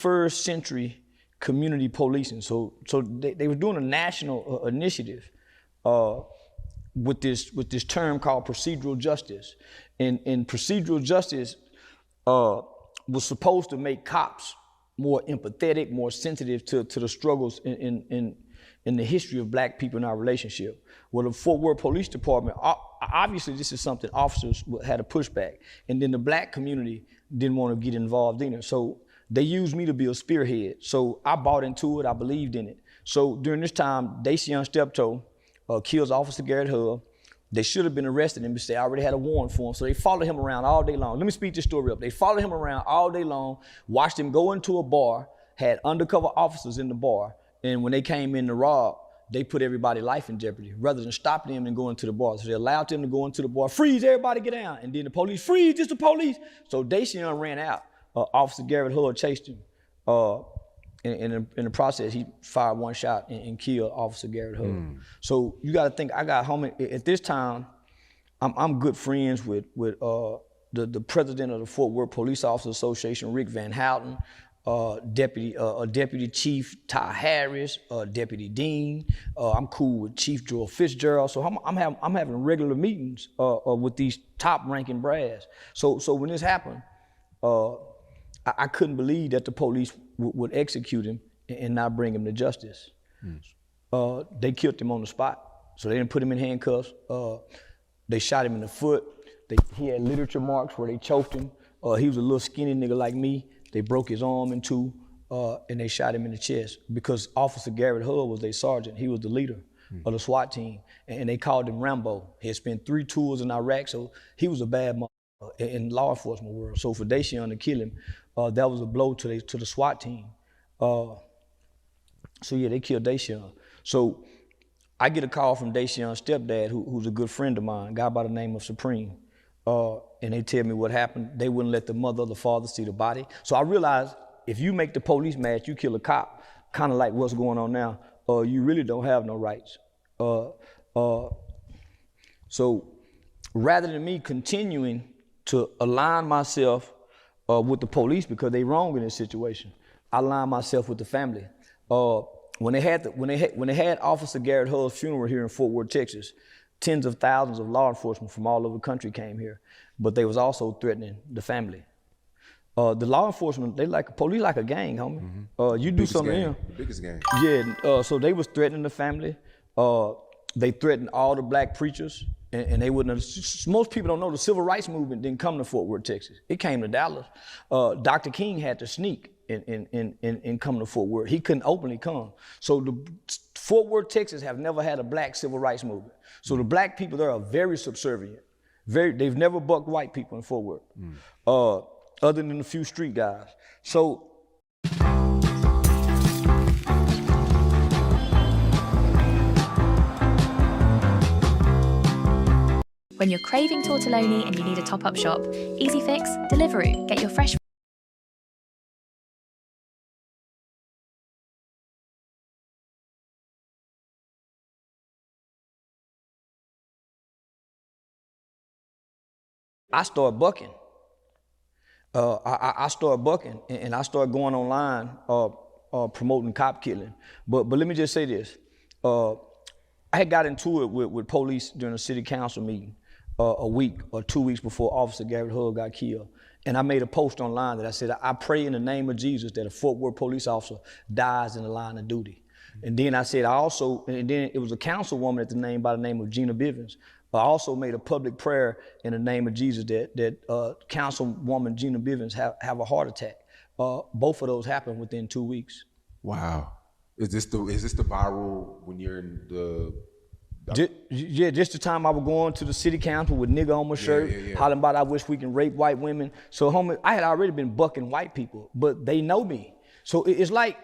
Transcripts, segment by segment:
21st century community policing. So they were doing a national initiative with this term called procedural justice. And procedural justice was supposed to make cops more empathetic, more sensitive to the struggles in the history of black people in our relationship. Well, the Fort Worth Police Department, obviously this is something officers had a pushback, and then the black community didn't want to get involved in it. So they used me to be a spearhead. So I bought into it, I believed in it. So during this time, Dacian Steptoe kills Officer Garrett Hull. They should have been arrested him because they already had a warrant for him. So they followed him around all day long. Let me speed this story up. They followed him around all day long, watched him go into a bar, had undercover officers in the bar, and when they came in to rob, they put everybody's life in jeopardy rather than stopping them and going to the bar. So they allowed them to go into the bar, freeze, everybody get down. And then the police, freeze, it's the police. So Dacian ran out. Officer Garrett Hull chased him. In the process, he fired one shot and killed Officer Garrett Hull. So you got to think, I got homie, at this time, I'm good friends with the president of the Fort Worth Police Officers Association, Rick Van Houten, Deputy Chief Ty Harris, Deputy Dean. I'm cool with Chief Joel Fitzgerald. So I'm having regular meetings with these top ranking brass. So when this happened, I couldn't believe that the police would execute him and not bring him to justice. They killed him on the spot. So they didn't put him in handcuffs. They shot him in the foot. He had literature marks where they choked him. He was a little skinny nigga like me. They broke his arm in two and they shot him in the chest because Officer Garrett Hull was their sergeant. He was the leader of the SWAT team, and they called him Rambo. He had spent 3 tours in Iraq, so he was a bad mother in law enforcement world. So for Dacian to kill him, that was a blow to the SWAT team. So yeah, they killed Dacian. So I get a call from Dacian's stepdad, who's a good friend of mine, a guy by the name of Supreme. And they tell me what happened. They wouldn't let the mother or the father see the body. So I realized if you make the police mad, you kill a cop, kind of like what's going on now, you really don't have no rights. So rather than me continuing to align myself with the police because they wrong in this situation, I aligned myself with the family. When they had Officer Garrett Hull's funeral here in Fort Worth, Texas, tens of thousands of law enforcement from all over the country came here, but they was also threatening the family. The law enforcement, police like a gang, homie. You do something to them. The biggest gang. Yeah, so they was threatening the family. They threatened all the black preachers, and they wouldn't have, most people don't know the civil rights movement didn't come to Fort Worth, Texas. It came to Dallas. Dr. King had to sneak and come to Fort Worth. He couldn't openly come. So the Fort Worth, Texas have never had a black civil rights movement. So the black people there are very subservient. They've never bucked white people in Fort Worth, other than a few street guys. So. When you're craving tortelloni and you need a top-up shop, Easy Fix, Deliveroo, get your fresh. I started bucking. I started bucking, and I started going online promoting cop killing. But let me just say this. I had got into it with police during a city council meeting a week or 2 weeks before Officer Garrett Hull got killed. And I made a post online that I said, I pray in the name of Jesus that a Fort Worth police officer dies in the line of duty. And then I said, and then it was a councilwoman by the name of Gina Bivens. I also made a public prayer in the name of Jesus that Councilwoman Gina Bivens have a heart attack. Both of those happened within 2 weeks. Wow. Is this the viral when you're in the? Yeah, just the time I was going to the city council with nigga on my shirt, hollering about I wish we can rape white women. So homie, I had already been bucking white people, but they know me. So it's like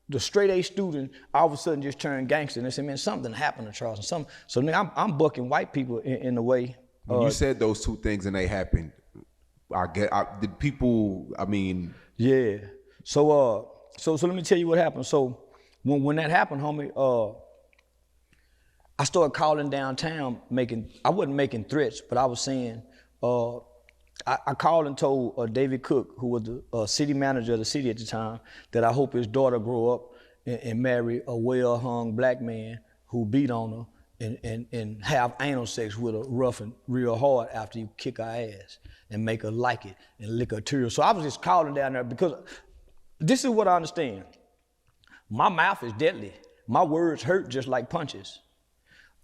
the straight A student all of a sudden just turned gangster, and they say, man, something happened to Charleston. So nigga, I'm bucking white people in a way. When you said those two things and they happened, did people, I mean. Yeah, so let me tell you what happened. So when that happened, homie, I started calling downtown I wasn't making threats, but I was saying, I called and told David Cook, who was the city manager of the city at the time, that I hope his daughter grow up and marry a well-hung black man who beat on her and have anal sex with her rough and real hard after you kick her ass and make her like it and lick her tears. So I was just calling down there because this is what I understand. My mouth is deadly. My words hurt just like punches.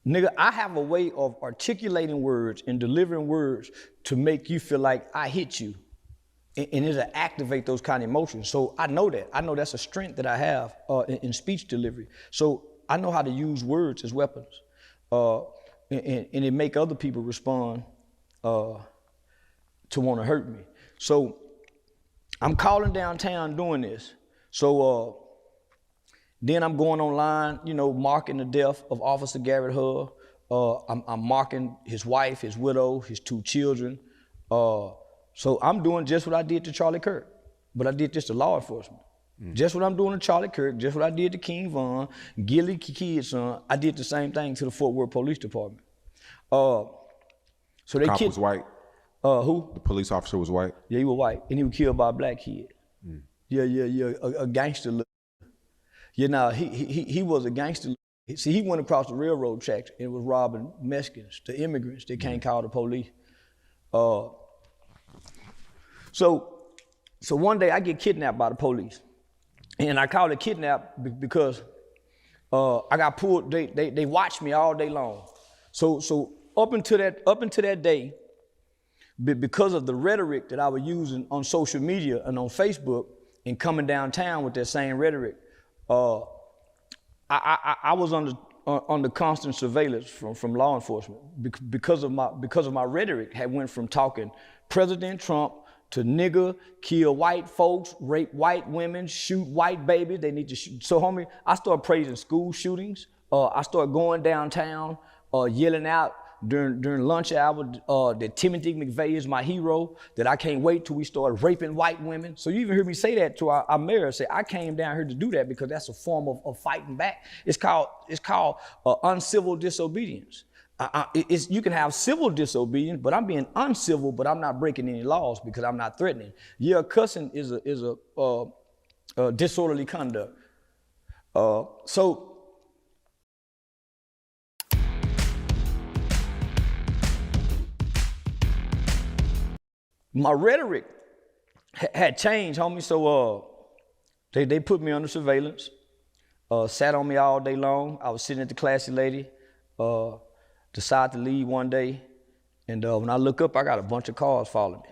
Nigga, I have a way of articulating words and delivering words to make you feel like I hit you. And it'll activate those kind of emotions. So I know that. I know that's a strength that I have in speech delivery. So I know how to use words as weapons. And it make other people respond to want to hurt me. So I'm calling downtown doing this. So then I'm going online, you know, marking the death of Officer Garrett Hull. I'm marking his wife, his widow, his 2 children. So I'm doing just what I did to Charlie Kirk, but I did this to law enforcement. Just what I'm doing to Charlie Kirk, just what I did to King Von, Gilly Kid's son, I did the same thing to the Fort Worth Police Department. So they Cop was white? Who? The police officer was white? Yeah, he was white, and he was killed by a black kid. Yeah, a gangster. You know, he was a gangster. See, he went across the railroad tracks and was robbing Mexicans, the immigrants that can't call the police. So one day I get kidnapped by the police. And I call it kidnap because I got pulled, they watched me all day long. So up until that day, because of the rhetoric that I was using on social media and on Facebook and coming downtown with that same rhetoric, I was under constant surveillance from law enforcement because of my rhetoric had went from talking President Trump to nigger, kill white folks, rape white women, shoot white babies. They need to shoot. So homie, I started praising school shootings. I started going downtown, yelling out during lunch hour that Timothy McVeigh is my hero, that I can't wait till we start raping white women. So you even hear me say that to our mayor, say I came down here to do that because that's a form of fighting back. It's called uncivil disobedience. You can have civil disobedience, but I'm being uncivil, but I'm not breaking any laws because I'm not threatening. Yeah, cussing is a disorderly conduct. So my rhetoric had changed, homie. So they put me under surveillance, sat on me all day long. I was sitting at the classy lady. Decided to leave one day, and when I look up, I got a bunch of cars following me.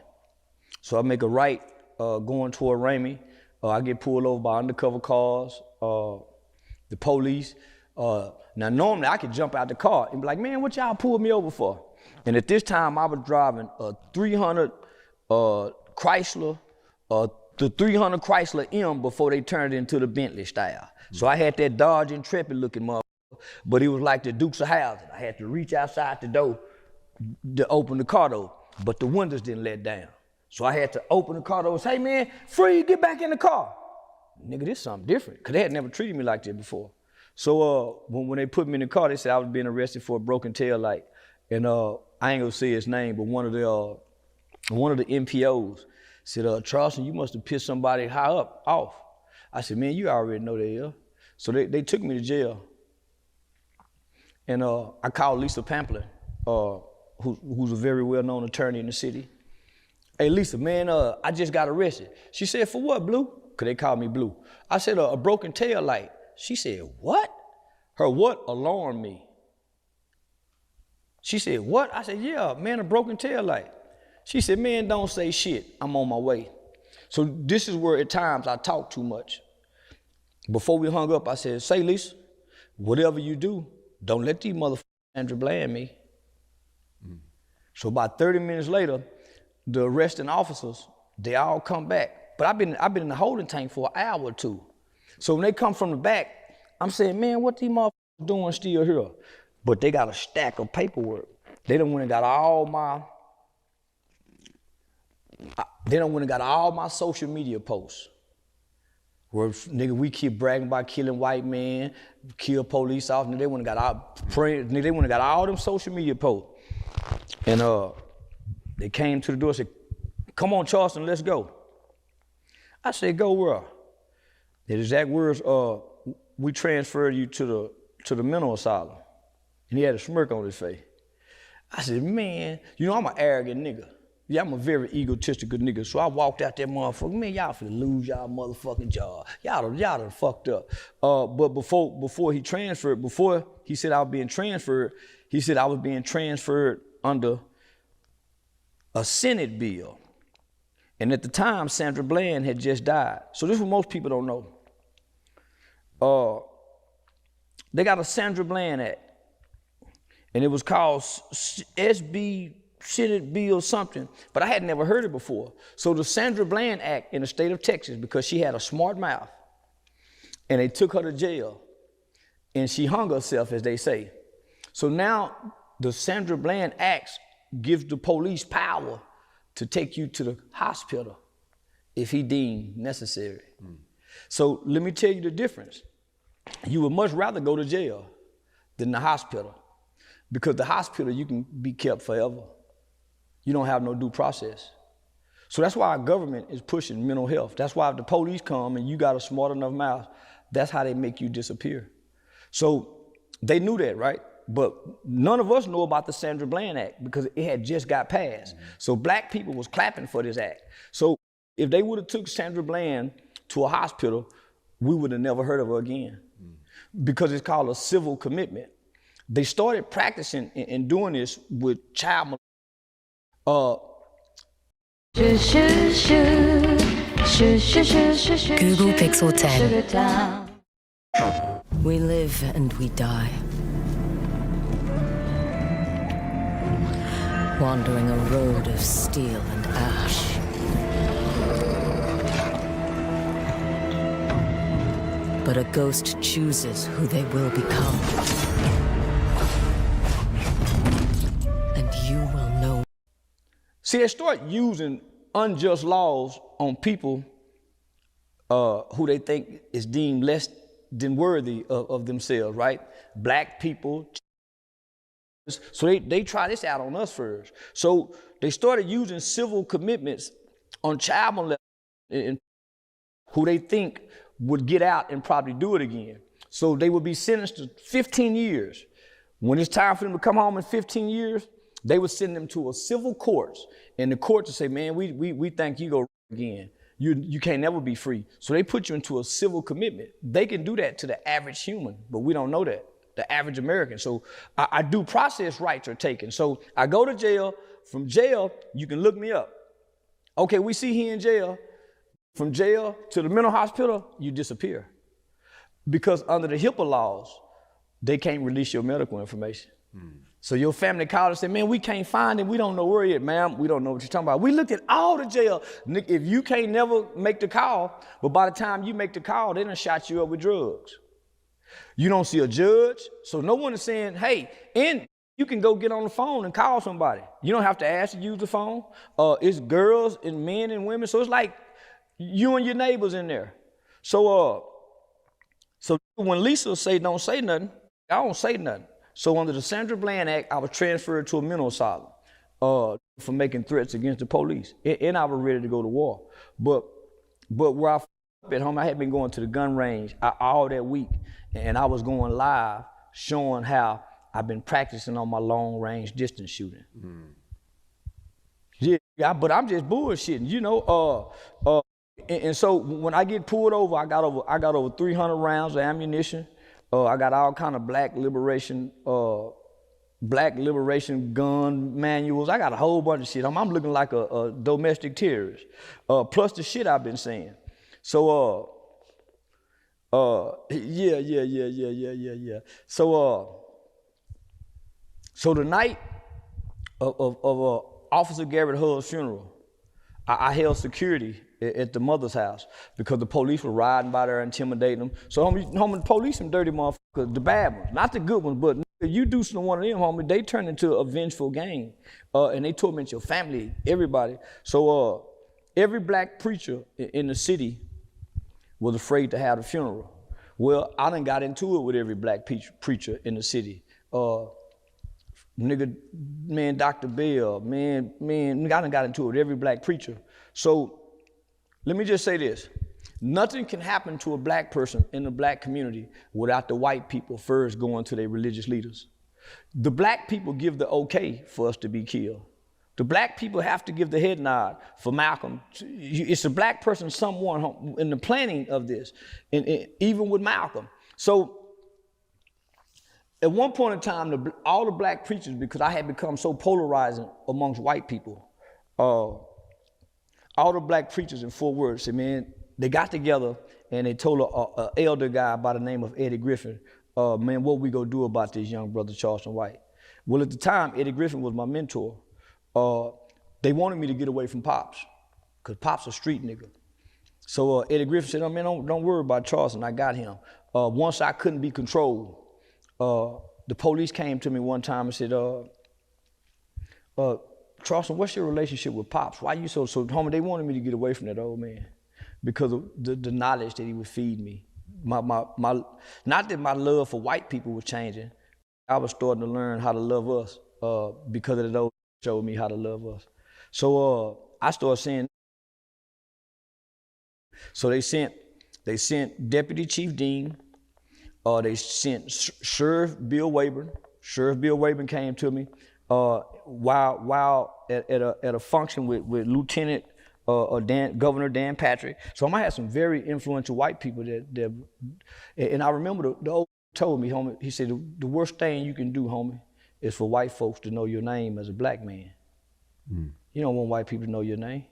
So I make a right going toward Ramey. I get pulled over by undercover cars, the police. Now normally I could jump out the car and be like, man, what y'all pulled me over for? And at this time I was driving a 300 Chrysler, the 300 Chrysler M before they turned it into the Bentley style. So I had that Dodge Intrepid looking motherfucker. But it was like the Dukes of Hazzard. I had to reach outside the door to open the car door, but the windows didn't let down. So I had to open the car door and say, hey man, free, get back in the car. Nigga, this is something different, because they had never treated me like that before. So when they put me in the car, they said I was being arrested for a broken tail light. And I ain't gonna say his name, but one of the MPOs said, Charleston, you must have pissed somebody high up off. I said, man, you already know they are. So they took me to jail. And I called Lisa Pamplin, who's a very well-known attorney in the city. Hey, Lisa, man, I just got arrested. She said, for what, Blue? Because they called me Blue. I said, a broken tail light. She said, what? Her what alarmed me. She said, what? I said, yeah, man, a broken tail light. She said, man, don't say shit. I'm on my way. So this is where at times I talk too much. Before we hung up, I said, say, Lisa, whatever you do, don't let these motherfuckers Andrew Bland me. So about 30 minutes later, the arresting officers, they all come back. But I've been in the holding tank for an hour or two. So when they come from the back, I'm saying, man, what these motherfuckers doing still here? But they got a stack of paperwork. They done went and got all my social media posts. Where nigga, we keep bragging about killing white men, kill police officers. They went and got all them social media posts. And they came to the door and said, come on, Charleston, let's go. I said, go where? The exact words, we transferred you to the mental asylum. And he had a smirk on his face. I said, man, you know I'm an arrogant nigga. Yeah, I'm a very egotistical nigga. So I walked out that motherfucker, man, y'all finna lose y'all motherfucking job. Y'all done fucked up. But before he transferred, before he said I was being transferred, he said I was being transferred under a Senate bill. And at the time, Sandra Bland had just died. So this is what most people don't know. They got a Sandra Bland Act. And it was called SB Senate Bill something, but I had never heard it before. So the Sandra Bland Act in the state of Texas, because she had a smart mouth, and they took her to jail, and she hung herself, as they say. So now the Sandra Bland Act gives the police power to take you to the hospital if he deemed necessary. So let me tell you the difference. You would much rather go to jail than the hospital. Because the hospital, you can be kept forever. You don't have no due process. So that's why our government is pushing mental health. That's why if the police come and you got a smart enough mouth, that's how they make you disappear. So they knew that, right? But none of us know about the Sandra Bland Act because it had just got passed. So black people was clapping for this act. So if they would have took Sandra Bland to a hospital, we would have never heard of her again. Because it's called a civil commitment. They started practicing and doing this with child Google Pixel 10. We live and we die. Wandering a road of steel and ash. But a ghost chooses who they will become. And you will know. See, they start using unjust laws on people who they think is deemed less than worthy of themselves, right? Black people. So they try this out on us first. So they started using civil commitments on child molesters who they think would get out and probably do it again. So they would be sentenced to 15 years. When it's time for them to come home in 15 years, they would send them to a civil court, and the court would say, man, we think you go again. You can't never be free. So they put you into a civil commitment. They can do that to the average human, but we don't know that, the average American. So our due process rights are taken. So I go to jail. From jail, you can look me up. Okay, we see he in jail. From jail to the mental hospital, you disappear. Because under the HIPAA laws, they can't release your medical information. So your family called and said, man, we can't find him. We don't know where he is. Ma'am, we don't know what you're talking about. We looked at all the jail. Nick, if you can't never make the call, but by the time you make the call, they done shot you up with drugs. You don't see a judge. So no one is saying, hey, and you can go get on the phone and call somebody. You don't have to ask to use the phone. It's girls and men and women. So it's like you and your neighbors in there. So when Lisa say don't say nothing, I don't say nothing. So under the Sandra Bland Act, I was transferred to a mental asylum for making threats against the police. And I was ready to go to war. But where I up at home, I had been going to the gun range all that week. And I was going live showing how I've been practicing on my long range distance shooting. Yeah, but I'm just bullshitting, you know. And so when I get pulled over, I got over 300 rounds of ammunition. I got all kind of black liberation gun manuals. I got a whole bunch of shit. I'm looking like a domestic terrorist. Plus the shit I've been saying. So yeah. So the night of Officer Garrett Hull's funeral, I held security at the mother's house because the police were riding by there intimidating them. So homie, the police some dirty motherfuckers, the bad ones, not the good ones, but if you do some one of them, homie, they turn into a vengeful gang, and they torment your family, everybody. So every black preacher in the city was afraid to have the funeral. Well, I done got into it with every black preacher in the city. Dr. Bell, I done got into it with every black preacher. So let me just say this. Nothing can happen to a black person in the black community without the white people first going to their religious leaders. The black people give the okay for us to be killed. The black people have to give the head nod for Malcolm. It's a black person, someone in the planning of this, and even with Malcolm. So at one point in time, all the black preachers, because I had become so polarizing amongst white people, all the black preachers in Fort Worth said, man, they got together and they told an elder guy by the name of Eddie Griffin, man, what we gonna do about this young brother, Charleston White? Well, at the time, Eddie Griffin was my mentor. They wanted me to get away from Pops, because Pops a street nigga. So Eddie Griffin said, oh, man, don't worry about Charleston, I got him. Once I couldn't be controlled, the police came to me one time and said, Charleston, what's your relationship with Pops? Why you so homie? They wanted me to get away from that old man because of the knowledge that he would feed me. Not that my love for white people was changing. I was starting to learn how to love us because of those showed me how to love us. So I started saying. So they sent Deputy Chief Dean. They sent Sheriff Bill Wayburn. Sheriff Bill Wayburn came to me while at a function with Lieutenant Governor Dan Patrick. So I might have some very influential white people that and I remember the old told me, homie, he said, the worst thing you can do, homie, is for white folks to know your name as a black man. You don't want white people to know your name.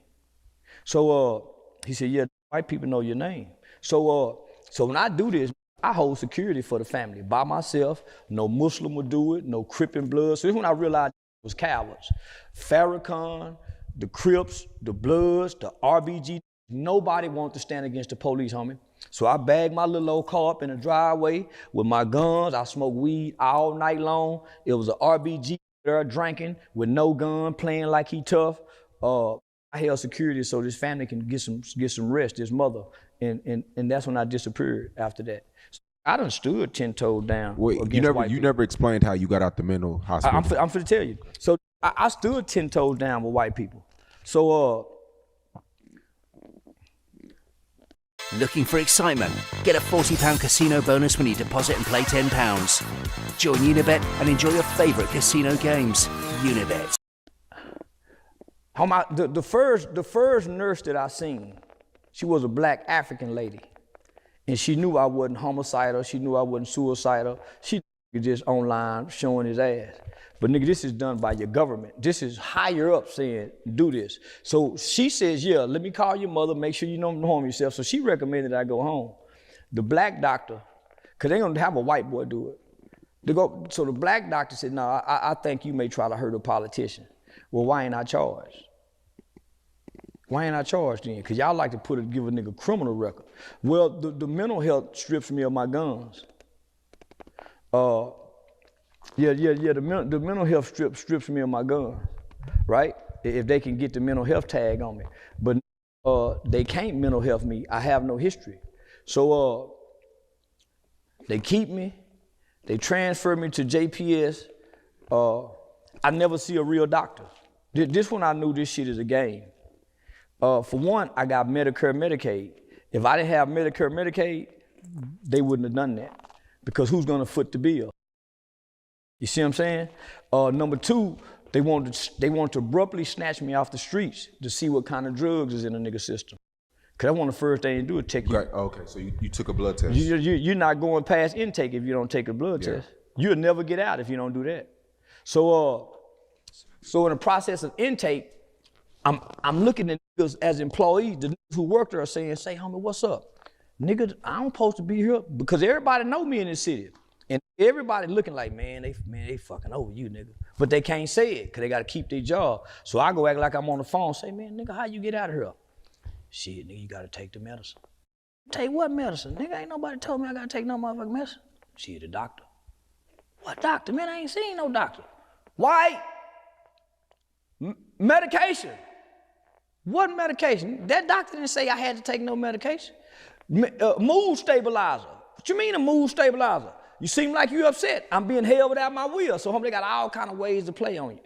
So he said, yeah, white people know your name. So when I do this, I hold security for the family by myself. No Muslim would do it, no Crip and Blood. So this is when I realized it was cowards. Farrakhan, the Crips, the Bloods, the RBG, nobody wanted to stand against the police, homie. So I bagged my little old car up in the driveway with my guns. I smoked weed all night long. It was an RBG there drinking with no gun, playing like he tough. I held security so this family can get some rest, this mother. And that's when I disappeared after that. So I done stood 10 toes down. Wait, you never explained how you got out the mental hospital. I'm finna tell you. So I stood 10 toes down with white people. So Looking for excitement? Get a £40 casino bonus when you deposit and play £10. Join Unibet and enjoy your favourite casino games. Unibet. The first nurse that I seen, she was a black African lady. And she knew I wasn't homicidal. She knew I wasn't suicidal. She just online showing his ass. But nigga, this is done by your government. This is higher up saying, do this. So she says, yeah, let me call your mother, make sure you don't harm yourself. So she recommended I go home. The black doctor, because they don't have a white boy do it. So the black doctor said, no, I think you may try to hurt a politician. Well, why ain't I charged? Why ain't I charged then? Because y'all like to give a nigga criminal record. Well, the mental health strips me of my guns. The mental health strips me of my gun, right? If they can get the mental health tag on me. But they can't mental health me. I have no history. So they keep me. They transfer me to JPS. I never see a real doctor. This one I knew this shit is a game. For one, I got Medicare, Medicaid. If I didn't have Medicare, Medicaid, they wouldn't have done that. Because who's gonna foot the bill? You see what I'm saying? Number two, they want to abruptly snatch me off the streets to see what kind of drugs is in a nigga system. Cause that's one of the first things you do is take you. Right, okay, so you took a blood test. You're not going past intake if you don't take a blood test. You'll never get out if you don't do that. So in the process of intake, I'm looking at niggas as employees. The niggas who work there are saying, say, homie, what's up? Nigga, I don't supposed to be here because everybody know me in this city. And everybody looking like, man, they fucking over you, nigga. But they can't say it because they got to keep their job. So I go act like I'm on the phone, say, man, nigga, how you get out of here? Shit, nigga, you got to take the medicine. Take what medicine? Nigga, ain't nobody told me I got to take no motherfucking medicine. Shit, the doctor. What doctor? Man, I ain't seen no doctor. White. Medication. What medication? That doctor didn't say I had to take no medication. Mood stabilizer. What you mean a mood stabilizer? You seem like you upset. I'm being held without my will. So homie, they got all kind of ways to play on you.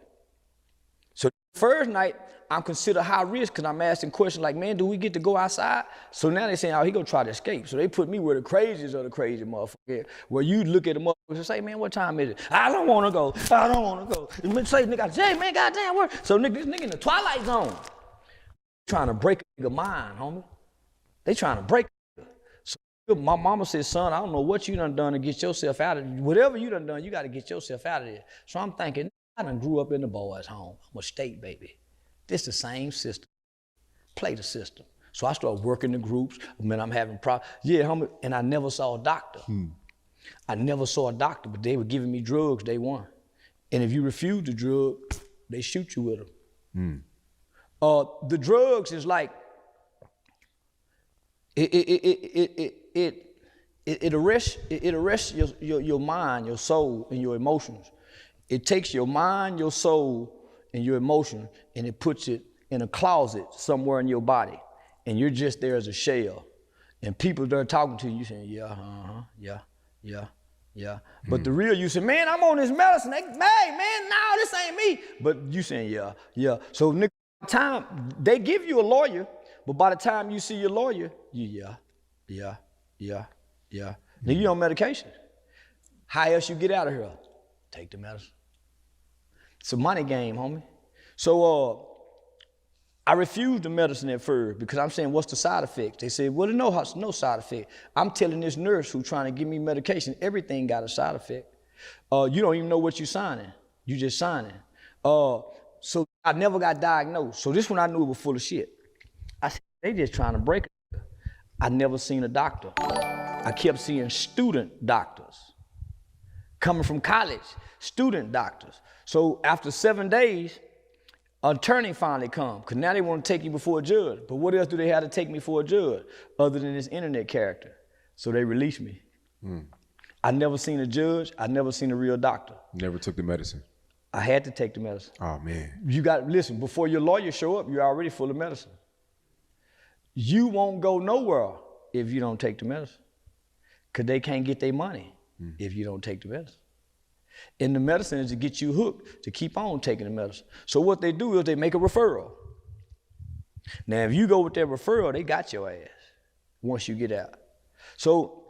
So First night, I'm considered high risk because I'm asking questions like, man, do we get to go outside? So now they saying, oh, he gonna try to escape. So they put me where the craziest of the crazy motherfuckers, where you look at the motherfuckers and say, man, what time is it? I don't wanna go, I don't wanna go. And say, nigga, say, man, goddamn, where? So nigga, this nigga in the twilight zone. Trying to break a nigga mind, homie. They trying to break a nigga. So my mama said, son, I don't know what you done to get yourself out of it. Whatever you done, you gotta get yourself out of there. So I'm thinking, I done grew up in the boys' home. I'm a state baby. This the same system. Play the system. So I started working the groups. Man, I'm having problems. Yeah, homie, and I never saw a doctor. I never saw a doctor, but they were giving me drugs day one. And if you refuse the drug, they shoot you with them. The drugs is like, it arrests your mind, your soul, and your emotions. It takes your mind, your soul, and your emotion, and it puts it in a closet somewhere in your body, and you're just there as a shell. And people that are talking to you, you saying, yeah, yeah. But the real you say, man, I'm on this medicine. Hey, man, no, this ain't me. But you saying, yeah. So nigga, time they give you a lawyer, but by the time you see your lawyer, you yeah. Nigga, you on medication. How else you get out of here? Take the medicine. It's a money game, homie. So I refused the medicine at first because I'm saying, what's the side effects? They said, well, no side effect. I'm telling this nurse who's trying to give me medication, everything got a side effect. You don't even know what you're signing. You just signing. So I never got diagnosed. So this one I knew it was full of shit. I said, they just trying to break it. I never seen a doctor. I kept seeing student doctors. Coming from college, student doctors. So after 7 days, an attorney finally come, because now they want to take you before a judge. But what else do they have to take me for a judge other than this internet character? So they released me. I never seen a judge. I never seen a real doctor. Never took the medicine. I had to take the medicine. Oh, man. You got, listen, before your lawyer show up, you're already full of medicine. You won't go nowhere if you don't take the medicine, because they can't get their money if you don't take the medicine. And the medicine is to get you hooked to keep on taking the medicine. So what they do is they make a referral. Now, if you go with that referral, they got your ass once you get out. So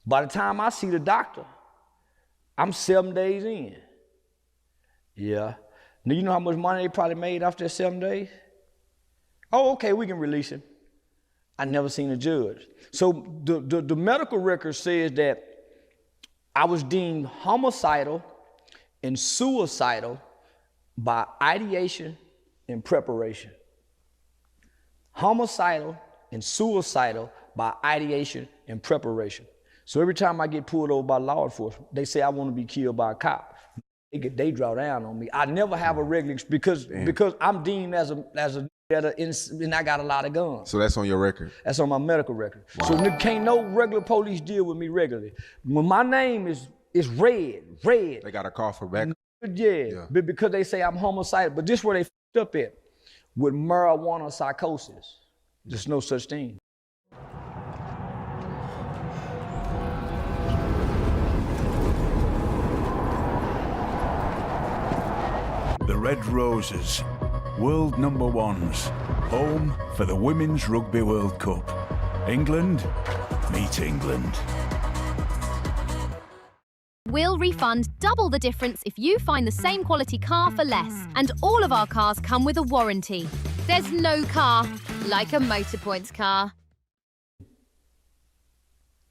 by the time I see the doctor, I'm 7 days in. Yeah. Now, you know how much money they probably made after 7 days? Oh, okay, we can release him. I never seen a judge. So the medical record says that I was deemed homicidal and suicidal by ideation and preparation. Homicidal and suicidal by ideation and preparation. So every time I get pulled over by law enforcement, they say I want to be killed by a cop. They draw down on me. I never have a regular, because I'm deemed as a and I got a lot of guns. So that's on your record? That's on my medical record. Wow. So can't no regular police deal with me regularly. When my name is red. They got a call for back? Yeah. Because they say I'm homicidal. But this is where they f***ed up at. With marijuana psychosis. There's no such thing. The Red Roses, world #1s, home for the Women's Rugby World Cup. England, meet England. We'll refund double the difference if you find the same quality car for less. And all of our cars come with a warranty. There's no car like a Motorpoints car.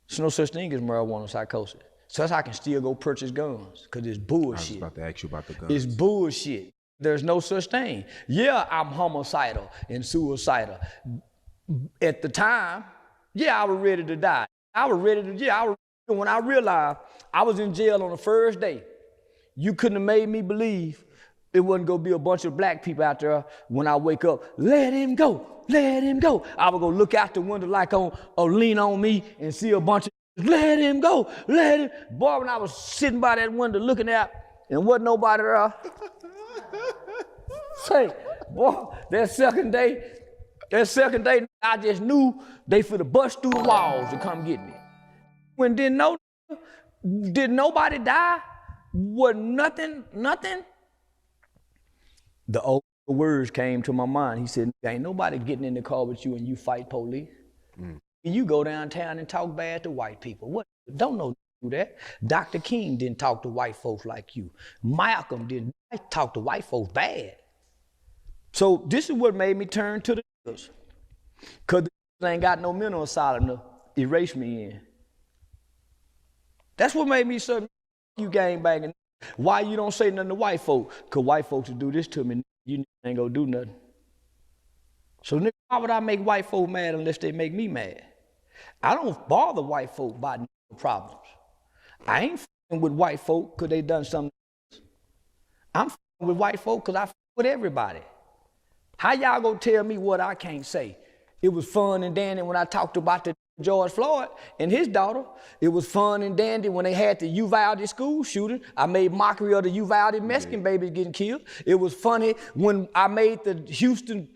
There's no such thing as marijuana psychosis. So that's how I can still go purchase guns, because it's bullshit. I was about to ask you about the guns. It's bullshit. There's no such thing. Yeah, I'm homicidal and suicidal. At the time, yeah, I was ready to die. When I realized I was in jail on the first day, you couldn't have made me believe it wasn't gonna be a bunch of black people out there when I wake up, let him go, let him go. I would go look out the window like or lean on me and see a bunch of, let him go, let him. Boy, when I was sitting by that window looking out and wasn't nobody there, say, boy, that second day, I just knew they finna bust through the walls to come get me. When did nobody die? Was nothing. the old words came to my mind. He said, ain't nobody getting in the car with you and you fight police. You go downtown and talk bad to white people. What? Don't know do that. Dr. King didn't talk to white folks like you. Malcolm didn't talk to white folks bad. So this is what made me turn to the niggas. Because the ain't got no mental asylum to erase me in. That's what made me say, you gangbanging. Why you don't say nothing to white folks? Because white folks will do this to me, you ain't gonna do nothing. So nigga, why would I make white folk mad unless they make me mad? I don't bother white folk by problems. I ain't f***ing with white folk because they done something. I'm f***ing with white folk because I f*** with everybody. How y'all gonna tell me what I can't say? It was fun and dandy when I talked about the George Floyd and his daughter. It was fun and dandy when they had the Uvalde school shooting. I made mockery of the Uvalde Mexican babies getting killed. It was funny when I made the Houston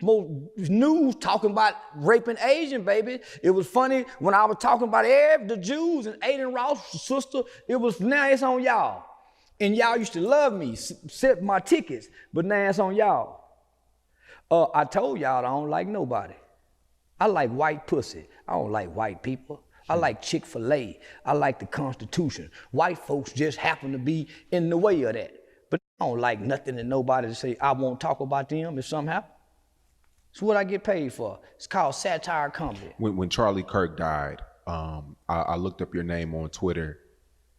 news talking about raping Asian babies. It was funny when I was talking about the Jews and Aiden Ross' sister. Now it's on y'all. And y'all used to love me, set my tickets, but now it's on y'all. I told y'all I don't like nobody. I like white pussy. I don't like white people. I like Chick-fil-A. I like the Constitution. White folks just happen to be in the way of that. But I don't like nothing and nobody to say I won't talk about them if something happens. It's what I get paid for. It's called satire comedy. When Charlie Kirk died, I looked up your name on Twitter,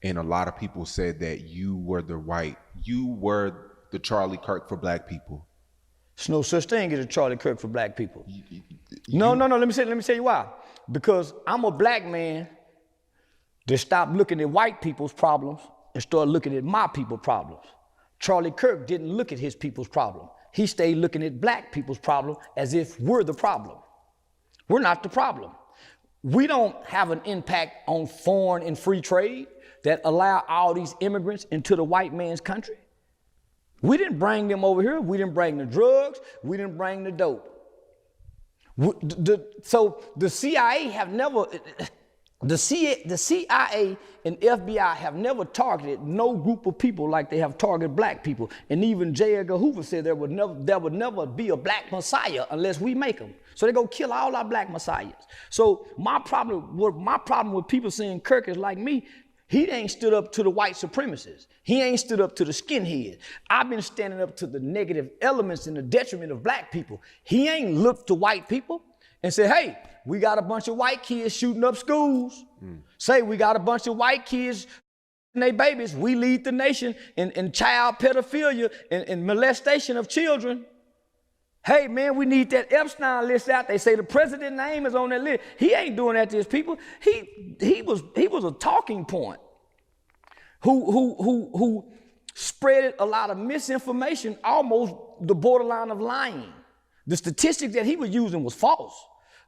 and a lot of people said that you were the Charlie Kirk for black people. There's no such thing as a Charlie Kirk for black people. No. Let me tell you why. Because I'm a black man that stopped looking at white people's problems and started looking at my people's problems. Charlie Kirk didn't look at his people's problem. He stayed looking at black people's problem as if we're the problem. We're not the problem. We don't have an impact on foreign and free trade that allow all these immigrants into the white man's country. We didn't bring them over here. We didn't bring the drugs. We didn't bring the dope. So the CIA have never, the CIA and FBI have never targeted no group of people like they have targeted black people. And even J. Edgar Hoover said there would never be a black messiah unless we make them. So they go kill all our black messiahs. So my problem with people saying Kirk is like me, he ain't stood up to the white supremacists. He ain't stood up to the skinheads. I've been standing up to the negative elements and the detriment of black people. He ain't looked to white people and said, hey, we got a bunch of white kids shooting up schools. Say we got a bunch of white kids and their babies. We lead the nation in child pedophilia and molestation of children. Hey, man, we need that Epstein list out. They say the president's name is on that list. He ain't doing that to his people. He was a talking point who spread a lot of misinformation, almost the borderline of lying. The statistics that he was using was false.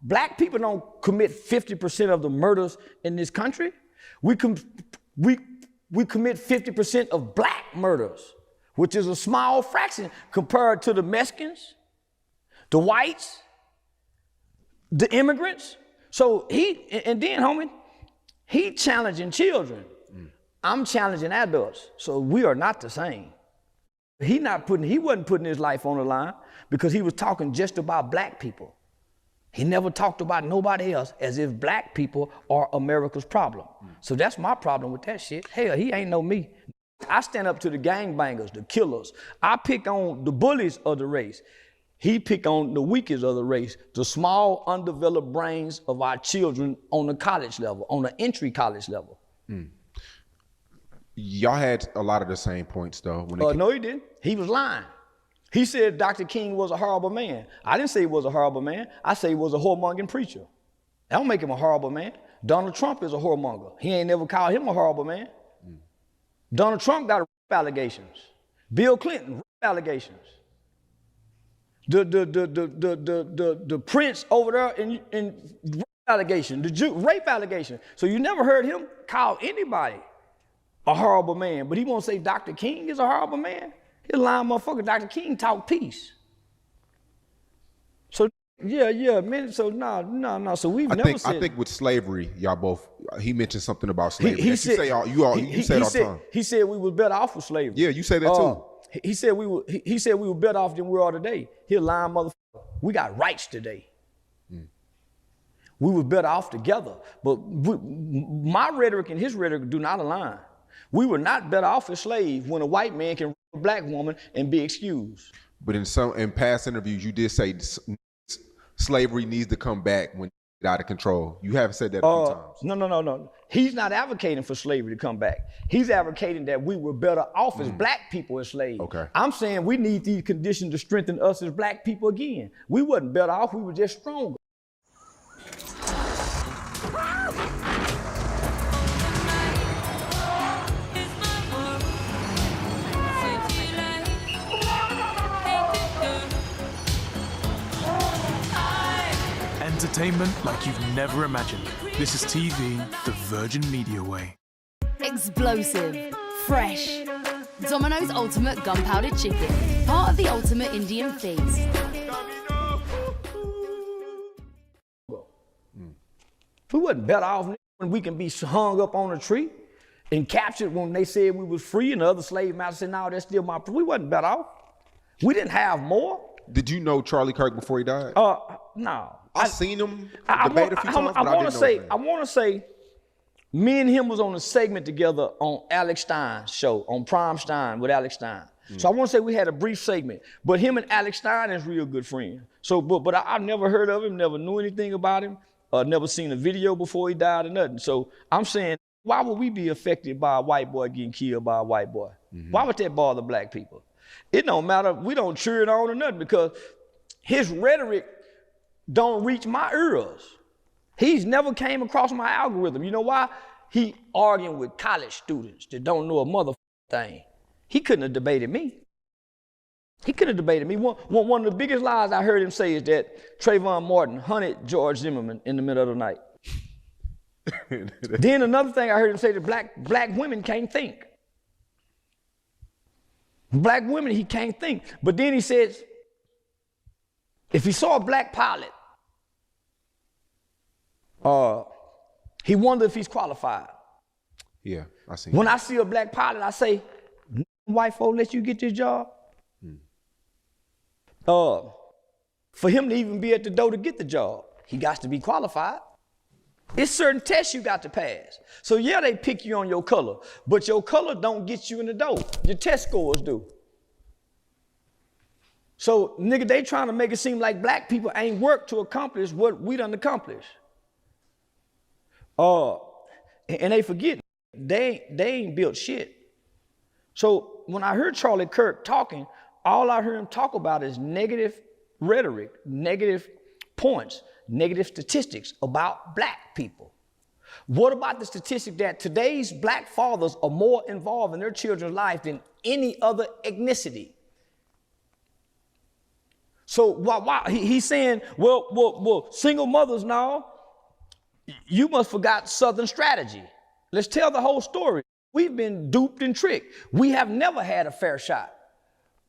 Black people don't commit 50% of the murders in this country. We commit 50% of black murders, which is a small fraction compared to the Mexicans, the whites, the immigrants. So and then, homie, he challenging children. I'm challenging adults. So we are not the same. He wasn't putting his life on the line because he was talking just about black people. He never talked about nobody else as if black people are America's problem. So that's my problem with that shit. Hell, he ain't know me. I stand up to the gangbangers, the killers. I pick on the bullies of the race. He pick on the weakest of the race, the small, undeveloped brains of our children on the college level, on the entry college level. Y'all had a lot of the same points, though. No, he didn't. He was lying. He said Dr. King was a horrible man. I didn't say he was a horrible man. I say he was a whoremongering preacher. That don't make him a horrible man. Donald Trump is a whoremonger. He ain't never called him a horrible man. Donald Trump got rape allegations. Bill Clinton, rape allegations. The prince over there in rape allegation, the Jew, rape allegation. So you never heard him call anybody a horrible man, but he won't say Dr. King is a horrible man. He's a lying motherfucker. Dr. King talk peace. So Yeah, man. So no. So we've never said. I think with slavery, y'all both. He mentioned something about slavery. He you said, say all you say it all the time. He said we was better off with slavery. Yeah, you say that too. He said we were better off than we are today. He a lying motherfucker. We got rights today. We were better off together. But my rhetoric and his rhetoric do not align. We were not better off as slaves when a white man can rape a black woman and be excused. But in past interviews, you did say slavery needs to come back when it's out of control. You haven't said that a few times. No. He's not advocating for slavery to come back. He's advocating that we were better off as black people as slaves. Okay. I'm saying we need these conditions to strengthen us as black people again. We wasn't better off, we were just stronger. Entertainment like you've never imagined. This is TV the Virgin Media way. Explosive, fresh. Domino's Ultimate Gunpowder Chicken, part of the Ultimate Indian Feast. We wasn't better off when we can be hung up on a tree and captured when they said we was free and the other slave masters said, no, that's still my, we wasn't better off. We didn't have more. Did you know Charlie Kirk before he died? No. I seen him debate a few times, but I didn't know his name. I want to say, me and him was on a segment together on Alex Stein's show, on Prime Stein with Alex Stein. So I want to say we had a brief segment, but him and Alex Stein is real good friends. So, but I never heard of him, never knew anything about him, never seen a video before he died or nothing. So I'm saying, why would we be affected by a white boy getting killed by a white boy? Why would that bother black people? It don't matter, we don't cheer it on or nothing because his rhetoric don't reach my ears. He's never came across my algorithm. You know why? He arguing with college students that don't know a motherfucking thing. He couldn't have debated me. He couldn't have debated me. One of the biggest lies I heard him say is that Trayvon Martin hunted George Zimmerman in the middle of the night. Then another thing I heard him say that black women can't think. Black women, he can't think. But then he says, if he saw a black pilot, he wondered if he's qualified. Yeah, I see. When I see a black pilot, I say, white folk let you get this job? For him to even be at the door to get the job, he got to be qualified. It's certain tests you got to pass. So yeah, they pick you on your color, but your color don't get you in the door. Your test scores do. So nigga, they trying to make it seem like black people ain't worked to accomplish what we done accomplished. And they forget, they ain't built shit. So when I heard Charlie Kirk talking, all I heard him talk about is negative rhetoric, negative points, negative statistics about black people. What about the statistic that today's black fathers are more involved in their children's life than any other ethnicity? So why he's saying, well, single mothers now, you must forgot Southern strategy. Let's tell the whole story. We've been duped and tricked. We have never had a fair shot.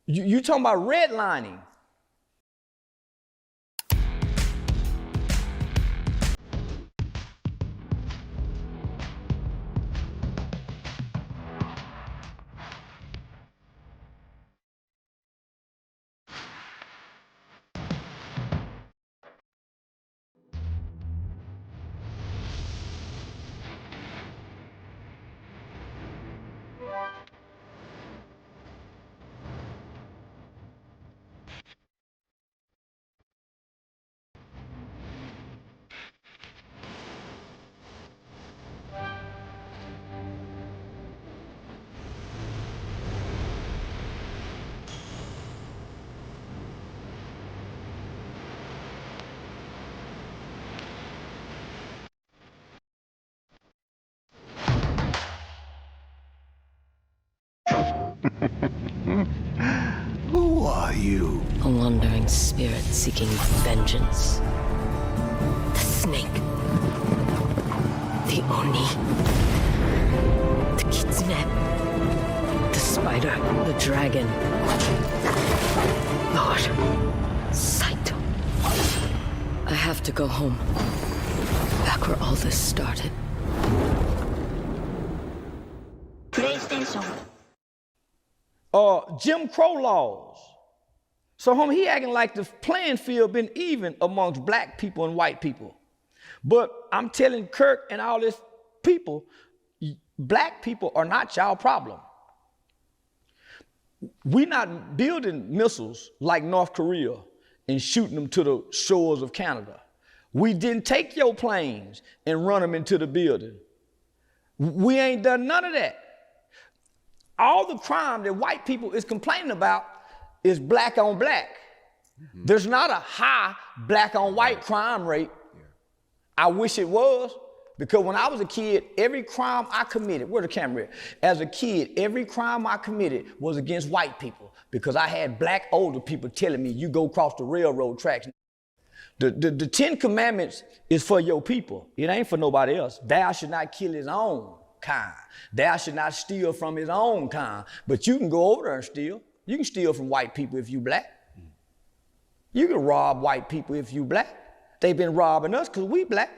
You talking about redlining. Who are you? A wandering spirit seeking vengeance. The snake. The Oni. The kitsune. The spider. The dragon. Lord Saito. have to go home. Back where all this started. PlayStation. Jim Crow laws. So, homie, he acting like the playing field been even amongst black people and white people. But I'm telling Kirk and all this people, black people are not y'all problem. We're not building missiles like North Korea and shooting them to the shores of Canada. We didn't take your planes and run them into the building. We ain't done none of that. All the crime that white people is complaining about is black on black. Mm-hmm. There's not a high black on white crime rate. Yeah. I wish it was, because when I was a kid, every crime I committed, where the camera at? As a kid, every crime I committed was against white people, because I had black older people telling me, you go across the railroad tracks. The 10 Commandments is for your people. It ain't for nobody else. Thou should not kill his own kind. Thou should not steal from his own kind. But you can go over there and steal. You can steal from white people if you black. You can rob white people if you black. They've been robbing us because we black.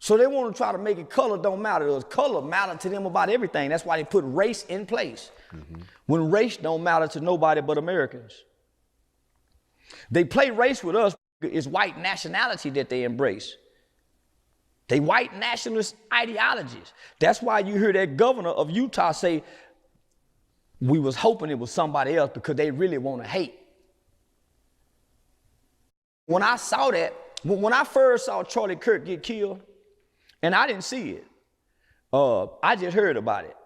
So they want to try to make it color don't matter to us. Color matter to them about everything. That's why they put race in place. Mm-hmm. When race don't matter to nobody but Americans. They play race with us. It's white nationality that they embrace. They white nationalist ideologies. That's why you hear that governor of Utah say, we was hoping it was somebody else, because they really want to hate. When I saw that, when I first saw Charlie Kirk get killed, and I didn't see it, I just heard about it.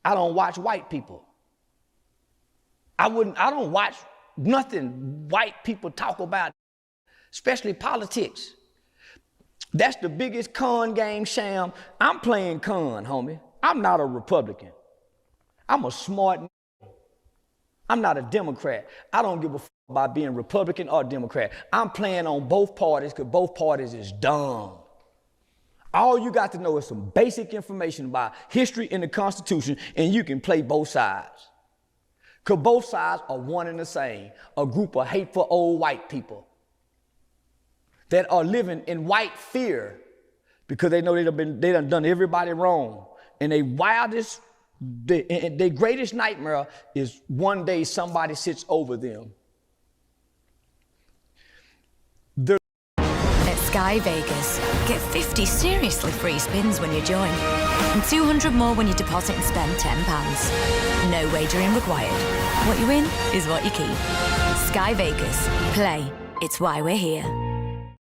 I don't watch white people. I don't watch nothing white people talk about, especially politics. That's the biggest con game sham. I'm playing con, homie. I'm not a Republican. I'm a smart. I'm not a Democrat. I don't give a fuck about being Republican or Democrat. I'm playing on both parties because both parties is dumb. All you got to know is some basic information about history and the Constitution, and you can play both sides. Because both sides are one and the same, a group of hateful old white people that are living in white fear because they know they done everybody wrong. And their greatest nightmare is one day somebody sits over them. At Sky Vegas, get 50 seriously free spins when you join, and 200 more when you deposit and spend £10. No wagering required. What you win is what you keep. Sky Vegas. Play. It's why we're here.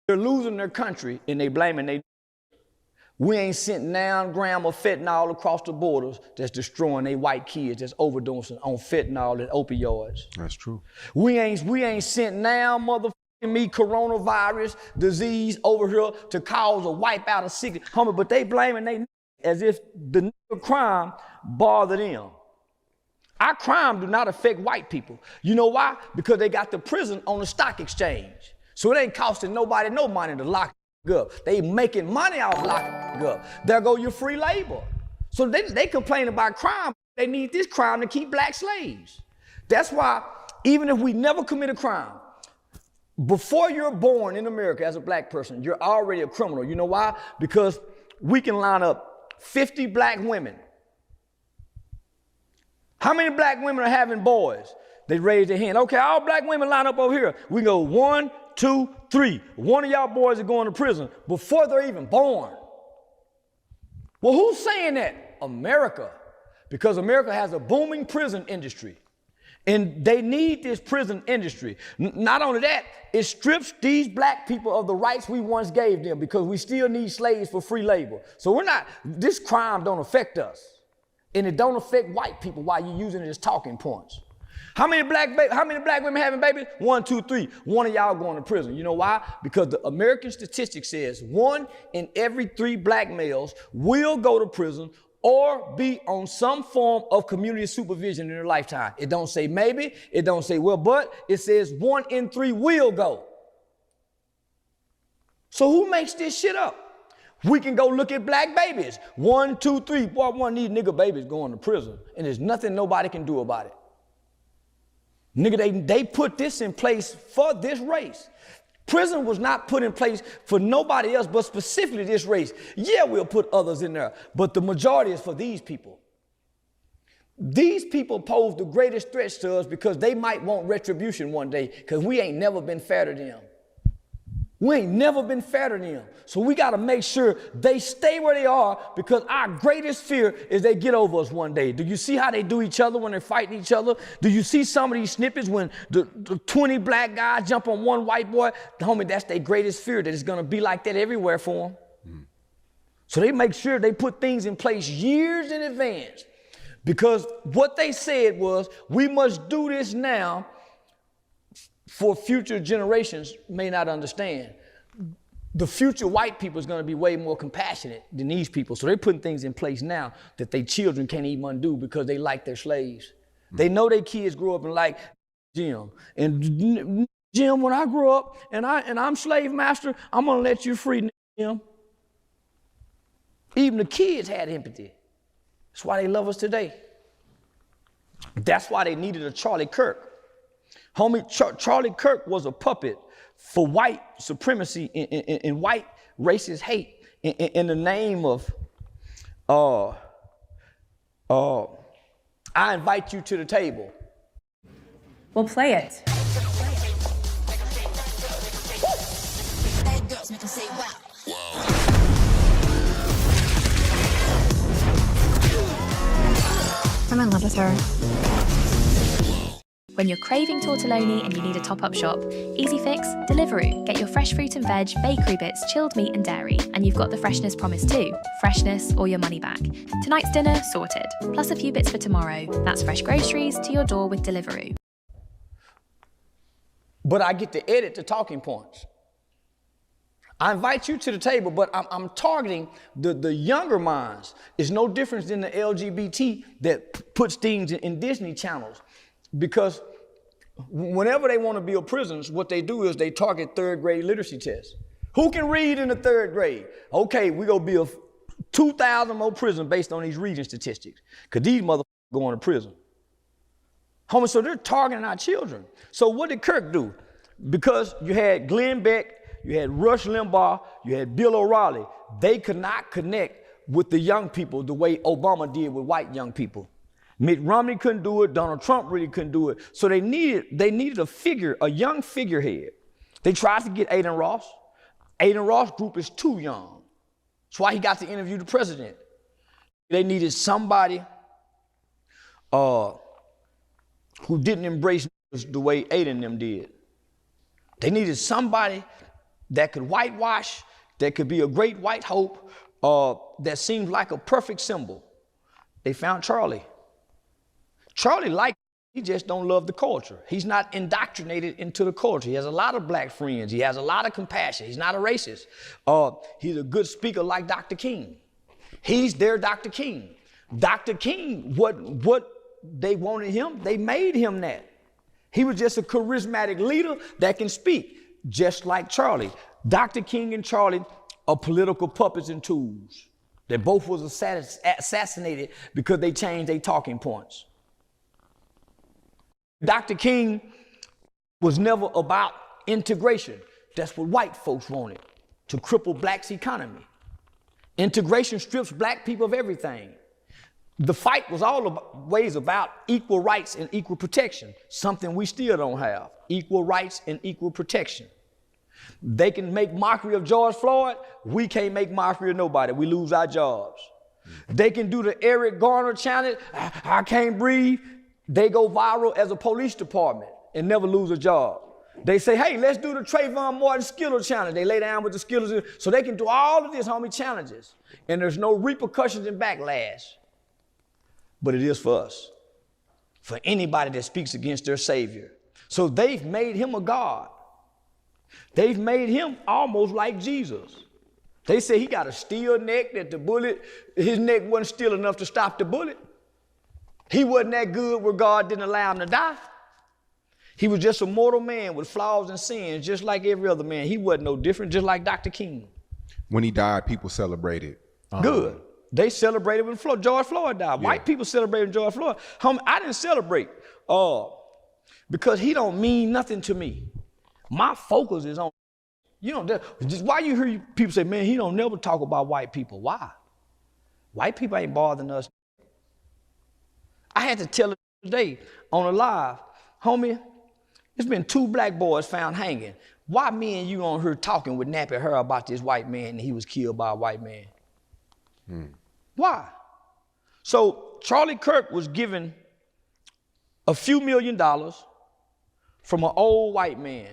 They're losing their country and they blaming they. We ain't sent 9 grams of fentanyl across the borders that's destroying they white kids that's overdosing on fentanyl and opioids. That's true. We ain't sent now motherfucking me coronavirus disease over here to cause a wipe out of sickness. Homie, but they blaming they as if the crime bother them. Our crime do not affect white people. You know why? Because they got the prison on the stock exchange. So it ain't costing nobody no money to lock up. They making money off locking up. There go your free labor. So they complain about crime. They need this crime to keep black slaves. That's why even if we never commit a crime, before you're born in America as a black person, you're already a criminal. You know why? Because we can line up 50 black women. How many black women are having boys? They raise their hand. Okay, all black women line up over here. We go 1, 2, 3. One of y'all boys are going to prison before they're even born. Well, who's saying that? America. Because America has a booming prison industry. And they need this prison industry. Not only that, it strips these black people of the rights we once gave them, because we still need slaves for free labor. So this crime don't affect us. And it don't affect white people while you're using it as talking points. How many black women having babies? 1, 2, 3. One of y'all going to prison. You know why? Because the American statistic says 1 in every 3 black males will go to prison or be on some form of community supervision in their lifetime. It don't say maybe, it don't say well, but it says 1 in 3 will go. So who makes this shit up? We can go look at black babies. 1, 2, 3. Boy, one of these nigga babies going to prison, and there's nothing nobody can do about it. Nigga, they put this in place for this race. Prison was not put in place for nobody else but specifically this race. Yeah, we'll put others in there, but the majority is for these people. These people pose the greatest threats to us because they might want retribution one day because we ain't never been fair to them. We ain't never been fair to them. So we got to make sure they stay where they are because our greatest fear is they get over us one day. Do you see how they do each other when they're fighting each other? Do you see some of these snippets when the 20 black guys jump on one white boy? Homie, that's their greatest fear, that it's going to be like that everywhere for them. So they make sure they put things in place years in advance because what they said was, we must do this now for future generations may not understand. The future white people is going to be way more compassionate than these people. So they're putting things in place now that their children can't even undo because they like their slaves. They know their kids grow up and like Jim. And Jim, when I grow up and I'm slave master, I'm going to let you free, Jim. Even the kids had empathy. That's why they love us today. That's why they needed a Charlie Kirk. Homie, Charlie Kirk was a puppet for white supremacy and white racist hate in the name of, I invite you to the table. We'll play it. I'm in love with her. When you're craving tortelloni and you need a top-up shop, Easy Fix, Deliveroo. Get your fresh fruit and veg, bakery bits, chilled meat and dairy. And you've got the freshness promise too. Freshness or your money back. Tonight's dinner sorted. Plus a few bits for tomorrow. That's fresh groceries to your door with Deliveroo. But I get to edit the talking points. I invite you to the table, but I'm targeting the younger minds. It's no difference than the LGBT that puts things in Disney channels. Because whenever they want to build prisons, what they do is they target third grade literacy tests. Who can read in the third grade? Okay, we're going to build 2,000 more prisons based on these reading statistics. Because these motherfuckers going to prison. Homie, so they're targeting our children. So what did Kirk do? Because you had Glenn Beck, you had Rush Limbaugh, you had Bill O'Reilly. They could not connect with the young people the way Obama did with white young people. Mitt Romney couldn't do it. Donald Trump really couldn't do it. So they needed a figure, a young figurehead. They tried to get Aiden Ross. Aiden Ross' group is too young. That's why he got to interview the president. They needed somebody who didn't embrace the way Aiden and them did. They needed somebody that could whitewash, that could be a great white hope, that seemed like a perfect symbol. They found Charlie. Charlie he just don't love the culture. He's not indoctrinated into the culture. He has a lot of black friends. He has a lot of compassion. He's not a racist. He's a good speaker like Dr. King. He's their Dr. King. Dr. King, what they wanted him, they made him that. He was just a charismatic leader that can speak, just like Charlie. Dr. King and Charlie are political puppets and tools. They both was assassinated because they changed their talking points. Dr. King was never about integration. That's what white folks wanted, to cripple blacks' economy. Integration strips black people of everything. The fight was always about equal rights and equal protection, something we still don't have, equal rights and equal protection. They can make mockery of George Floyd. We can't make mockery of nobody. We lose our jobs. They can do the Eric Garner challenge, I can't breathe. They go viral as a police department and never lose a job. They say, hey, let's do the Trayvon Martin Skittle challenge. They lay down with the Skittles. So they can do all of this, homie, challenges. And there's no repercussions and backlash. But it is for us, for anybody that speaks against their Savior. So they've made him a God. They've made him almost like Jesus. They say he got a steel neck, that the bullet, his neck wasn't steel enough to stop the bullet. He wasn't that good where God didn't allow him to die. He was just a mortal man with flaws and sins, just like every other man. He wasn't no different, just like Dr. King. When he died, people celebrated. Good. They celebrated when George Floyd died. Yeah. White people celebrated when George Floyd. I didn't celebrate because he don't mean nothing to me. My focus is on You know, just why you hear people say, man, he don't never talk about white people. Why? White people ain't bothering us. I had to tell it today on a live, homie, there's been 2 black boys found hanging. Why me and you on here talking with nappy hair about this white man and he was killed by a white man? Why? So Charlie Kirk was given a few $1 million from an old white man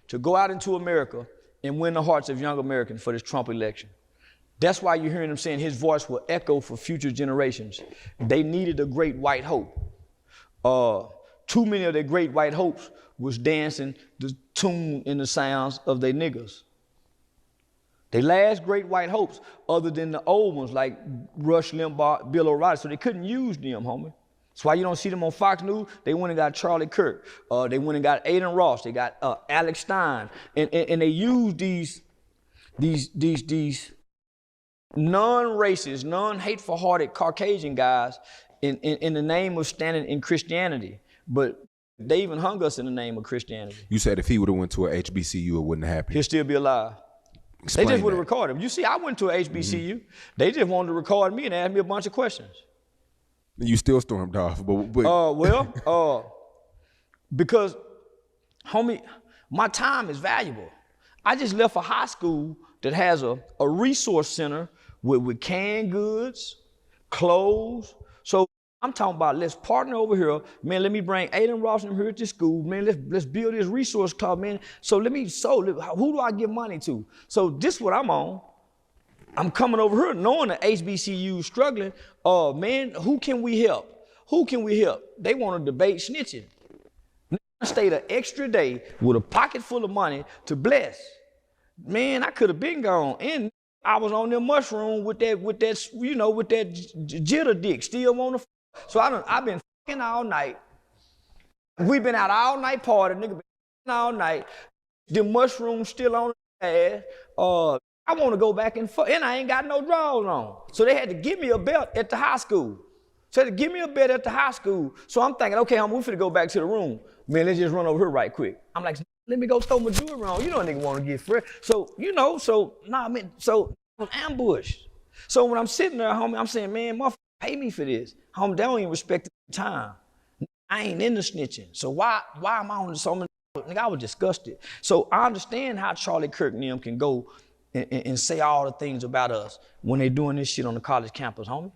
to go out into America and win the hearts of young Americans for this Trump election. That's why you're hearing him saying his voice will echo for future generations. They needed a great white hope. Too many of their great white hopes was dancing the tune in the sounds of their niggas. They last great white hopes, other than the old ones like Rush Limbaugh, Bill O'Reilly, so they couldn't use them, homie. That's why you don't see them on Fox News. They went and got Charlie Kirk. They went and got Aiden Ross. They got Alex Stein. And they use these non-racist, non-hateful hearted Caucasian guys in the name of standing in Christianity. But they even hung us in the name of Christianity. You said if he would have went to a HBCU, it wouldn't happen. He'll still be alive. Explain they just would have that. recorded him. You see, I went to a HBCU. They just wanted to record me and ask me a bunch of questions. You still stormed off, but because, homie, my time is valuable. I just left a high school that has a resource center with canned goods, clothes. So I'm talking about, let's partner over here. Man, let me bring Aiden Ross and here to school. Man, let's build this resource club, man. So who do I give money to? So this is what I'm on. I'm coming over here knowing the HBCU struggling. Man, who can we help? Who can we help? They want to debate snitching. I stayed an extra day with a pocket full of money to bless. Man, I could have been gone. And I was on the mushroom with that jitter dick, still on the. So I've been fucking all night. We've been out all night partying, nigga, been all night. The mushroom still on the ass. I want to go back and fuck, and I ain't got no drawers on. So they had to give me a belt at the high school. So they had to give me a belt at the high school. So I'm thinking, okay, we finna go back to the room. Man, let's just run over here right quick. I'm like, let me go throw my jewelry on. You know a nigga want to get fresh. So, so I was ambushed. So when I'm sitting there, homie, I'm saying, man, motherfucker, pay me for this. Homie, they don't even respect the time. I ain't into snitching. So why am I on so many? Nigga, I was disgusted. So I understand how Charlie Kirk and them can go and say all the things about us when they doing this shit on the college campus, homie.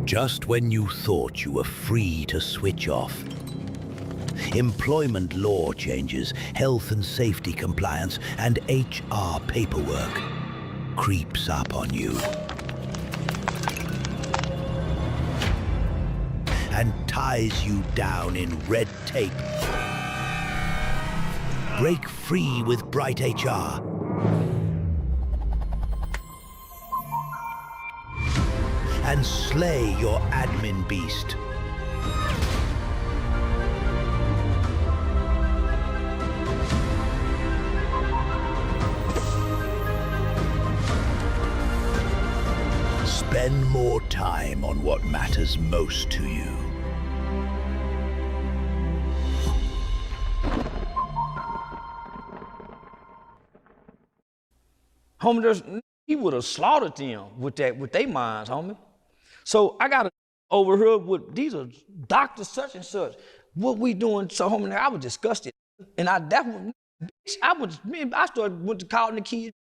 Just when you thought you were free to switch off, employment law changes, health and safety compliance, and HR paperwork creeps up on you and ties you down in red tape. Break free with Bright HR. And slay your admin beast. Spend more time on what matters most to you. Homie, he would have slaughtered them with their minds, homie. So I got over here with these are doctors such and such. What we doing? So homie, I was disgusted, and I went to calling the kids.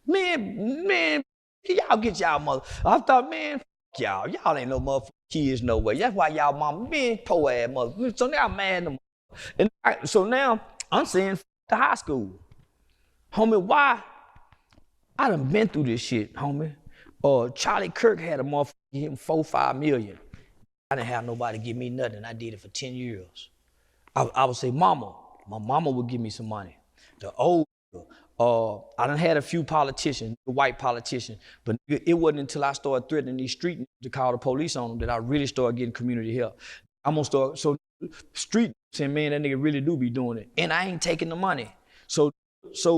Man, y'all get y'all mother. I thought, man, y'all ain't no motherfucking kids no way. That's why y'all mama, man, poor ass mother. So now I'm mad at them. So now I'm saying to high school, homie, why? I done been through this shit, homie. Charlie Kirk had a motherfucker give him $4-5 million. I didn't have nobody give me nothing. I did it for 10 years. I would say, mama. My mama would give me some money. The old I done had a few politicians, white politicians, but it wasn't until I started threatening these street niggas to call the police on them that I really started getting community help. I'm gonna start, so street saying, man, that nigga really do be doing it. And I ain't taking the money. So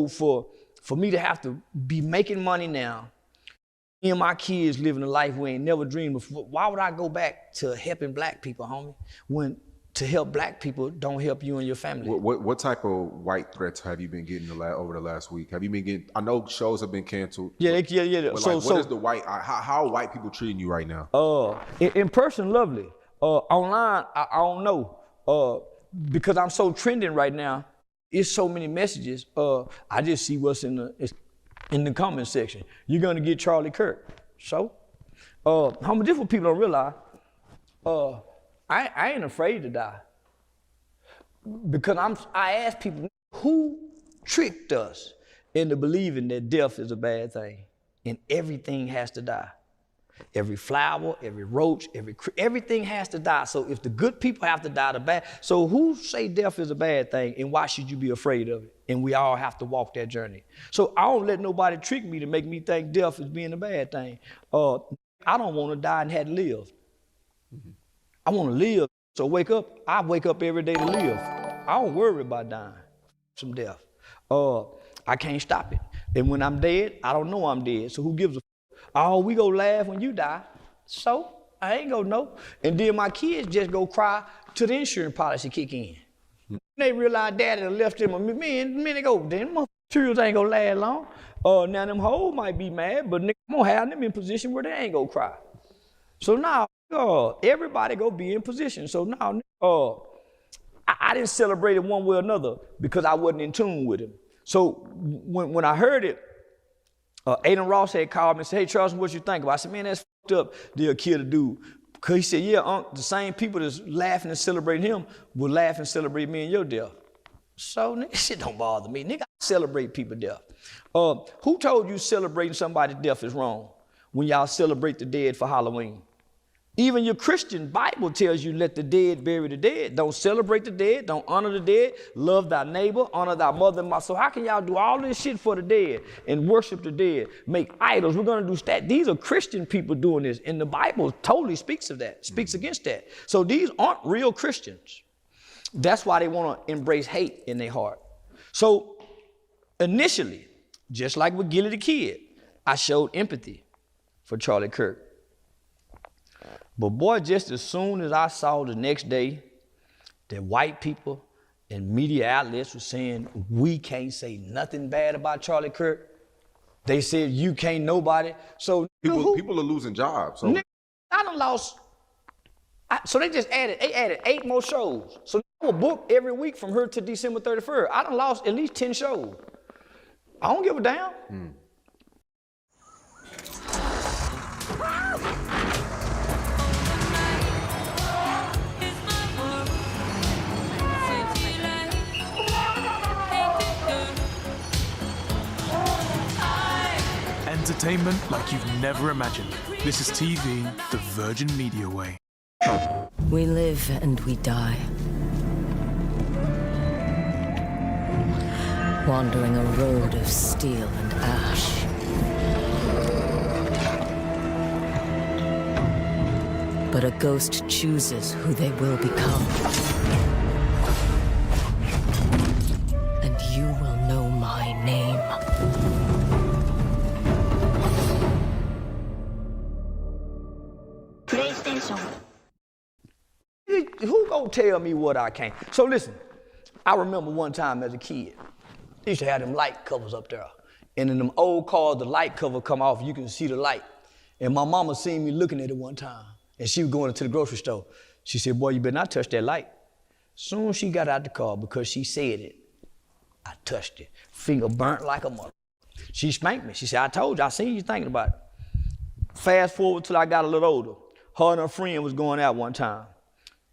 for me to have to be making money now, me and my kids living a life we ain't never dreamed of, why would I go back to helping black people, homie, when to help black people don't help you and your family? What type of white threats have you been getting over the last week? Have you been getting, I know shows have been canceled. Yeah. But so what is the how are white people treating you right now? In person, lovely. Online, I don't know. Because I'm so trending right now, it's so many messages. I just see what's in the comment section. You're gonna get Charlie Kirk. So, how many different people don't realize, I ain't afraid to die. Because I ask people, who tricked us into believing that death is a bad thing and everything has to die? Every flower, every roach, everything has to die. So if the good people have to die, the bad. So who say death is a bad thing and why should you be afraid of it? And we all have to walk that journey. So I don't let nobody trick me to make me think death is being a bad thing. I don't want to die and have to live. I want to live. So I wake up every day to live. I don't worry about dying from death. I can't stop it. And when I'm dead, I don't know I'm dead. So who gives a oh, we go laugh when you die. So I ain't gonna know. And then my kids just go cry till the insurance policy kick in. They realize daddy done left them a minute ago. Then motherfuckers ain't gonna last long. Now them hoes might be mad, but nigga, I'm gonna have them in position where they ain't gonna cry. So now, everybody go be in position. So now, I didn't celebrate it one way or another because I wasn't in tune with him. So when I heard it, Aiden Ross had called me and said, hey, Charleston, what you think about it? I said, man, that's fucked up. They'll kill the dude. Because he said, yeah, the same people that's laughing and celebrating him will laugh and celebrate me and your death. So, nigga, shit don't bother me. Nigga, I celebrate people's death. Who told you celebrating somebody's death is wrong when y'all celebrate the dead for Halloween? Even your Christian Bible tells you let the dead bury the dead. Don't celebrate the dead. Don't honor the dead. Love thy neighbor. Honor thy mother and mother. So how can y'all do all this shit for the dead and worship the dead? Make idols. We're going to do that. These are Christian people doing this. And the Bible totally speaks of that, speaks against that. So these aren't real Christians. That's why they want to embrace hate in their heart. So initially, just like with Gilly the Kid, I showed empathy for Charlie Kirk. But boy, just as soon as I saw the next day that white people and media outlets were saying, we can't say nothing bad about Charlie Kirk, they said, you can't nobody. So people are losing jobs. So I done lost. So they added 8 more shows. So I will book every week from here to December 31st. I done lost at least 10 shows. I don't give a damn. Entertainment like you've never imagined. This is TV, the Virgin Media way. We live and we die. Wandering a road of steel and ash. But a ghost chooses who they will become. And you will know my name. PlayStation. Who gonna tell me what I can't? So listen, I remember one time as a kid, they used to have them light covers up there. And in them old cars, the light cover come off, you can see the light. And my mama seen me looking at it one time, and she was going into the grocery store. She said, boy, you better not touch that light. Soon as she got out the car, because she said it, I touched it. Finger burnt like a mother. She spanked me. She said, I told you, I seen you thinking about it. Fast forward till I got a little older. Her and her friend was going out one time.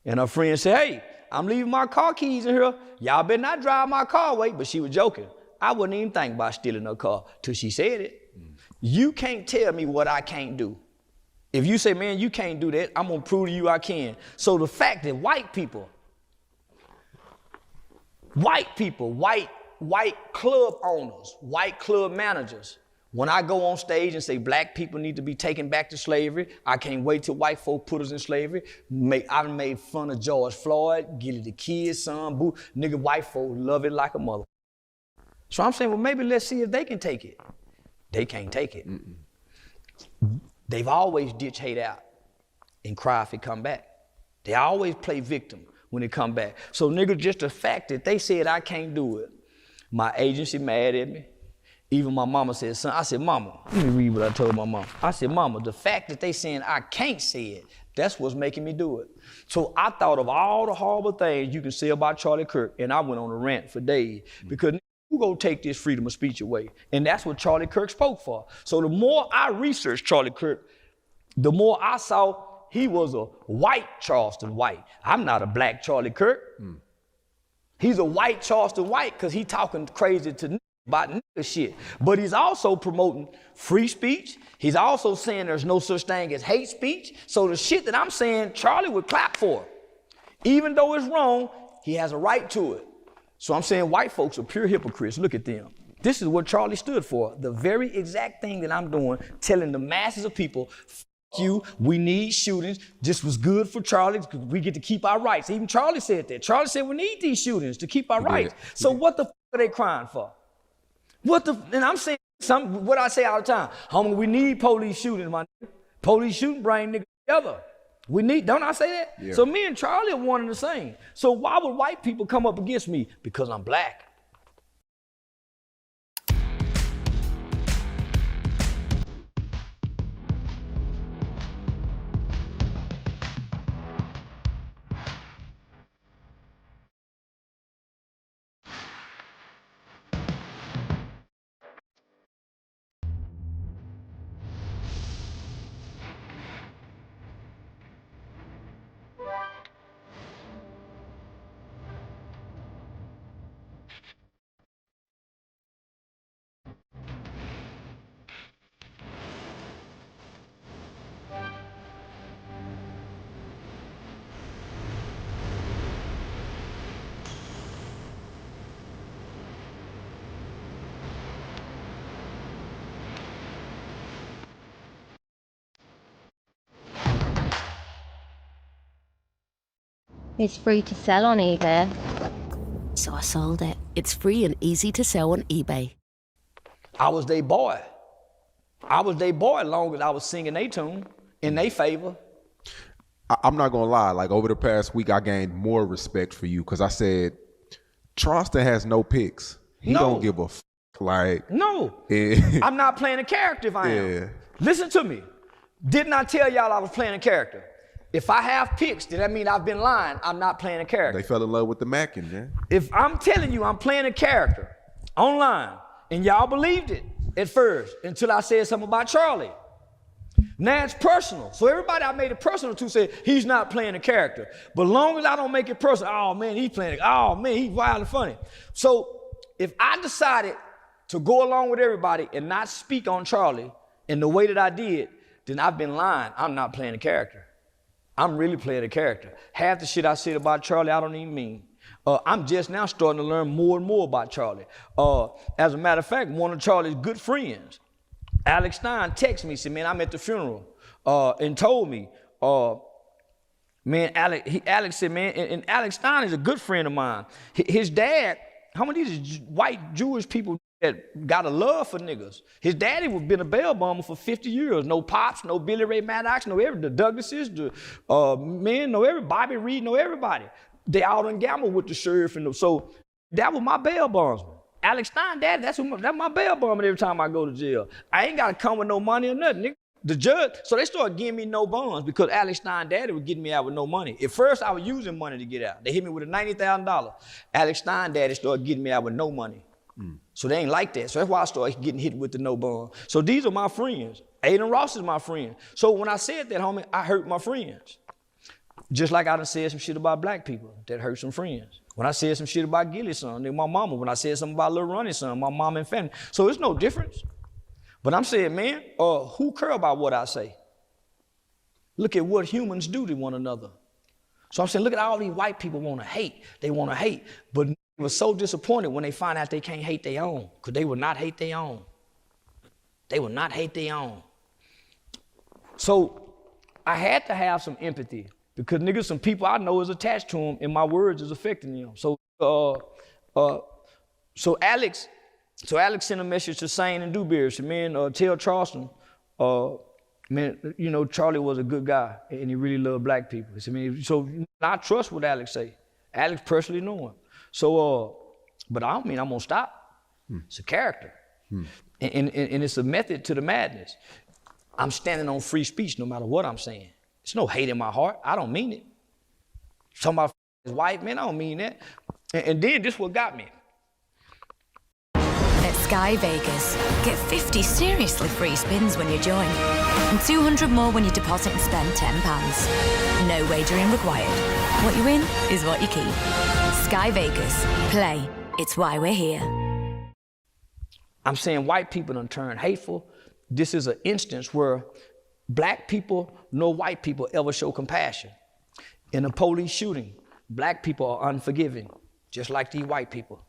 And her friend said, hey, I'm leaving my car keys in here. Y'all better not drive my car away. But she was joking. I wouldn't even think about stealing her car till she said it. You can't tell me what I can't do. If you say, man, you can't do that, I'm going to prove to you I can. So the fact that white white club owners, white club managers. When I go on stage and say black people need to be taken back to slavery, I can't wait till white folk put us in slavery. I made fun of George Floyd, Gilly the Kid's son, boo. Nigga, white folk love it like a mother. So I'm saying, well, maybe let's see if they can take it. They can't take it. They've always ditch hate out and cry if it come back. They always play victim when it come back. So nigga, just the fact that they said I can't do it, my agency mad at me. Even my mama said, son, I said, mama, let me read what I told my mama. I said, mama, the fact that they saying I can't say it, that's what's making me do it. So I thought of all the horrible things you can say about Charlie Kirk, and I went on a rant for days, because who gonna take this freedom of speech away? And that's what Charlie Kirk spoke for. So the more I researched Charlie Kirk, the more I saw he was a white Charleston white. I'm not a black Charlie Kirk. He's a white Charleston white because he talking crazy to about nigga shit. But he's also promoting free speech. He's also saying there's no such thing as hate speech. So the shit that I'm saying, Charlie would clap for. Even though it's wrong, he has a right to it. So I'm saying white folks are pure hypocrites. Look at them. This is what Charlie stood for. The very exact thing that I'm doing, telling the masses of people, F you, we need shootings. This was good for Charlie because we get to keep our rights. Even Charlie said that. Charlie said we need these shootings to keep our rights. So what the f are they crying for? And I'm saying what I say all the time. Homie, we need police shootings, my nigga. Police shooting bring niggas together. We need, don't I say that? Yeah. So me and Charlie are one and the same. So why would white people come up against me? Because I'm black. It's free to sell on eBay. So I sold it. It's free and easy to sell on eBay. I was their boy. I was their boy as long as I was singing their tune in their favor. I'm not gonna lie, like over the past week, I gained more respect for you because I said, Charleston has no picks. He don't give a f. Like, no, I'm not playing a character if I am. Listen to me. Didn't I tell y'all I was playing a character? If I have picks, then that mean I've been lying. I'm not playing a character. They fell in love with the Mackin, man. If I'm telling you I'm playing a character online, and y'all believed it at first until I said something about Charlie. Now it's personal. So everybody I made it personal to said he's not playing a character. But long as I don't make it personal, oh man, he's playing, oh man, he's wild and funny. So if I decided to go along with everybody and not speak on Charlie in the way that I did, then I've been lying. I'm not playing a character. I'm really playing a character. Half the shit I said about Charlie, I don't even mean. I'm just now starting to learn more and more about Charlie. As a matter of fact, one of Charlie's good friends, Alex Stein, texted me, said, man, I'm at the funeral, and told me, man, Alex said, man, and Alex Stein is a good friend of mine. His dad, how many of these white Jewish people that got a love for niggas? His daddy was been a bail bomber for 50 years. No Pops, no Billy Ray Maddox, no every, the Douglases, the men, no every, Bobby Reed, no everybody. They out and gamble with the sheriff and so that was my bail bondsman. Alex Stein, daddy, that's my bail bondsman every time I go to jail. I ain't gotta come with no money or nothing, nigga. The judge, so they started giving me no bonds because Alex Stein daddy was getting me out with no money. At first I was using money to get out. They hit me with a $90,000. Alex Stein daddy started getting me out with no money. So they ain't like that. So that's why I started getting hit with the no bond. So these are my friends. Aiden Ross is my friend. So when I said that, homie, I hurt my friends. Just like I done said some shit about black people that hurt some friends. When I said some shit about Gilly's son, then my mama. When I said something about Lil Ronnie's son, my mom and family. So it's no difference. But I'm saying, man, who care about what I say? Look at what humans do to one another. So I'm saying, look at all these white people want to hate. They want to hate. But were so disappointed when they find out they can't hate their own, because they will not hate their own. They will not hate their own. So I had to have some empathy, because niggas, some people I know is attached to them, and my words is affecting them. So Alex sent a message to Sane and Dewberry, to me and tell Charleston, man, you know, Charlie was a good guy and he really loved black people. So I trust what Alex say. Alex personally know him. So, but I don't mean I'm gonna stop. It's a character. And it's a method to the madness. I'm standing on free speech no matter what I'm saying. There's no hate in my heart. I don't mean it. Somebody his wife, man, I don't mean that. And then this what got me. At Sky Vegas, get 50 seriously free spins when you join. And 200 more when you deposit and spend £10. No wagering required. What you win is what you keep. Sky Vegas. Play. It's why we're here. I'm saying white people done turned hateful. This is an instance where black people, no white people ever show compassion. In a police shooting, black people are unforgiving, just like these white people.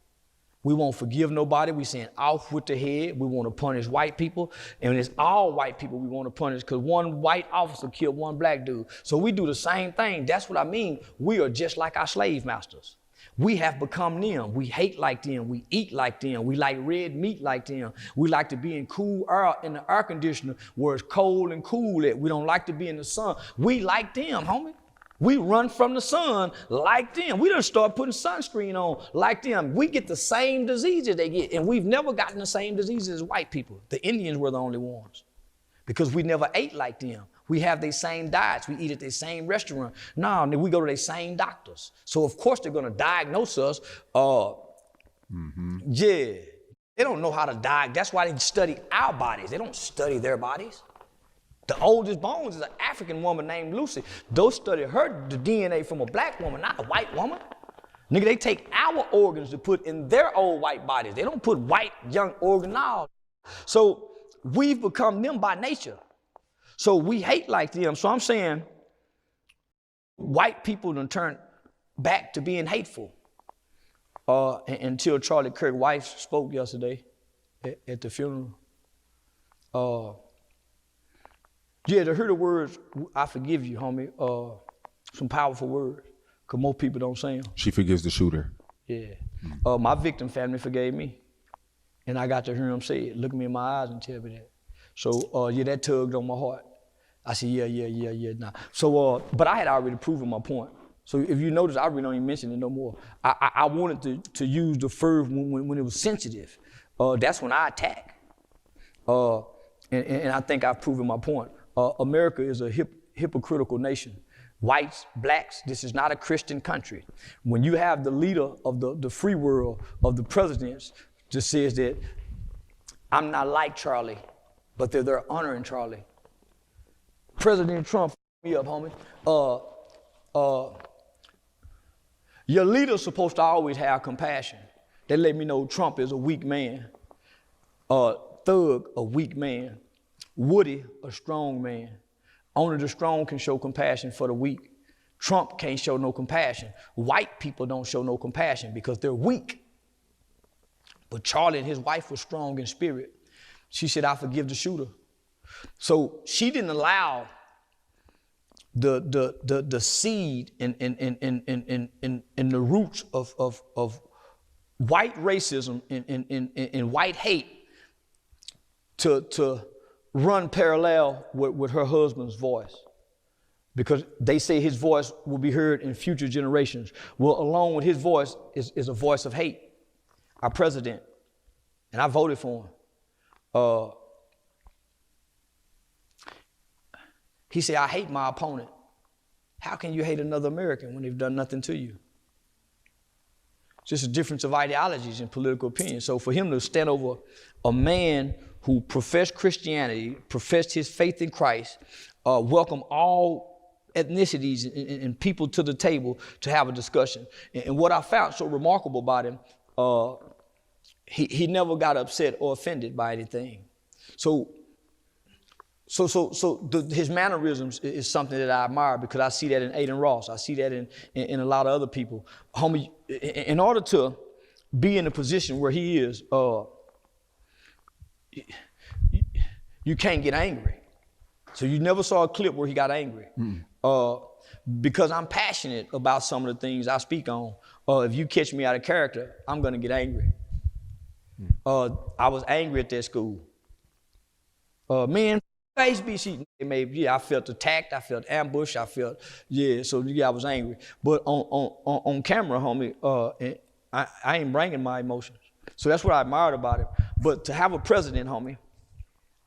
We won't forgive nobody. We saying off with the head. We want to punish white people. And it's all white people we want to punish, because one white officer killed one black dude. So we do the same thing. That's what I mean. We are just like our slave masters. We have become them. We hate like them. We eat like them. We like red meat like them. We like to be in cool air in the air conditioner where it's cold and cool at. We don't like to be in the sun. We like them, homie. We run from the sun like them. We done start putting sunscreen on like them. We get the same diseases they get, and we've never gotten the same diseases as white people. The Indians were the only ones, because we never ate like them. We have their same diets. We eat at their same restaurant. No, we go to their same doctors. So of course they're gonna diagnose us. Yeah, they don't know how to diagnose. That's why they study our bodies. They don't study their bodies. The oldest bones is an African woman named Lucy. Those study the DNA from a black woman, not a white woman. Nigga, they take our organs to put in their old white bodies. They don't put white young organs now. So we've become them by nature. So we hate like them. So I'm saying white people done turned back to being hateful until Charlie Kirk's wife spoke yesterday at the funeral. Yeah, to hear the words, I forgive you, homie, some powerful words, because most people don't say them. She forgives the shooter. Yeah. My victim family forgave me, and I got to hear them say it, look me in my eyes and tell me that. So, yeah, that tugged on my heart. I said, yeah, nah. So, but I had already proven my point. So if you notice, I really don't even mention it no more. I wanted to use the verb when it was sensitive. That's when I attack. And I think I've proven my point. America is a hypocritical nation. Whites, blacks, this is not a Christian country. When you have the leader of the free world, of the presidents, just says that I'm not like Charlie, but they're honoring Charlie. President Trump me up, homie. Your leader's supposed to always have compassion. They let me know Trump is a weak man. Thug, a weak man. Woody, a strong man. Only the strong can show compassion for the weak. Trump can't show no compassion. White people don't show no compassion because they're weak. But Charlie and his wife were strong in spirit. She said, I forgive the shooter. So she didn't allow the seed and the roots of white racism and white hate to run parallel with her husband's voice, because they say his voice will be heard in future generations. Well, along with his voice is a voice of hate. Our president, and I voted for him. He said, I hate my opponent. How can you hate another American when they've done nothing to you? It's just a difference of ideologies and political opinions. So for him to stand over a man who professed Christianity, professed his faith in Christ, welcome all ethnicities and people to the table to have a discussion. And what I found so remarkable about him, he never got upset or offended by anything. So his mannerisms is something that I admire, because I see that in Aiden Ross. I see that in a lot of other people. Homie, in order to be in a position where he is, you can't get angry. So you never saw a clip where he got angry. Because I'm passionate about some of the things I speak on. If you catch me out of character, I'm gonna get angry. I was angry at that school. Man, HBC, maybe, I felt attacked, I felt ambushed, I was angry. But on camera, homie, I ain't bringing my emotions. So that's what I admired about it. But to have a president, homie,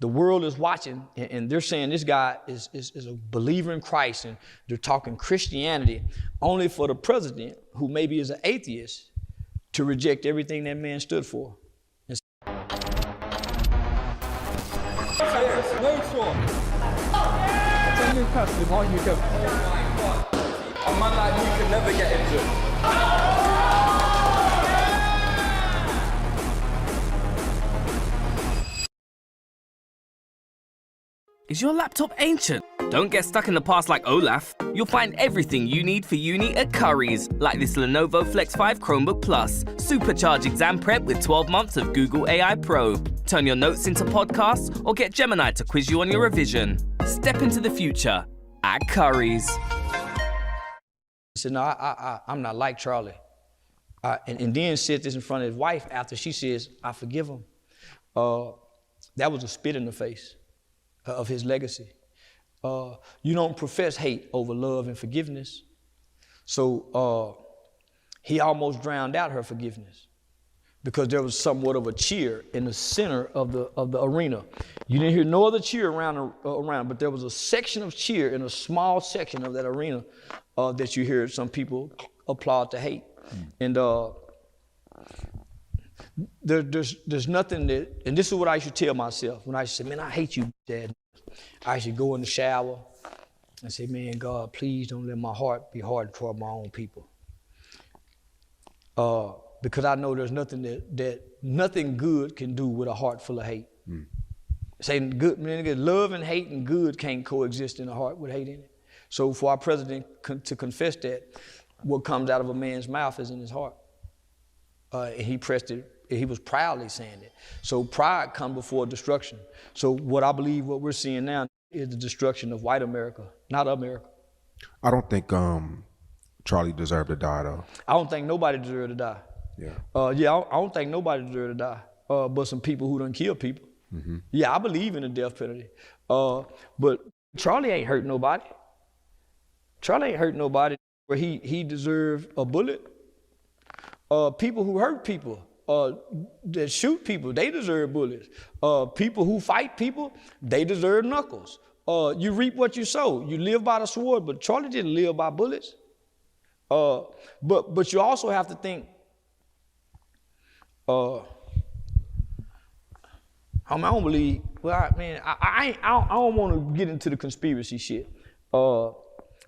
the world is watching, and they're saying this guy is a believer in Christ, and they're talking Christianity, only for the president, who maybe is an atheist, to reject everything that man stood for. A man like me could never get injured. Is your laptop ancient? Don't get stuck in the past like Olaf. You'll find everything you need for uni at Currys, like this Lenovo Flex 5 Chromebook Plus. Supercharge exam prep with 12 months of Google AI Pro. Turn your notes into podcasts or get Gemini to quiz you on your revision. Step into the future at Currys. I said, no, I'm not like Charlie. And then said this in front of his wife after she says, I forgive him. That was a spit in the face of his legacy. You don't profess hate over love and forgiveness. So he almost drowned out her forgiveness because there was somewhat of a cheer in the center of the arena. You didn't hear no other cheer around, but there was a section of cheer in a small section of that arena that you hear some people applaud to hate. And there's nothing that, and this is what I used to tell myself when I used to say, man, I hate you, Dad. I used to go in the shower and say, man, God, please don't let my heart be hard toward my own people. Because I know there's nothing that nothing good can do with a heart full of hate. Saying good, man, love and hate and good can't coexist in a heart with hate in it. So for our president to confess that, what comes out of a man's mouth is in his heart. And he pressed it. He was proudly saying it. So pride comes before destruction. So what I believe what we're seeing now is the destruction of white America, not America. I don't think Charlie deserved to die, though. I don't think nobody deserved to die. Yeah. I don't think nobody deserved to die. But some people who done kill people. Mm-hmm. Yeah, I believe in the death penalty. But Charlie ain't hurt nobody. Charlie ain't hurt nobody where he deserved a bullet. People who hurt people, that shoot people, they deserve bullets. People who fight people, they deserve knuckles. You reap what you sow. You live by the sword, but Charlie didn't live by bullets. But you also have to think, I don't believe, I don't want to get into the conspiracy shit. But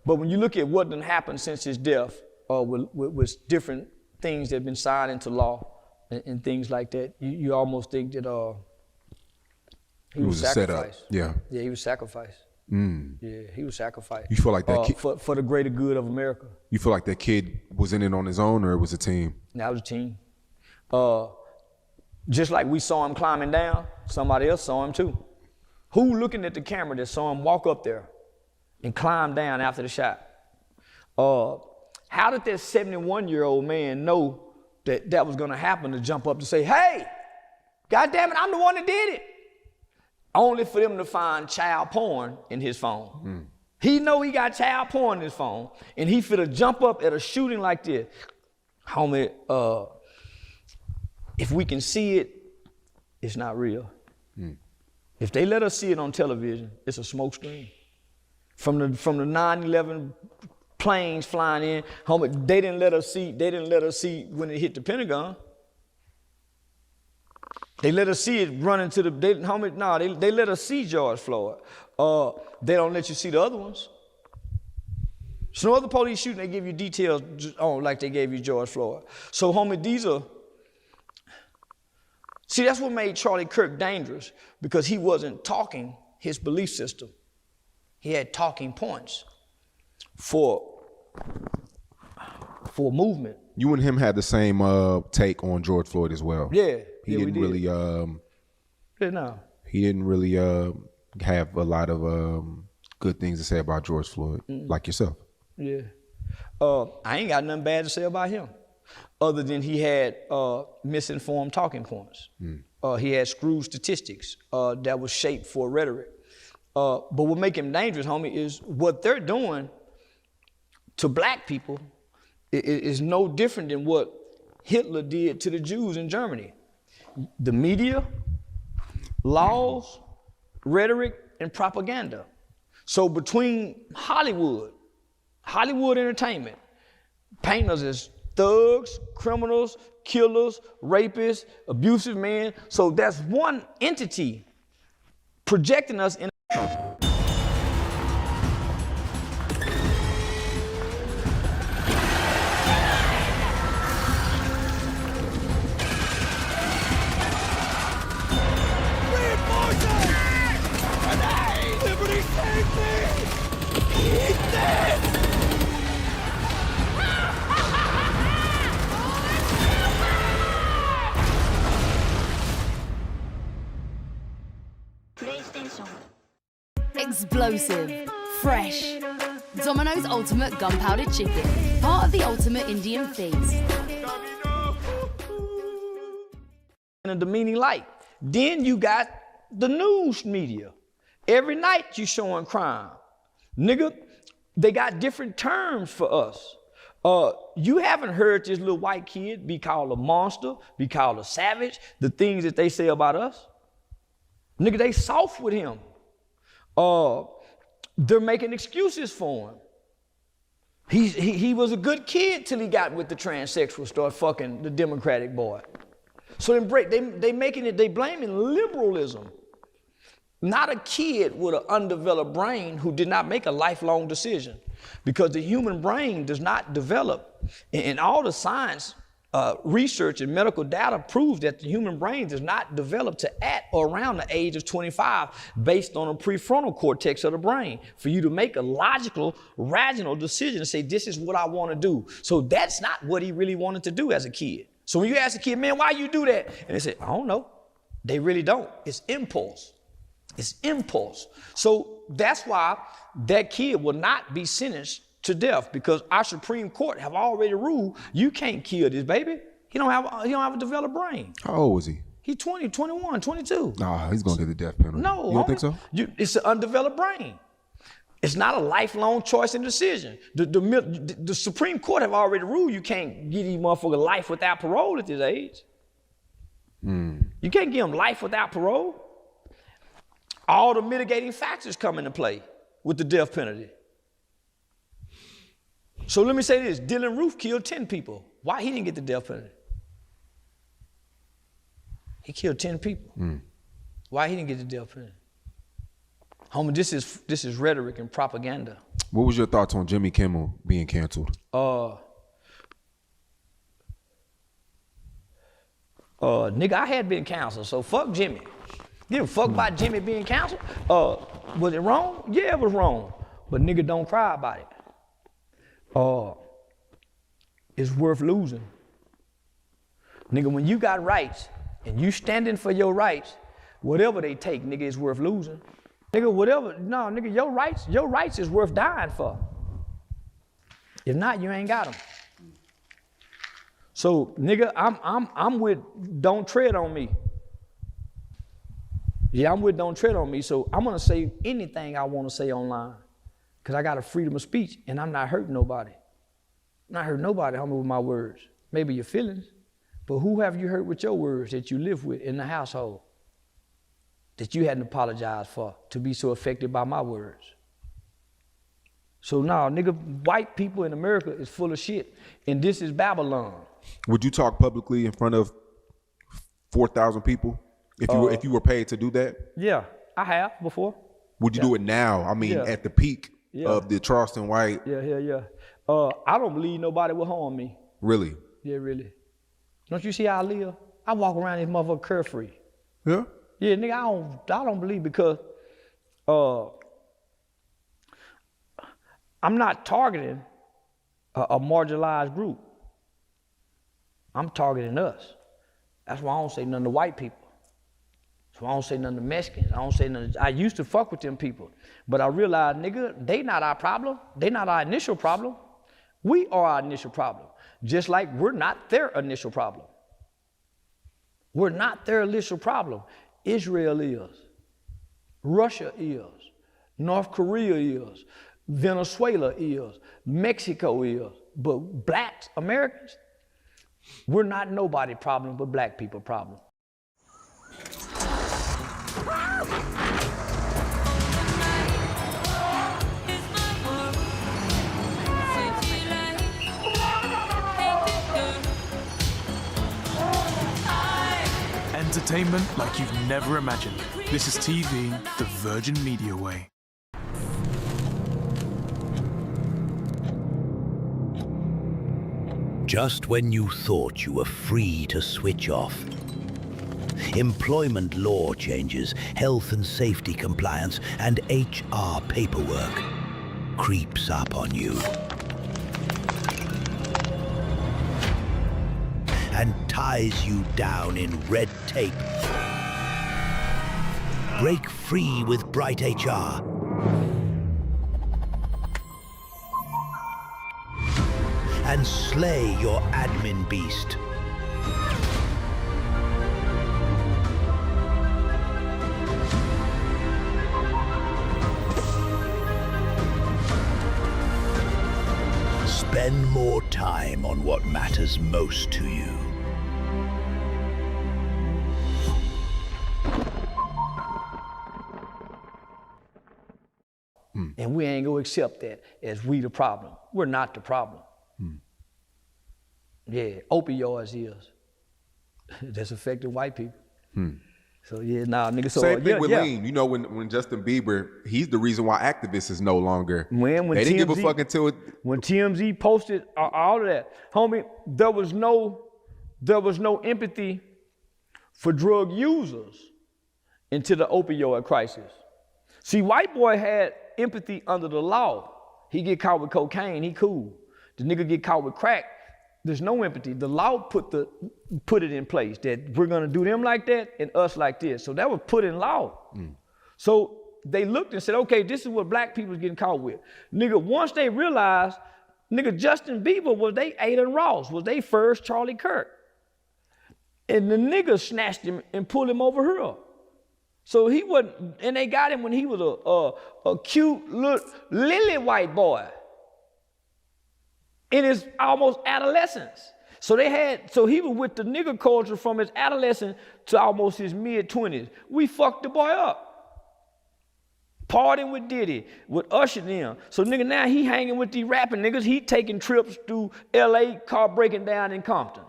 when you look at what done happened since his death, with different things that have been signed into law and things like that, you almost think that he was sacrificed. Yeah, he was sacrificed. Yeah, he was sacrificed. You feel like that kid, for the greater good of America. You feel like that kid was in it on his own, or it was a team? That was a team. Just like we saw him climbing down, somebody else saw him too. Who looking at the camera that saw him walk up there and climb down after the shot? How did that 71-year-old man know that was gonna happen to jump up to say, hey, God damn it, I'm the one that did it? Only for them to find child porn in his phone. He know he got child porn in his phone, and he finna jump up at a shooting like this. Homie, if we can see it, it's not real. If they let us see it on television, it's a smoke screen. From the 9/11 planes flying in, homie, they didn't let us see when it hit the Pentagon. They let us see it running to they let us see George Floyd. They don't let you see the other ones. So no other police shooting, they give you details on like they gave you George Floyd. So homie, see, that's what made Charlie Kirk dangerous, because he wasn't talking his belief system. He had talking points for for a movement. You and him had the same take on George Floyd as well. Yeah, he didn't really. He didn't really have a lot of good things to say about George Floyd, like yourself. Yeah, I ain't got nothing bad to say about him, other than he had misinformed talking points. He had screwed statistics that was shaped for rhetoric. But what make him dangerous, homie, is what they're doing to black people is no different than what Hitler did to the Jews in Germany. The media, laws, rhetoric, and propaganda. So between Hollywood entertainment, painting us as thugs, criminals, killers, rapists, abusive men. So that's one entity projecting us in Explosive, fresh. Domino's Ultimate Gunpowder Chicken, part of the Ultimate Indian Feast. In a demeaning light. Then you got the news media. Every night you showing crime. Nigga, they got different terms for us. You haven't heard this little white kid be called a monster, be called a savage, the things that they say about us. Nigga, they soft with him. They're making excuses for him. He was a good kid till he got with the transsexual, started fucking the Democratic boy. So they blaming liberalism. Not a kid with an undeveloped brain who did not make a lifelong decision, because the human brain does not develop. And all the science, research and medical data proves that the human brain does not develop to at or around the age of 25 based on a prefrontal cortex of the brain for you to make a logical, rational decision and say, this is what I want to do. So that's not what he really wanted to do as a kid. So when you ask a kid, man, why you do that? And they say, I don't know. They really don't. It's impulse. It's impulse. So that's why that kid will not be sentenced to death, because our Supreme Court have already ruled you can't kill this baby. He don't have a developed brain. How old was he? He's 20, 21, 22. Nah, he's gonna get the death penalty. No, you don't think so? It's an undeveloped brain. It's not a lifelong choice and decision. The Supreme Court have already ruled you can't give these motherfuckers life without parole at this age. You can't give them life without parole. All the mitigating factors come into play with the death penalty. So let me say this, Dylan Roof killed 10 people. Why he didn't get the death penalty? He killed 10 people. Why he didn't get the death penalty? Homie, this is rhetoric and propaganda. What was your thoughts on Jimmy Kimmel being canceled? Nigga, I had been canceled, so fuck Jimmy. Give a fuck about Jimmy being canceled? Was it wrong? Yeah, it was wrong. But nigga, don't cry about it. It's worth losing. Nigga, when you got rights and you standing for your rights, whatever they take, nigga, is worth losing. Nigga, your rights is worth dying for. If not, you ain't got them. So, nigga, I'm with don't tread on me. Yeah, I'm with don't tread on me, so I'm gonna say anything I wanna say online, because I got a freedom of speech and I'm not hurting nobody. I'm not hurting nobody, homie, with my words. Maybe your feelings, but who have you hurt with your words that you live with in the household that you hadn't apologized for to be so affected by my words? So now, nigga, white people in America is full of shit, and this is Babylon. Would you talk publicly in front of 4,000 people if you were paid to do that? Yeah, I have before. Would you do it now? I mean, at the peak of the Charleston white. Yeah. I don't believe nobody will harm me. Really? Yeah, really. Don't you see how I live? I walk around this motherfucker carefree. Yeah? Yeah, nigga, I don't believe, because I'm not targeting a marginalized group. I'm targeting us. That's why I don't say nothing to white people. That's why I don't say nothing to Mexicans. I don't say nothing. I used to fuck with them people, but I realized, nigga, they not our problem. They not our initial problem. We are our initial problem. Just like we're not their initial problem. We're not their initial problem. Israel is. Russia is. North Korea is. Venezuela is. Mexico is. But blacks, Americans, we're not nobody problem but black people problem. Entertainment like you've never imagined. This is TV the Virgin Media way. Just when you thought you were free to switch off, employment law changes, health and safety compliance, and HR paperwork creeps up on you and ties you down in red tape. Break free with Bright HR. And slay your admin beast. Spend more time on what matters most to you. And we ain't gonna accept that as we the problem. We're not the problem. Yeah, opioids is. That's affecting white people. So yeah, nah, nigga. So same thing with lean. You know, when Justin Bieber, he's the reason why activists is no longer. When they didn't give a fuck until when TMZ posted all of that, homie, there was no empathy for drug users until the opioid crisis. See, white boy had empathy under the law. He get caught with cocaine, he cool. The nigga get caught with crack, there's no empathy. The law put it in place that we're gonna do them like that and us like this. So that was put in law. So they looked and said, okay, this is what black people is getting caught with. Nigga, once they realized, nigga, Justin Bieber was they Aiden Ross, was they first Charlie Kirk. And the nigga snatched him and pulled him over here. So he wasn't, and they got him when he was a cute little lily white boy in his almost adolescence. So he was with the nigga culture from his adolescence to almost his mid-20s. We fucked the boy up. Partying with Diddy, with Usher them. So nigga, now he hanging with these rapping niggas. He taking trips through LA, car breaking down in Compton.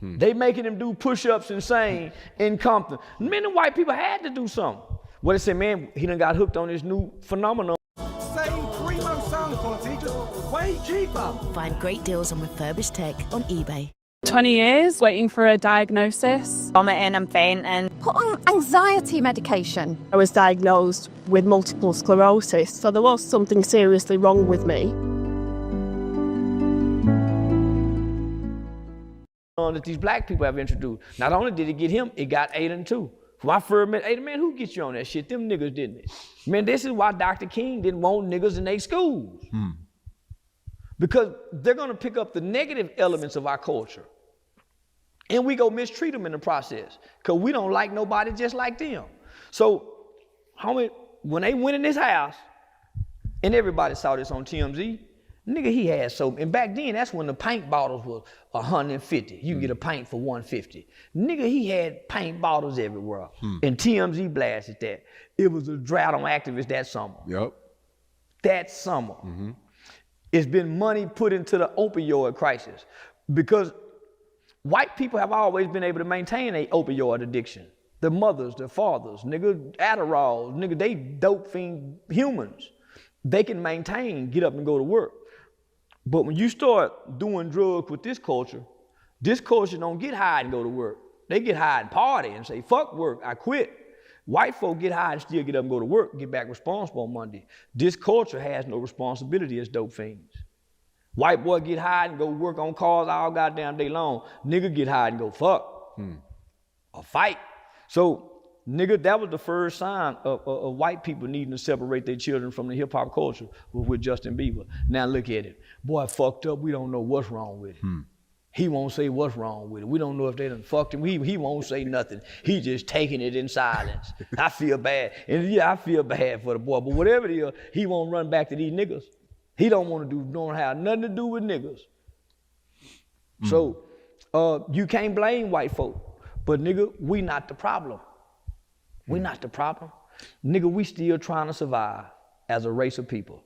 They making him do push-ups and sing in Compton. Men and white people had to do something. Well, they say, man, he done got hooked on this new phenomenon. Same primo sound quality, just way cheaper. Find great deals on refurbished tech on eBay. 20 years waiting for a diagnosis. Vomiting and fainting. Put on anxiety medication. I was diagnosed with multiple sclerosis, so there was something seriously wrong with me. That these black people have introduced. Not only did it get him, it got Aiden too. When I first met Aiden, man, who gets you on that shit? Them niggas didn't it? Man, this is why Dr. King didn't want niggas in their schools. Because they're gonna pick up the negative elements of our culture. And we go mistreat them in the process. Because we don't like nobody just like them. So, homie, when they went in this house, and everybody saw this on TMZ, nigga, he had soap. And back then, that's when the paint bottles was 150. You can get a paint for 150. Nigga, he had paint bottles everywhere. And TMZ blasted that. It was a drought on activists that summer. Yep. That summer. It's been money put into the opioid crisis. Because white people have always been able to maintain a opioid addiction. Their mothers, their fathers, nigga, Adderall, nigga, they dope fiend humans. They can maintain, get up and go to work. But when you start doing drugs with this culture don't get high and go to work. They get high and party and say, fuck work, I quit. White folk get high and still get up and go to work, get back responsible on Monday. This culture has no responsibility as dope fiends. White boy get high and go work on cars all goddamn day long. Nigga get high and go fuck. Or fight. So, nigga, that was the first sign of white people needing to separate their children from the hip hop culture with Justin Bieber. Now look at it. Boy, fucked up. We don't know what's wrong with it. He won't say what's wrong with it. We don't know if they done fucked him. He won't say nothing. He just taking it in silence. I feel bad. And yeah, I feel bad for the boy. But whatever it is, he won't run back to these niggas. He don't have nothing to do with niggas. So you can't blame white folk. But nigga, we not the problem. We not the problem. Nigga, we still trying to survive as a race of people.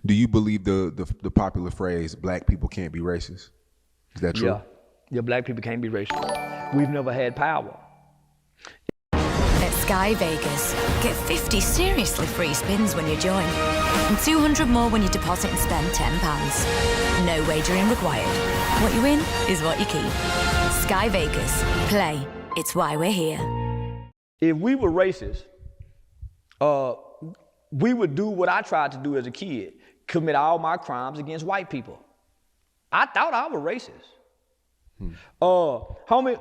Do you believe the popular phrase, black people can't be racist? Is that true? Yeah, black people can't be racist. We've never had power. At Sky Vegas, get 50 seriously free spins when you join. And 200 more when you deposit and spend £10. No wagering required. What you win is what you keep. Sky Vegas. Play. It's why we're here. If we were racist, we would do what I tried to do as a kid, commit all my crimes against white people. I thought I was racist. Homie,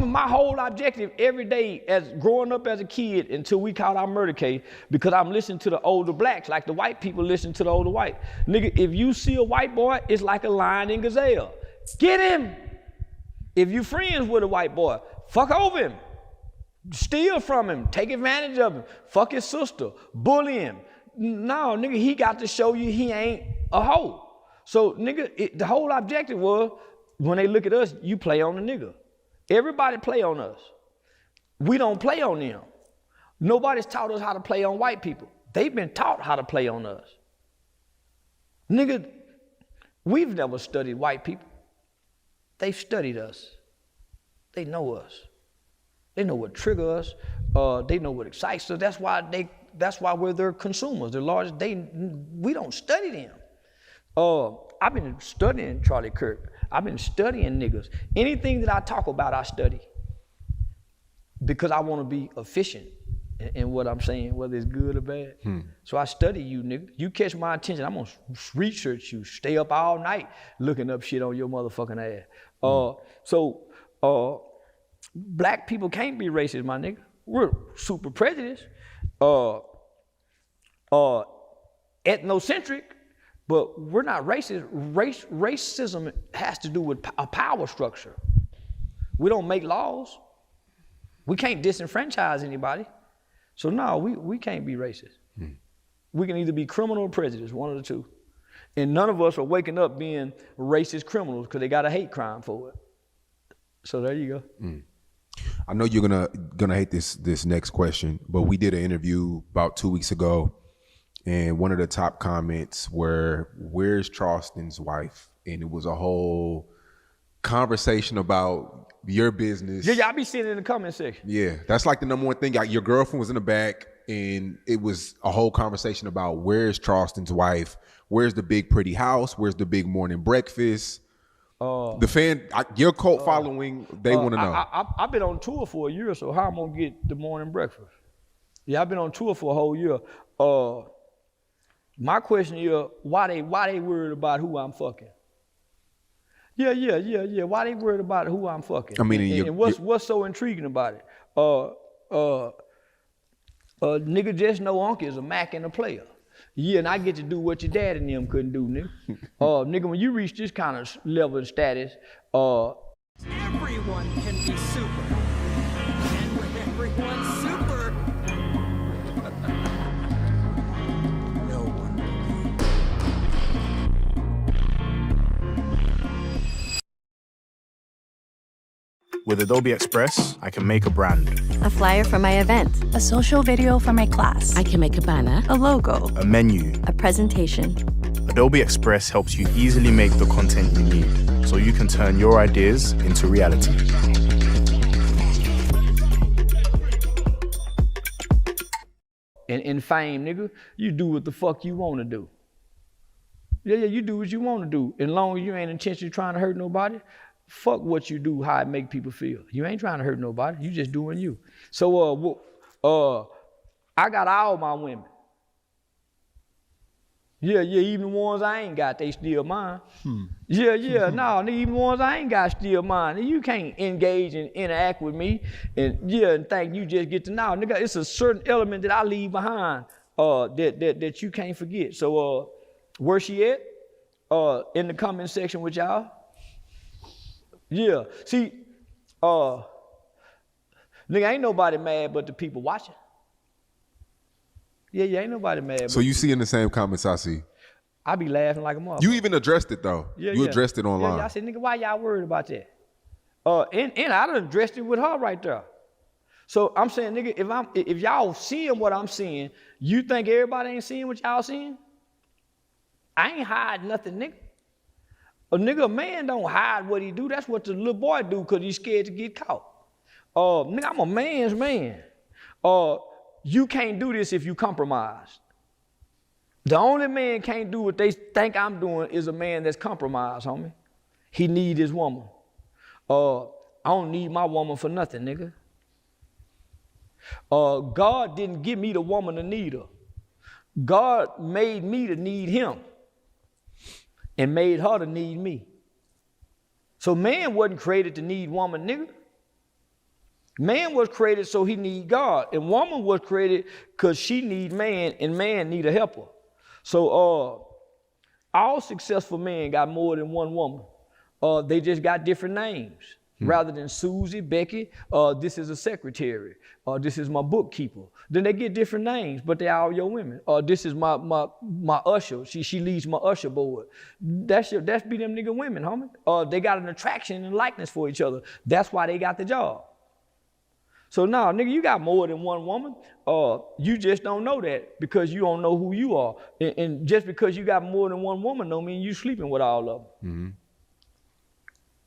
my whole objective every day as growing up as a kid until we caught our murder case, because I'm listening to the older blacks like the white people listen to the older white. Nigga, if you see a white boy, it's like a lion and gazelle. Get him. If you friends with a white boy, fuck over him. Steal from him, take advantage of him, fuck his sister, bully him. No, nigga, he got to show you he ain't a hoe. So, nigga, the whole objective was, when they look at us, you play on the nigga. Everybody play on us. We don't play on them. Nobody's taught us how to play on white people. They've been taught how to play on us. Nigga, we've never studied white people. They've studied us. They know us. They know what triggers us. They know what excites us. That's why we're their consumers. They're large. We don't study them. I've been studying Charlie Kirk. I've been studying niggas. Anything that I talk about, I study. Because I want to be efficient in what I'm saying, whether it's good or bad. So I study you, nigga. You catch my attention, I'm gonna research you. Stay up all night looking up shit on your motherfucking ass. Black people can't be racist, my nigga. We're super prejudiced, ethnocentric, but we're not racist. Racism has to do with a power structure. We don't make laws. We can't disenfranchise anybody. So no, we can't be racist. We can either be criminal or prejudiced, one of the two. And none of us are waking up being racist criminals because they got a hate crime for it. So there you go. I know you're gonna hate this next question, but we did an interview about 2 weeks ago, and one of the top comments were, "Where's Charleston's wife?" And it was a whole conversation about your business. Yeah, I be seeing it in the comment section. Yeah, that's like the number one thing. Your girlfriend was in the back, and it was a whole conversation about where's Charleston's wife? Where's the big pretty house? Where's the big morning breakfast? Your cult following, they want to know. I've been on tour for a year, so how I'm gonna get the morning breakfast? Yeah, I've been on tour for a whole year. My question is, why they worried about who I'm fucking? Yeah. Why they worried about who I'm fucking? I mean, and what's so intriguing about it? Nigga just know Uncle is a Mac and a player. Yeah, and I get to do what your dad and them couldn't do, nigga. Nigga, when you reach this kind of level of status, everyone can be super. And when everyone's super, no one With Adobe Express, I can make a brand, a flyer for my event, a social video for my class. I can make a banner, a logo, a menu, a presentation. Adobe Express helps you easily make the content you need, so you can turn your ideas into reality. In fame, nigga, you do what the fuck you want to do. Yeah, you do what you want to do. As long as you ain't intentionally trying to hurt nobody, fuck what you do, how it make people feel. You ain't trying to hurt nobody. You just doing you. So, I got all my women. Yeah, even the ones I ain't got, they still mine. Yeah, no, even the ones I ain't got still mine. You can't engage and interact with me and think you just get to know. Nigga, it's a certain element that I leave behind that you can't forget. So where she at? In the comment section with y'all. Yeah, see, nigga, ain't nobody mad but the people watching. Yeah, ain't nobody mad. So you see in the same comments I see? I be laughing like a motherfucker. You even addressed it though. You addressed it online. Yeah, I said, nigga, why y'all worried about that? And I done addressed it with her right there. So I'm saying, nigga, if y'all seeing what I'm seeing, you think everybody ain't seeing what y'all seeing? I ain't hide nothing, nigga. A man don't hide what he do. That's what the little boy do because he's scared to get caught. Nigga, I'm a man's man. You can't do this if you compromised. The only man can't do what they think I'm doing is a man that's compromised, homie. He need his woman. I don't need my woman for nothing, nigga. God didn't give me the woman to need her. God made me to need him and made her to need me. So man wasn't created to need woman, nigga. Man was created so he need God, and woman was created because she need man, and man need a helper. So all successful men got more than one woman. They just got different names. Rather than Susie, Becky, this is a secretary, this is my bookkeeper. Then they get different names, but they all your women. This is my usher. She leads my usher board. That's be them nigga women, homie. They got an attraction and likeness for each other. That's why they got the job. So now, nigga, you got more than one woman. You just don't know that because you don't know who you are. And just because you got more than one woman don't mean you sleeping with all of them.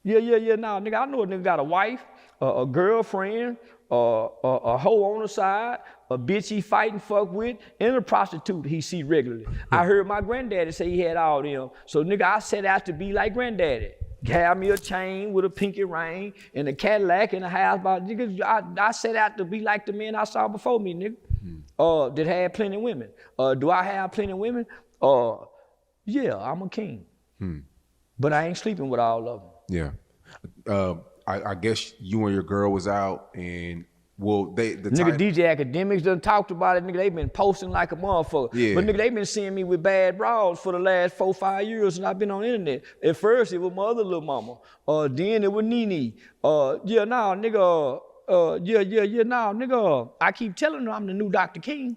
Yeah. Now, nigga, I know a nigga got a wife, a girlfriend, a hoe on the side, a bitch he fight and fuck with, and a prostitute he see regularly. I heard my granddaddy say he had all them. So, nigga, I set out to be like granddaddy. Have me a chain with a pinky ring and a Cadillac and a house. Nigga, I set out to be like the men I saw before me, nigga. That had plenty of women. Do I have plenty of women? Yeah, I'm a king. But I ain't sleeping with all of them. Yeah. I guess you and your girl was out and nigga, DJ Academics done talked about it, nigga. They been posting like a motherfucker. Yeah. But nigga, they been seeing me with bad bras for the last 4-5 years and I've been on the internet. At first it was my other little mama. Then it was Nene. Nigga. I keep telling them I'm the new Dr. King.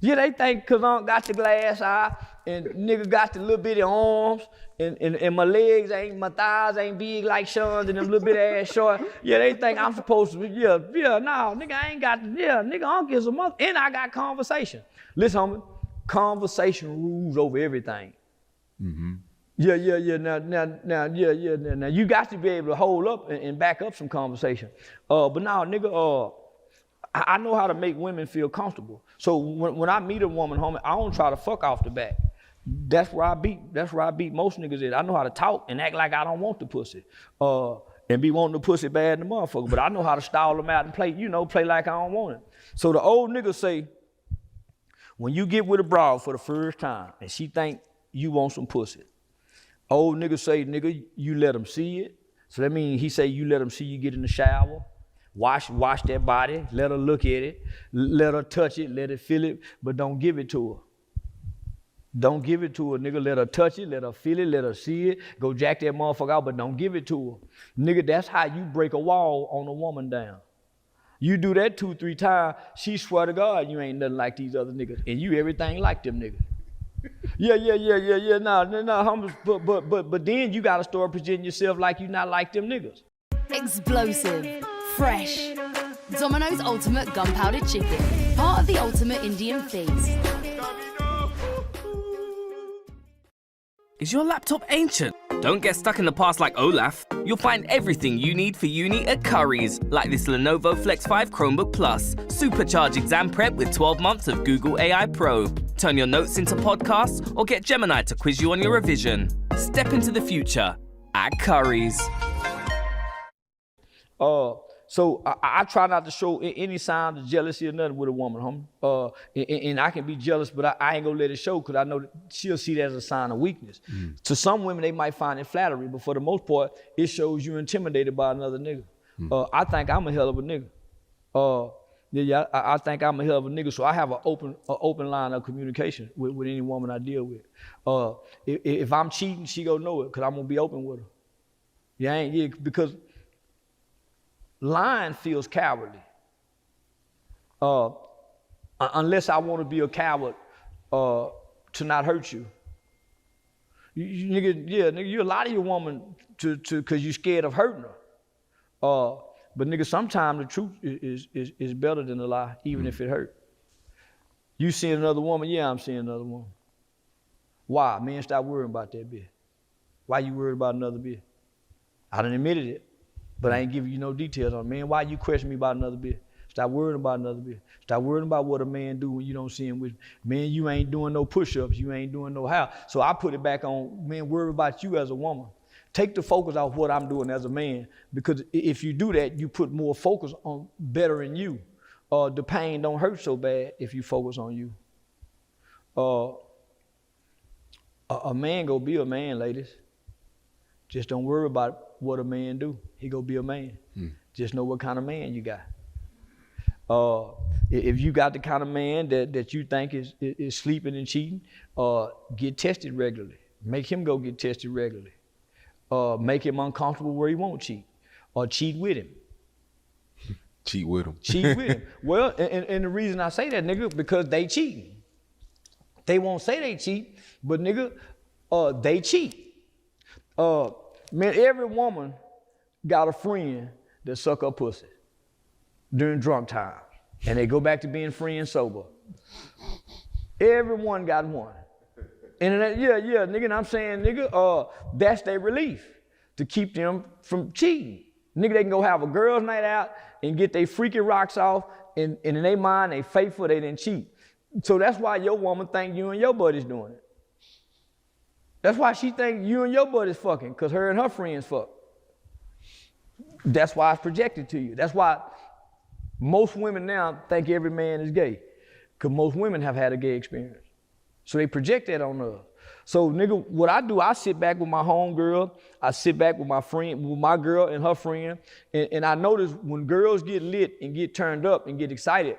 Yeah, they think cause I got the glass eye and nigga got the little bitty arms and my thighs ain't big like Sean's and them little bit ass short. Yeah, they think I'm supposed to be, nigga, I ain't got, nigga, I don't give a mother. And I got conversation. Listen, homie, conversation rules over everything. Yeah. Now you got to be able to hold up and back up some conversation. But now, nigga, I know how to make women feel comfortable. So when I meet a woman, homie, I don't try to fuck off the bat. That's where I beat most niggas at. I know how to talk and act like I don't want the pussy. And be wanting the pussy bad in the motherfucker. But I know how to stall them out and play like I don't want it. So the old niggas say, when you get with a broad for the first time and she think you want some pussy, old niggas say, nigga, you let them see it. So that means he say you let them see you get in the shower. Wash that body, let her look at it, let her touch it, let her feel it, but don't give it to her. Don't give it to her, nigga. Let her touch it, let her feel it, let her see it. Go jack that motherfucker out, but don't give it to her. Nigga, that's how you break a wall on a woman down. You do that 2-3 times, she swear to God you ain't nothing like these other niggas, and you everything like them niggas. Yeah. Nah, but then you gotta start presenting yourself like you not like them niggas. Explosive. Fresh. Domino's Ultimate Gunpowder Chicken. Part of the Ultimate Indian Feast. Is your laptop ancient? Don't get stuck in the past like Olaf. You'll find everything you need for uni at Curry's, like this Lenovo Flex 5 Chromebook Plus. Supercharge exam prep with 12 months of Google AI Pro. Turn your notes into podcasts or get Gemini to quiz you on your revision. Step into the future at Curry's. So I try not to show any sign of jealousy or nothing with a woman, homie. And I can be jealous, but I ain't gonna let it show because I know that she'll see that as a sign of weakness. To some women, they might find it flattery, but for the most part, it shows you're intimidated by another nigga. I think I'm a hell of a nigga. I think I'm a hell of a nigga, so I have an open line of communication with any woman I deal with. If I'm cheating, she gonna know it because I'm gonna be open with her. Because lying feels cowardly. Unless I want to be a coward to not hurt you. Nigga, you lie to your woman because you're scared of hurting her. But nigga, sometimes the truth is better than the lie, even if it hurt. You seeing another woman? Yeah, I'm seeing another woman. Why? Man, stop worrying about that bitch. Why you worried about another bitch? I done admitted it, but I ain't giving you no details on it. Man, why you question me about another bitch? Stop worrying about another bitch. Stop worrying about what a man do when you don't see him with. Man, you ain't doing no push-ups. You ain't doing no how. So I put it back on, man, worry about you as a woman. Take the focus off what I'm doing as a man, because if you do that, you put more focus on bettering you. The pain don't hurt so bad if you focus on you. A man go be a man, ladies. Just don't worry about what a man do. He go be a man. Just know what kind of man you got. If you got the kind of man that you think is sleeping and cheating, get tested regularly. Make him go get tested regularly. Make him uncomfortable where he won't cheat, or cheat with him. Cheat with him. Cheat with him. Well, and the reason I say that, nigga, because they cheating. They won't say they cheat, but nigga, they cheat. Man, every woman got a friend that suck her pussy during drunk times, and they go back to being friends sober. Everyone got one. And nigga, and I'm saying, nigga, that's their relief to keep them from cheating. Nigga, they can go have a girls' night out and get their freaky rocks off, and in their mind, they faithful, they didn't cheat. So that's why your woman think you and your buddy's doing it. That's why she think you and your buddy's fucking, because her and her friends fuck. That's why it's projected to you. That's why most women now think every man is gay, because most women have had a gay experience. So they project that on us. So nigga, what I do, I sit back with my homegirl, I sit back with my friend, with my girl and her friend, and I notice when girls get lit and get turned up and get excited,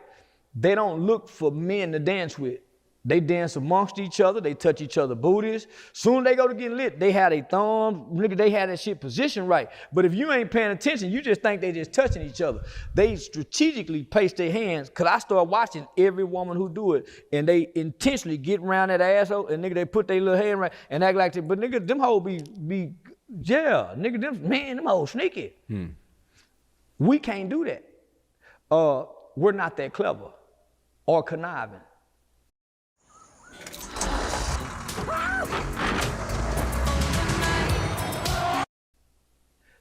they don't look for men to dance with. They dance amongst each other, they touch each other's booties. Soon they go to get lit, they have their thumbs, nigga, they have that shit positioned right. But if you ain't paying attention, you just think they just touching each other. They strategically place their hands, cause I start watching every woman who do it, and they intentionally get around that asshole, and nigga, they put their little hand right and act like that. But nigga, them hoes be nigga, them hoes sneaky. We can't do that. We're not that clever or conniving.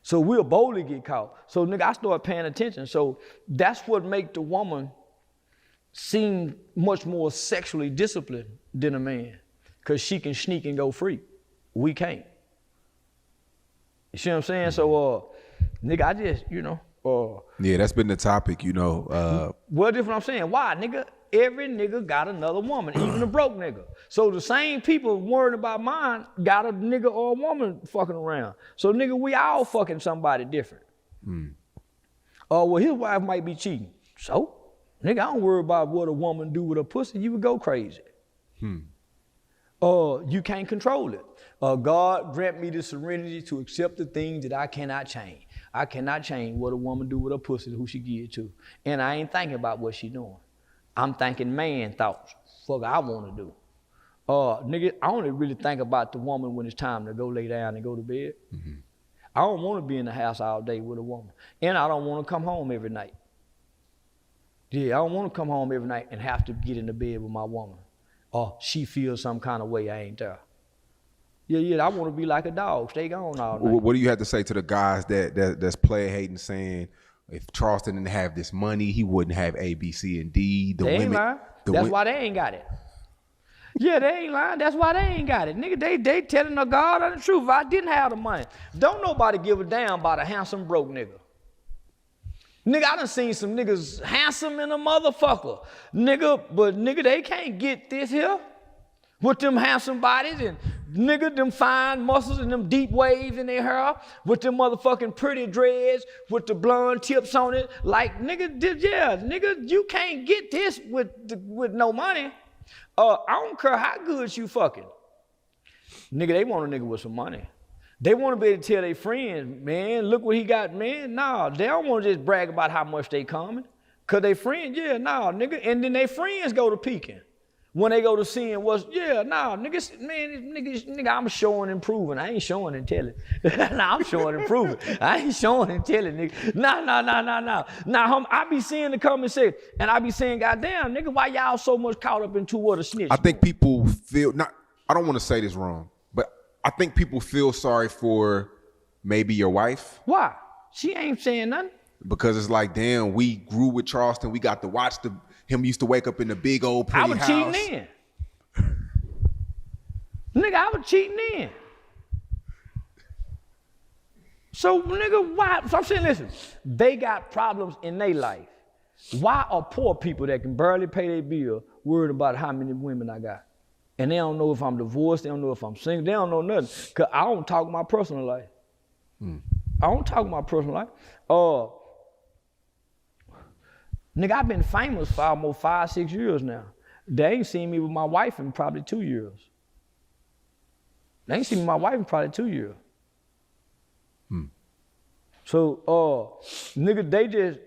So we'll boldly get caught. So nigga, I start paying attention. So that's what makes the woman seem much more sexually disciplined than a man, because she can sneak and go free. We can't. You see what I'm saying? So nigga, I just, yeah, that's been the topic, well, that's what I'm saying. Why, nigga? Every nigga got another woman, even a broke nigga. So the same people worried about mine got a nigga or a woman fucking around. So nigga, we all fucking somebody different. Well, his wife might be cheating. So, nigga, I don't worry about what a woman do with her pussy. You would go crazy. You can't control it. God grant me the serenity to accept the things that I cannot change. I cannot change what a woman do with her pussy, who she give it to. And I ain't thinking about what she doing. I'm thinking man thoughts. Fuck I want to do. Nigga, I only really think about the woman when it's time to go lay down and go to bed. I don't want to be in the house all day with a woman. And I don't want to come home every night. I don't want to come home every night and have to get in the bed with my woman. Or she feels some kind of way I ain't there. I want to be like a dog, stay gone all night. What do you have to say to the guys that's player hating, saying if Charleston didn't have this money, he wouldn't have A, B, C, and D. They ain't lying. That's why they ain't got it. Yeah, they ain't lying. That's why they ain't got it. Nigga, they telling the God and the truth. If I didn't have the money, don't nobody give a damn about a handsome broke nigga. Nigga, I done seen some niggas handsome in a motherfucker. Nigga, but nigga, they can't get this here with them handsome bodies and nigga, them fine muscles and them deep waves in their hair with them motherfucking pretty dreads with the blonde tips on it. Like, nigga, yeah, nigga, you can't get this with no money. I don't care how good you fucking. Nigga, they want a nigga with some money. They want to be able to tell their friends, man, look what he got, man. Nah, they don't want to just brag about how much they coming. Cause they friends, yeah, nah, nigga. And then they friends go to peeking. When they go to seeing what's, yeah, nah, niggas, man, nigga, I'm showing and proving. I ain't showing and telling. Nah, I'm showing and proving. I ain't showing and telling, nigga. Nah. Nah, I be seeing the comment say, and I be saying, goddamn, nigga, why y'all so much caught up into what a snitch? I think people feel, I don't want to say this wrong, but I think people feel sorry for maybe your wife. Why? She ain't saying nothing. Because it's like, damn, we grew with Charleston. We got to watch him used to wake up in the big old pretty house. I was cheating in. Nigga, I was cheating in. So, nigga, why? So I'm saying, listen, they got problems in their life. Why are poor people that can barely pay their bill worried about how many women I got? And they don't know if I'm divorced, they don't know if I'm single, they don't know nothing. Cause I don't talk my personal life. I don't talk my personal life. Nigga, I've been famous for almost 5-6 years now. They ain't seen me with my wife in probably 2 years. They ain't seen me with my wife in probably 2 years. So, nigga,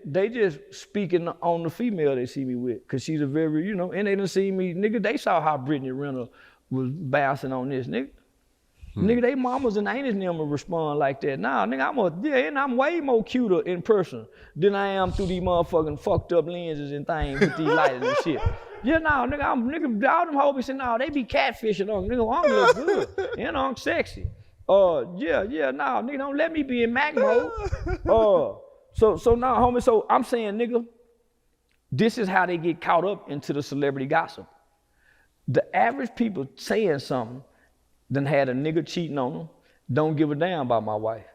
they just speaking on the female they see me with, cause she's a very, you know, and they done see me, nigga, they saw how Brittany Renner was bouncing on this, nigga. Nigga, they mamas and aunties never respond like that. Nah, nigga, and I'm way more cuter in person than I am through these motherfucking fucked up lenses and things with these lighters and shit. Yeah, nah, nigga, all them hoes be saying, nah, they be catfishing on me. Nigga, I'm look good. You know, I'm sexy. Nah, nigga, don't let me be in Mac mode. So nah, homie, so I'm saying, nigga, this is how they get caught up into the celebrity gossip. The average people saying something done had a nigga cheating on them, don't give a damn about my wife.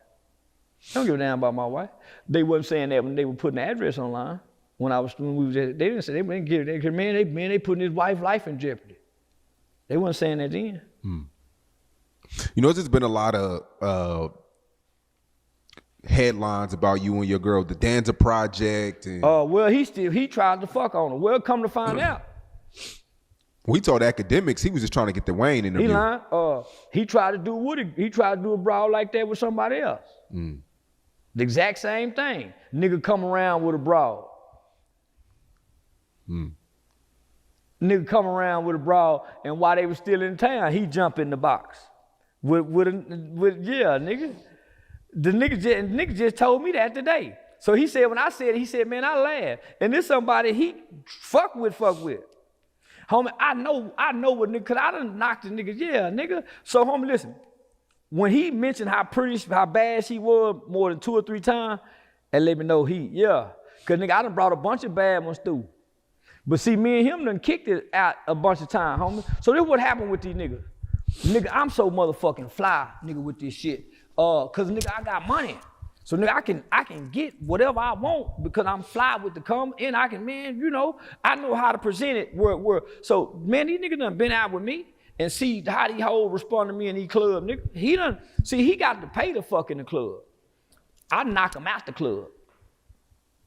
Don't give a damn about my wife. They wasn't saying that when they were putting the address online. When we was at, they didn't say, they didn't give it, man, they putting his wife's life in jeopardy. They wasn't saying that then. You know, there's been a lot of headlines about you and your girl, the Danza Project. And well, he tried to fuck on her. Well, come to find out. We told academics he was just trying to get the Wayne interview. He lying. He tried to do He tried to do a brawl like that with somebody else. The exact same thing. Nigga come around with a brawl. Nigga come around with a brawl, and while they were still in town, he jump in the box. Yeah, nigga. The nigga just told me that today. So he said, when I said it, he said, man, I laughed. And this somebody he fuck with. Homie, I know what nigga, cause I done knocked the nigga, yeah, nigga. So homie, listen, when he mentioned how bad she was more than 2 or 3 times, and let me know cause nigga, I done brought a bunch of bad ones through. But see, me and him done kicked it out a bunch of times, homie. So this what happened with these niggas. Nigga, I'm so motherfucking fly, nigga, with this shit. Cause nigga, I got money. So nigga, I can get whatever I want because I'm fly with the come, and I can, man, you know, I know how to present it. So man, these niggas done been out with me and see how these hoes respond to me in these clubs. Nigga, he got to pay the fuck in the club. I knock him out the club.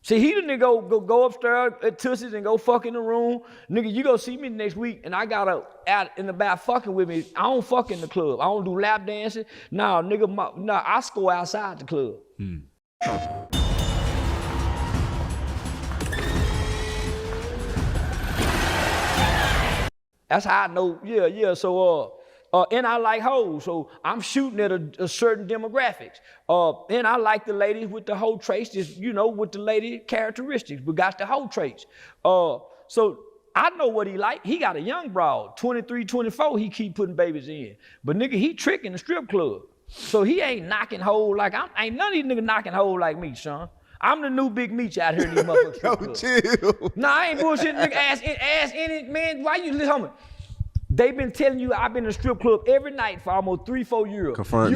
See, he the nigga go upstairs at Tussie's and go fuck in the room. Nigga, you go see me next week and I got out in the back fucking with me. I don't fuck in the club. I don't do lap dancing. Nah, nigga, I score outside the club. That's how I know, yeah. So, and I like hoes, so I'm shooting at a certain demographics. And I like the ladies with the hoe traits, just, you know, with the lady characteristics, but got the hoe traits. So I know what he like. He got a young broad, 23, 24, he keep putting babies in. But nigga, he tricking the strip club. So he ain't knocking hoes like, ain't none of these niggas knocking hoes like me, son. I'm the new Big Meech out here in these motherfuckers. Chill. Nah, I ain't bullshitting, nigga. Ask any, man, why you listen, homie? They've been telling you I've been in a strip club every night for almost 3-4 years. Confirmed,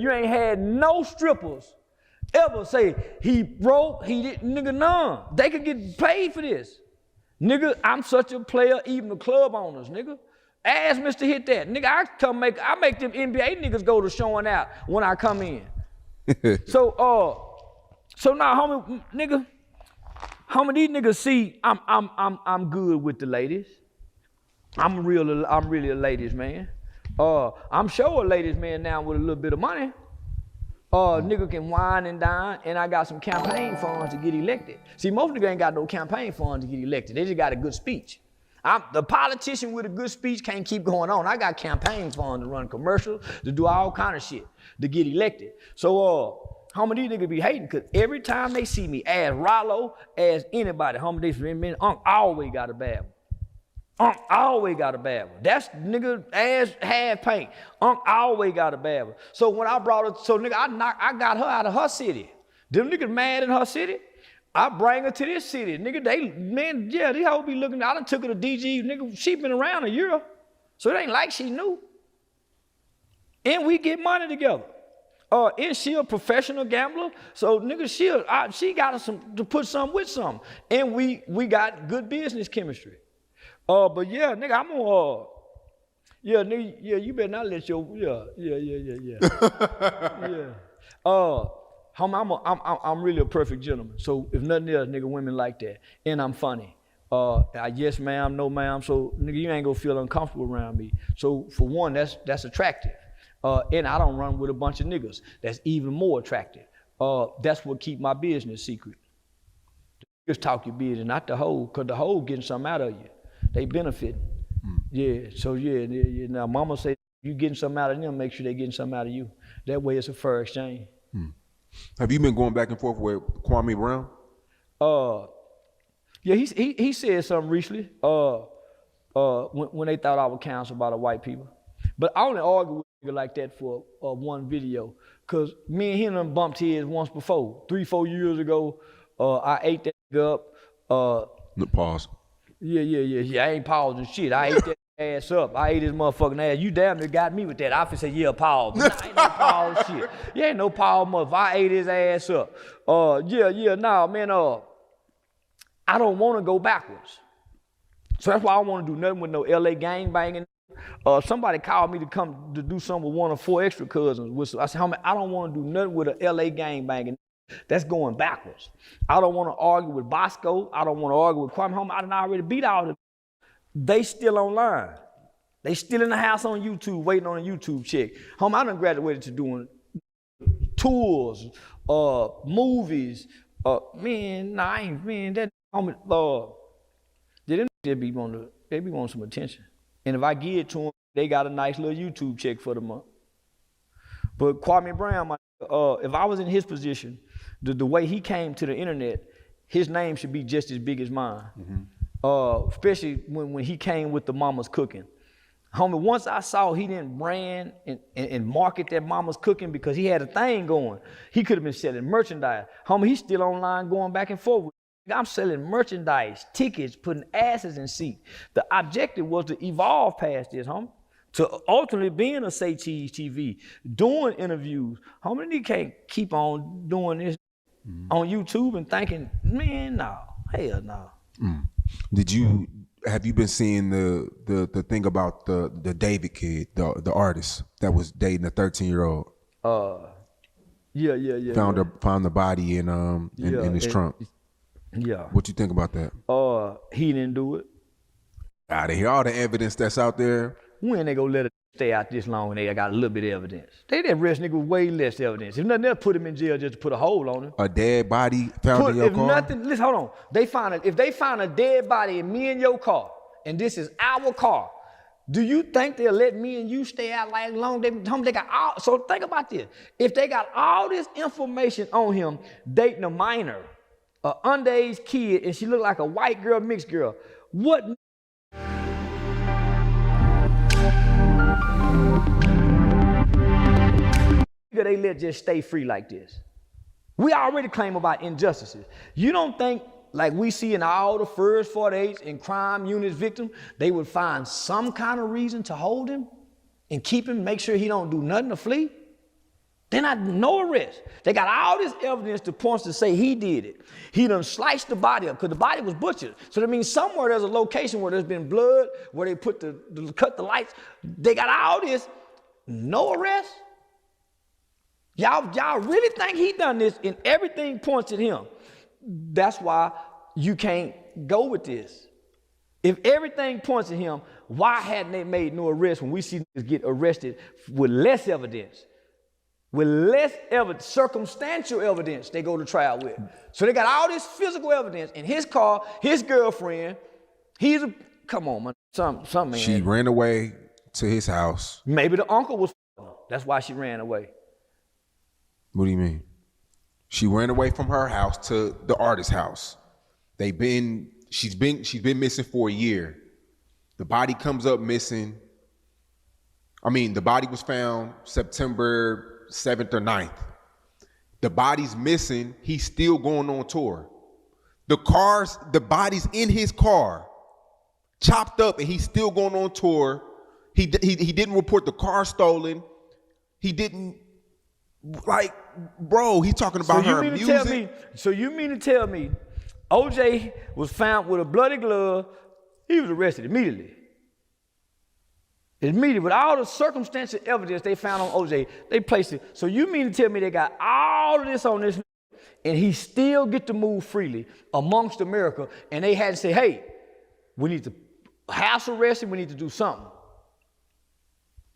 you ain't had no strippers ever say he broke, he didn't, nigga, none. They could get paid for this. Nigga, I'm such a player, even the club owners, nigga. Ask Mr. Hit That. Nigga, I make them NBA niggas go to showing out when I come in. So now, homie, nigga, these niggas see I'm good with the ladies. I'm really a ladies man. I'm sure a ladies man now with a little bit of money. Nigga can wine and dine, and I got some campaign funds to get elected. See, most niggas ain't got no campaign funds to get elected. They just got a good speech. The politician with a good speech can't keep going on. I got campaign funds to run commercials, to do all kind of shit, to get elected. So, how many these niggas be hating? Cause every time they see me, as Rollo, as anybody, how many they always got a bad one. Always got a bad one. That's nigga ass half paint. Always got a bad one. So when I brought her, so nigga, I got her out of her city. Them niggas mad in her city. I bring her to this city. Nigga, they hoe be looking. I done took her to DG. Nigga, she been around a year. So it ain't like she knew. And we get money together. And she a professional gambler. So nigga, she got us to put something with something. And we got good business chemistry. But yeah, nigga, I'm on, nigga, you better not let your, I'm really a perfect gentleman. So if nothing else, nigga, women like that. And I'm funny. Yes, ma'am, no, ma'am. So nigga, you ain't gonna feel uncomfortable around me. So for one, that's attractive. And I don't run with a bunch of niggas. That's even more attractive. That's what keep my business secret. Just talk your business, not the hoe, cause the hoe getting something out of you. They benefit. Yeah, so yeah. Now mama say you getting something out of them, make sure they getting something out of you. That way it's a fair exchange. Have you been going back and forth with Kwame Brown? Yeah, he said something recently, when they thought I was canceled by the white people. But I only argue with a nigga like that for one video, cause me and him done bumped heads once before. 3-4 years ago, I ate that nigga up. Pause. Yeah. I ain't pausing shit. I ate that ass up. I ate his motherfucking ass. You damn near got me with that. I said, yeah, pause. Nah, ain't no pause shit. You ain't no pause, motherfucker. I ate his ass up. Nah, man, I don't want to go backwards. So that's why I don't want to do nothing with no LA gang banging. Somebody called me to come to do something with one of 4 extra cousins. I said, homie, I don't want to do nothing with a LA gang banging. That's going backwards. I don't want to argue with Bosco. I don't want to argue with Kwame. Homie, I done already beat all of them. They still online. They still in the house on YouTube waiting on a YouTube check. Homie, I done graduated to doing tours, movies. I ain't, that homie, they be wanting some attention. And if I give it to them, they got a nice little YouTube check for the month. But Kwame Brown, if I was in his position, the way he came to the internet, his name should be just as big as mine. Especially when he came with the Mama's Cooking. Homie, once I saw he didn't brand and market that Mama's Cooking because he had a thing going, he could have been selling merchandise. Homie, he's still online going back and forth. I'm selling merchandise, tickets, putting asses in seats. The objective was to evolve past this, homie. To ultimately being a Say Cheese TV, doing interviews. How many can't keep on doing this on YouTube and thinking, man, no, hell no. Have you been seeing the thing about the David kid, the artist that was dating a 13-year-old? Yeah. Found the body in his trunk. Yeah. What you think about that? He didn't do it. Out of here, all the evidence that's out there. When they gonna let it stay out this long and they got a little bit of evidence? They didn't arrest nigga with way less evidence. If nothing else, put him in jail just to put a hole on him. A dead body found in your car? Listen, hold on. If they find a dead body in me and your car, and this is our car, do you think they'll let me and you stay out like long? They got all, so think about this. If they got all this information on him dating a minor, an underage kid, and she looked like a white girl, mixed girl, what they let just stay free like this? We already claim about injustices. You don't think, like we see in all the first 48s and crime units victims, they would find some kind of reason to hold him and keep him, make sure he don't do nothing to flee? They're not, no arrest. They got all this evidence to point to say he did it. He done sliced the body up because the body was butchered. So that means somewhere there's a location where there's been blood, where they put cut the lights. They got all this, no arrest. Y'all really think he done this, and everything points at him. That's why you can't go with this. If everything points at him, why hadn't they made no arrest when we see niggas get arrested with less evidence? With less evidence, circumstantial evidence they go to trial with. So they got all this physical evidence in his car, his girlfriend. Come on, man. Some man. She ran away to his house. Maybe the uncle was that's why she ran away. What do you mean? She ran away from her house to the artist's house. She's been missing for a year. The body comes up missing. The body was found September 7th or 9th. The body's missing. He's still going on tour. The body's in his car, chopped up, and he's still going on tour. He didn't report the car stolen. He didn't, he's talking about her music. So you mean to tell me OJ was found with a bloody glove, he was arrested immediately. With all the circumstantial evidence they found on OJ, they placed it. So you mean to tell me they got all of this on this and he still get to move freely amongst America, and they had to say, hey, we need to house arrest him, we need to do something.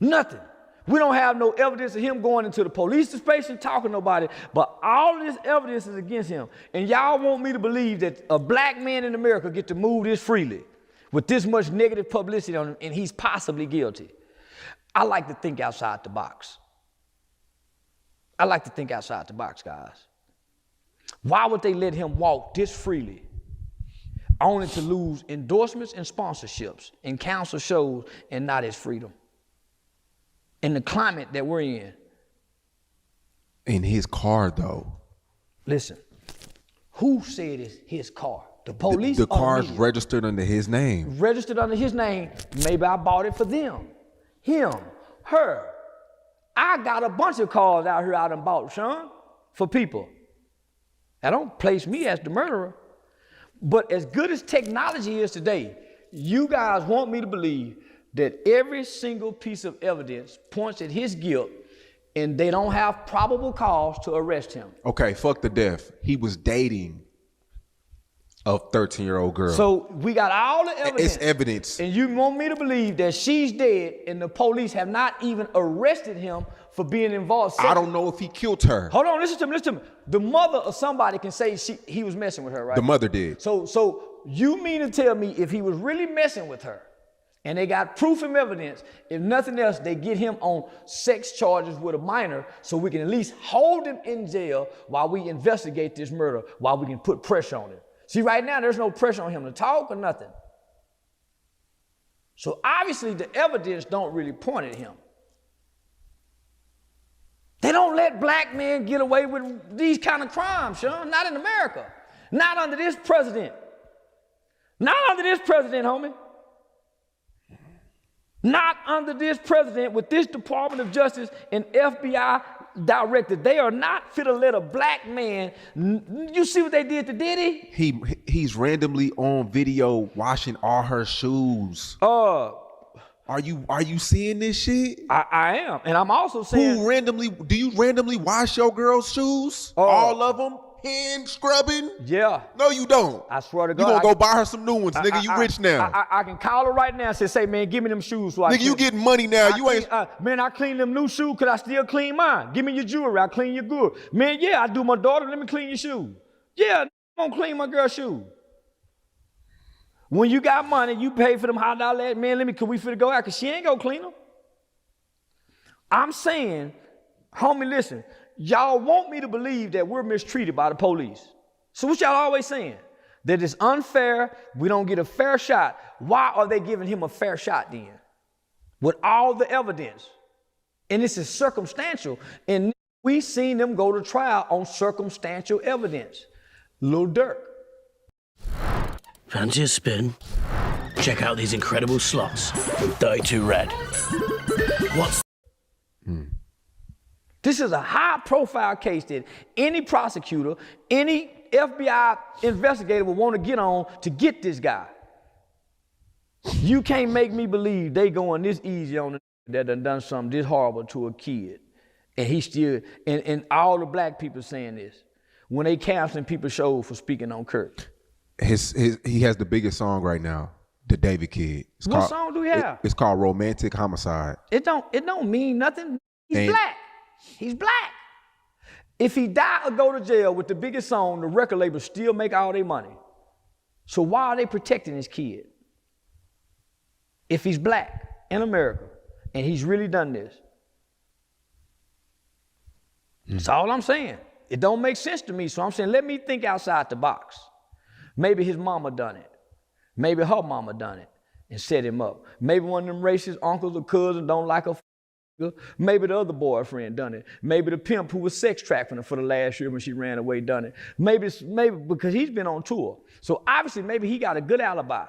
Nothing. We don't have no evidence of him going into the police station talking to nobody, but all of this evidence is against him. And y'all want me to believe that a black man in America get to move this freely with this much negative publicity on him, and he's possibly guilty. I like to think outside the box. Guys. Why would they let him walk this freely, only to lose endorsements and sponsorships and cancel shows and not his freedom? In the climate that we're in. In his car, though. Listen, who said it's his car? The police. The car's registered under his name. Registered under his name. Maybe I bought it for them. Him, her. I got a bunch of cars out here I done bought, Sean, for people. That don't place me as the murderer. But as good as technology is today, you guys want me to believe that every single piece of evidence points at his guilt, and they don't have probable cause to arrest him. Okay, fuck the death. He was dating a 13-year-old girl. So we got all the evidence. It's evidence. And you want me to believe that she's dead and the police have not even arrested him for being involved. I don't know if he killed her. Hold on, listen to me. The mother of somebody can say he was messing with her, right? The mother did. So you mean to tell me if he was really messing with her, and they got proof and evidence, if nothing else, they get him on sex charges with a minor so we can at least hold him in jail while we investigate this murder, while we can put pressure on him. See, right now, there's no pressure on him to talk or nothing. So obviously, the evidence don't really point at him. They don't let black men get away with these kind of crimes, Sean. Not in America. Not under this president. Not under this president, homie. Not under this president with this Department of Justice and FBI director. They are not fit to let a black man. You see what they did to Diddy? He's randomly on video washing all her shoes. Are you seeing this shit? I am, and I'm also saying. Do you randomly wash your girl's shoes? All of them? Hand scrubbing? Yeah. No, you don't. I swear to God. You gonna go buy her some new ones, nigga. You rich now. I can call her right now and say, man, give me them shoes. So nigga, you getting money now. Man, I clean them new shoes because I still clean mine. Give me your jewelry. I clean your good. Man, yeah, I do my daughter. Let me clean your shoes. Yeah, I'm gonna clean my girl's shoes. When you got money, you pay for them hot dollars. Man, can we fit go out? Because she ain't gonna clean them. I'm saying, homie, listen. Y'all want me to believe that we're mistreated by the police. So what y'all always saying? That it's unfair, we don't get a fair shot. Why are they giving him a fair shot then? With all the evidence. And this is circumstantial. And we seen them go to trial on circumstantial evidence. Lil Durk. Fancy a spin? Check out these incredible slots. 32 red. What's This is a high-profile case that any prosecutor, any FBI investigator would want to get on to get this guy. You can't make me believe they going this easy on the that done something this horrible to a kid. And he still, and all the black people saying this. When they canceling people's shows for speaking on Kirk. He has the biggest song right now, the David Kid. What song do he have? It's called Romantic Homicide. It don't mean nothing. He's black. He's black. If he die or go to jail with the biggest song, the record label still make all their money. So why are they protecting this kid? If he's black in America and he's really done this. That's all I'm saying. It don't make sense to me. So I'm saying, let me think outside the box. Maybe his mama done it. Maybe her mama done it and set him up. Maybe one of them racist uncles or cousins don't like her. Maybe the other boyfriend done it. Maybe the pimp who was sex trafficking her for the last year when she ran away done it. Maybe because he's been on tour. So obviously maybe he got a good alibi.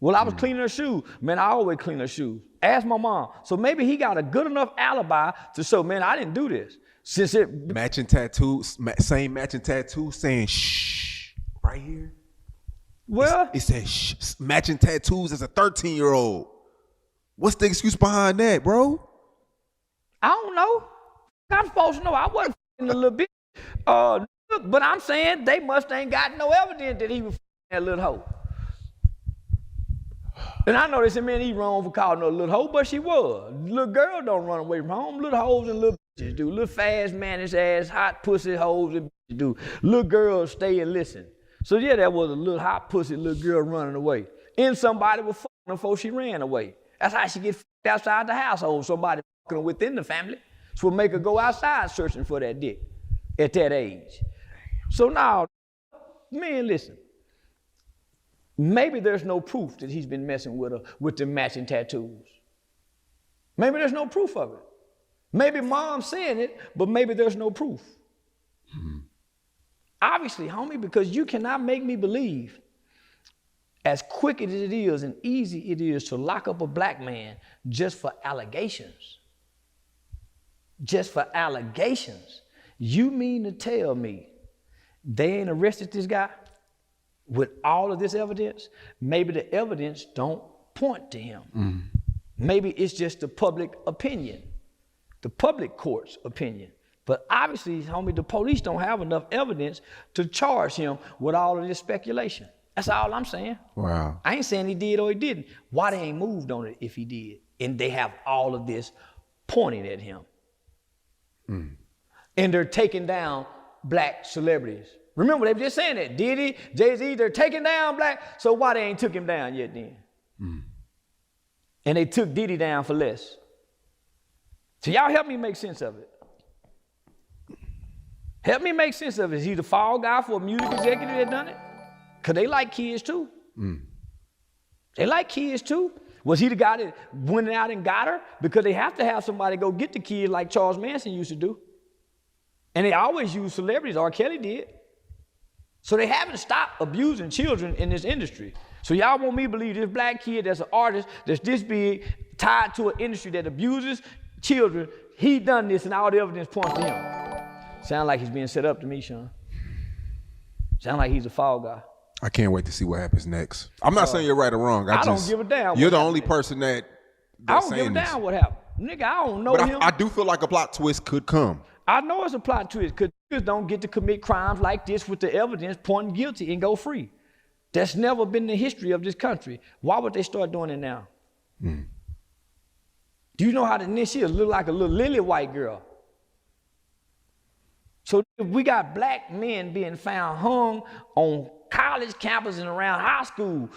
Well, I was cleaning her shoes. Man, I always clean her shoes. Ask my mom. So maybe he got a good enough alibi to show, man, I didn't do this. Since it matching tattoos, same matching tattoo saying shh right here. Well, it says shh, matching tattoos as a 13-year-old. What's the excuse behind that, bro? I don't know. I'm supposed to know. I wasn't f***ing a little bit. But I'm saying they must ain't got no evidence that he was f***ing that little hoe. And I know they said, man, he wrong for calling her a little hoe, but she was. Little girl don't run away from home. Little hoes and little bitches do. Little fast mannish ass, hot pussy hoes and bitches do. Little girls stay and listen. So yeah, that was a little hot pussy little girl running away. And somebody was fucking her before she ran away. That's how she get fucked outside the household. Somebody fucking her within the family. So what make her go outside searching for that dick at that age. So now, man, listen. Maybe there's no proof that he's been messing with her with the matching tattoos. Maybe there's no proof of it. Maybe mom's saying it, but maybe there's no proof. Obviously, homie, because you cannot make me believe as quick as it is and easy it is to lock up a black man just for allegations. Just for allegations. You mean to tell me they ain't arrested this guy? With all of this evidence, maybe the evidence don't point to him. Maybe it's just the public opinion, the public court's opinion. But obviously, homie, the police don't have enough evidence to charge him with all of this speculation. That's all I'm saying. Wow. I ain't saying he did or he didn't. Why they ain't moved on it if he did? And they have all of this pointing at him. And they're taking down black celebrities. Remember, they were just saying that. Diddy, Jay-Z, they're taking down black. So why they ain't took him down yet then? And they took Diddy down for less. So y'all help me make sense of it. Help me make sense of it. Is he the fall guy for a music executive that done it? Because they like kids too. They like kids too. Was he the guy that went out and got her? Because they have to have somebody go get the kids like Charles Manson used to do. And they always use celebrities. R. Kelly did. So they haven't stopped abusing children in this industry. So y'all want me to believe this black kid that's an artist, that's this big, tied to an industry that abuses children, he done this and all the evidence points to him. Sound like he's being set up to me, Sean. Sound like he's a fall guy. I can't wait to see what happens next. I'm not saying you're right or wrong. I don't give a damn. You're the only person that I don't give a damn what happened. Nigga, I don't know him. I do feel like a plot twist could come. I know it's a plot twist because niggas don't get to commit crimes like this with the evidence pointing guilty and go free. That's never been the history of this country. Why would they start doing it now? Do you know how she look like a little lily white girl? So if we got black men being found hung on college campus and around high school,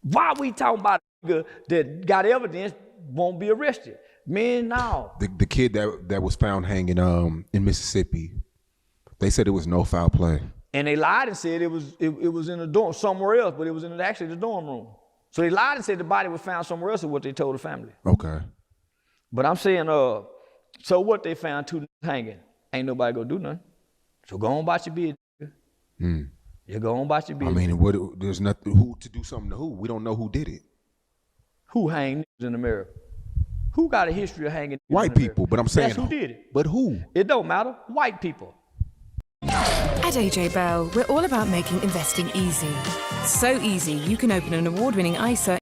why we talking about a nigga that got evidence won't be arrested? Man, no. The kid that was found hanging in Mississippi, they said it was no foul play. And they lied and said it was in a dorm somewhere else, but it was in actually the dorm room. So they lied and said the body was found somewhere else, is what they told the family. Okay. But I'm saying, so what they found two hanging? Ain't nobody gonna do nothing. So go on about your business. You go on about your business. I mean, there's nothing who to do something to who. We don't know who did it. Who hang niggas in America? Who got a history of hanging? White people, but I'm saying that's who did it. But who? It don't matter. White people. At AJ Bell, we're all about making investing easy. So easy, you can open an award-winning ISA.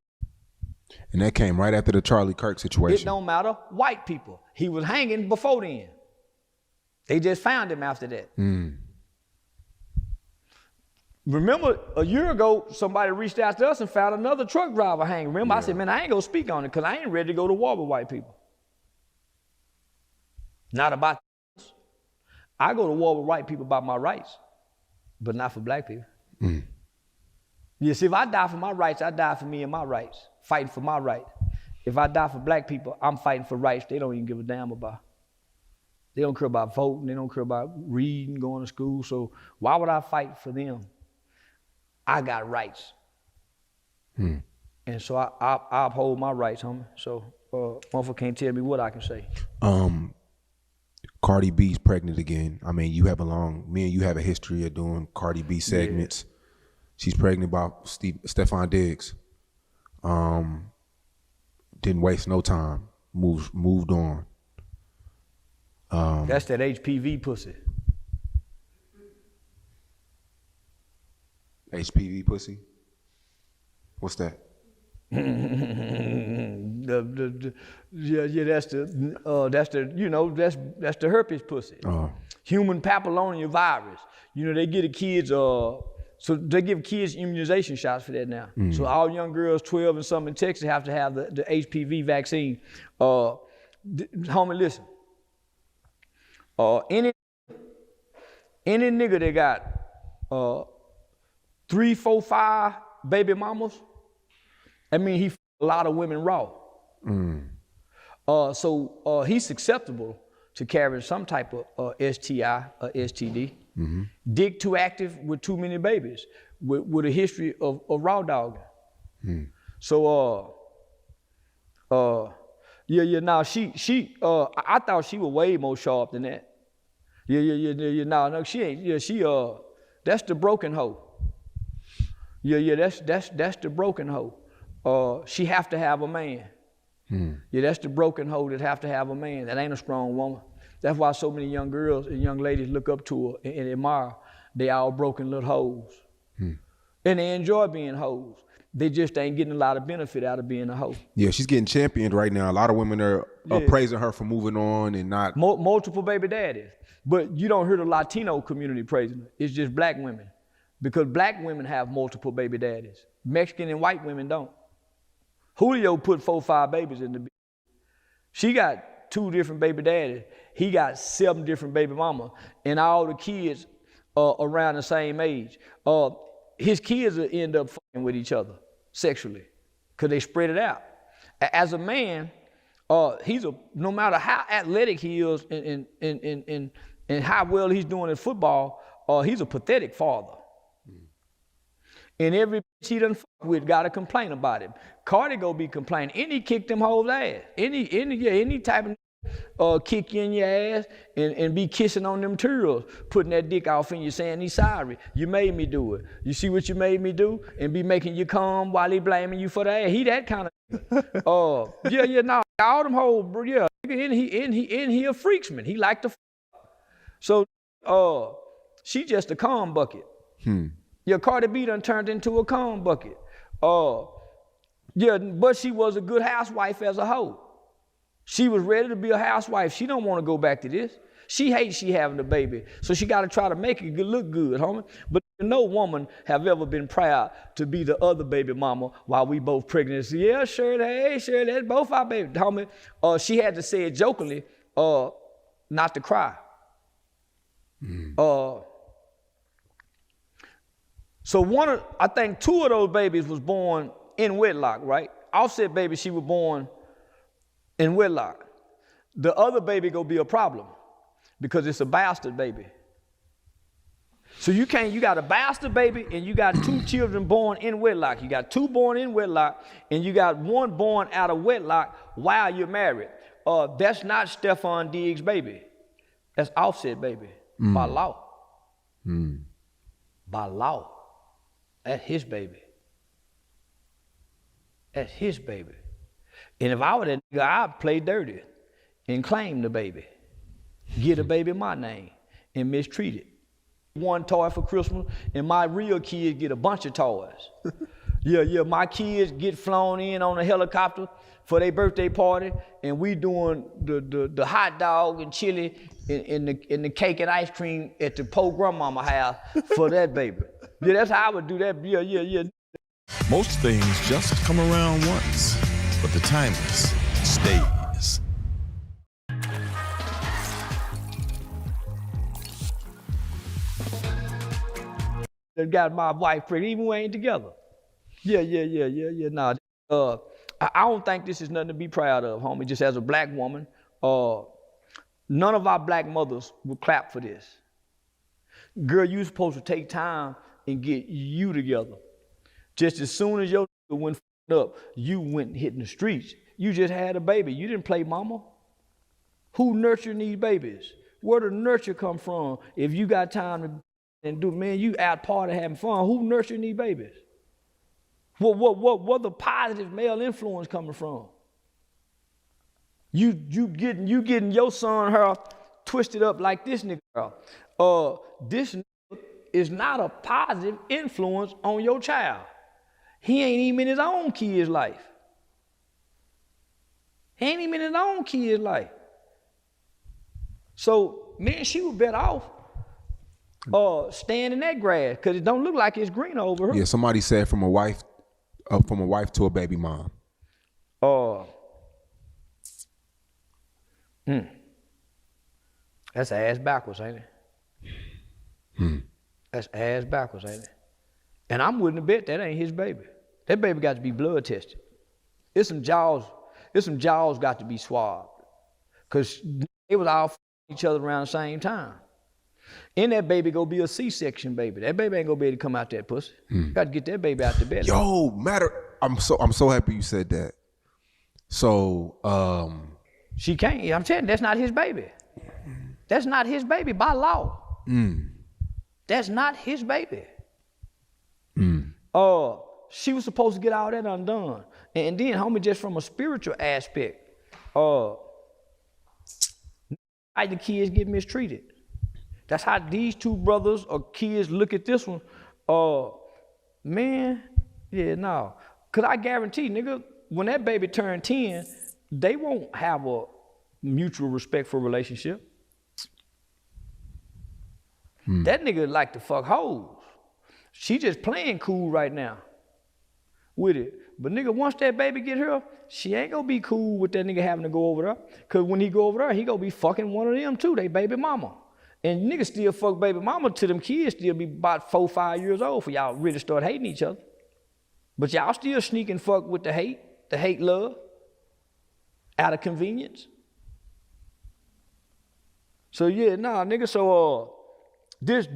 And that came right after the Charlie Kirk It situation. don't matter. White people. He was hanging before then. They just found him after that. Remember, a year ago, somebody reached out to us and found another truck driver hanging. Remember, I said, man, I ain't gonna speak on it because I ain't ready to go to war with white people. Not about this. I go to war with white people about my rights, but not for black people. You see, if I die for my rights, I die for me and my rights, fighting for my rights. If I die for black people, I'm fighting for rights they don't even give a damn about. They don't care about voting, they don't care about reading, going to school, so why would I fight for them? I got rights. And so I uphold my rights, homie. So motherfucker can't tell me what I can say. Cardi B's pregnant again. I mean, me and you have a history of doing Cardi B segments. Yeah. She's pregnant by Stephon Diggs. Didn't waste no time. Moved on. That's that HPV pussy. HPV pussy? What's that? That's the herpes pussy. Human papillomavirus. You know, they give the kids so they give kids immunization shots for that now. So all young girls 12 and something in Texas have to have the HPV vaccine. Homie, listen. Any nigga that got 3, 4, 5 baby mamas, I mean, he a lot of women raw. So he's susceptible to carrying some type of STI or STD. Dick too active with too many babies, with a history of raw dogging. So now she I thought she was way more sharp than that. No, she ain't. That's the broken hoe. That's the broken hoe. She have to have a man. That's the broken hoe that have to have a man. That ain't a strong woman. That's why so many young girls and young ladies look up to her and admire. They all broken little hoes. And they enjoy being hoes. They just ain't getting a lot of benefit out of being a hoe. Yeah, she's getting championed right now. A lot of women are praising her for moving on and not... Multiple baby daddies. But you don't hear the Latino community praising her. It's just black women. Because black women have multiple baby daddies. Mexican and white women don't. Julio put 4 or 5 babies in the... She got 2 different baby daddies. He got 7 different baby mamas. And all the kids around the same age. His kids will end up fucking with each other sexually because they spread it out. As a man, no matter how athletic he is and how well he's doing in football, he's a pathetic father. And every bitch he done fuck with got to complain about him. Cardi go be complaining. Any kick them whole ass. Any type of kick you in your ass and be kissing on them turtles, putting that dick off in you saying he's sorry. You made me do it. You see what you made me do? And be making you come while he blaming you for the ass. He that kind of all them hoes, bro, and he a freaksman. He like to So she just a cum bucket. Cardi B done turned into a cum bucket. But she was a good housewife as a hoe. She was ready to be a housewife. She don't want to go back to this. She hates she having a baby, so she got to try to make it look good, homie. But no woman have ever been proud to be the other baby mama while we both pregnant. So, yeah, sure, that's both our baby, homie. She had to say it jokingly, not to cry. So I think 2 of those babies was born in wedlock, right? Offset baby, she was born in wedlock. The other baby gonna be a problem because it's a bastard baby. So you got a bastard baby and you got 2 children born in wedlock. You got 2 born in wedlock and you got 1 born out of wedlock while you're married. That's not Stephon Diggs' baby. That's Offset baby by law. By law. That's his baby. That's his baby. And if I were that nigga, I'd play dirty and claim the baby. Get a baby my name and mistreat it. One toy for Christmas, and my real kids get a bunch of toys. Yeah, my kids get flown in on a helicopter for their birthday party, and we doing the hot dog and chili and the cake and ice cream at the poor grandmama house for that baby. Yeah, that's how I would do that. Yeah. Most things just come around once, but the timeless stays. That got my wife pregnant, even when we ain't together. Yeah. Nah, I don't think this is nothing to be proud of, homie. Just as a black woman, none of our black mothers would clap for this. Girl, you supposed to take time and get you together. Just as soon as your went up, you went hitting the streets. You just had a baby. You didn't play mama. Who nurturing these babies? Where the nurture come from? If you got time to and do, man, you out party having fun. Who nurturing these babies? What the positive male influence coming from? You getting your son her twisted up like this nigga. This nigga is not a positive influence on your child. He ain't even in his own kid's life. So, man, she was better off staying in that grass, because it don't look like it's green over her. Yeah, somebody said from a wife to a baby mom. That's ass backwards, ain't it? That's ass backwards, ain't it? And I'm willing to bet that ain't his baby. That baby got to be blood tested. There's some jaws got to be swabbed, because they was all each other around the same time. And that baby gonna be a C-section baby. That baby ain't gonna be able to come out that pussy. Got to get that baby out the bed. I'm so happy you said that. So she can't. I'm telling you, that's not his baby. That's not his baby by law. That's not his baby. She was supposed to get all that undone. And then, homie, just from a spiritual aspect, how the kids get mistreated. That's how these two brothers or kids look at this one. Man, yeah, no. Cause I guarantee, nigga, when that baby turn 10, they won't have a mutual respectful relationship. That nigga like to fuck hoes. She just playing cool right now with it. But nigga, once that baby get her, she ain't gonna be cool with that nigga having to go over there. Cause when he go over there, he gonna be fucking one of them too, they baby mama. And niggas still fuck baby mama till them kids still be about 4, 5 years old for y'all really start hating each other. But y'all still sneak and fuck with the hate love, out of convenience. So yeah, nah, nigga, so this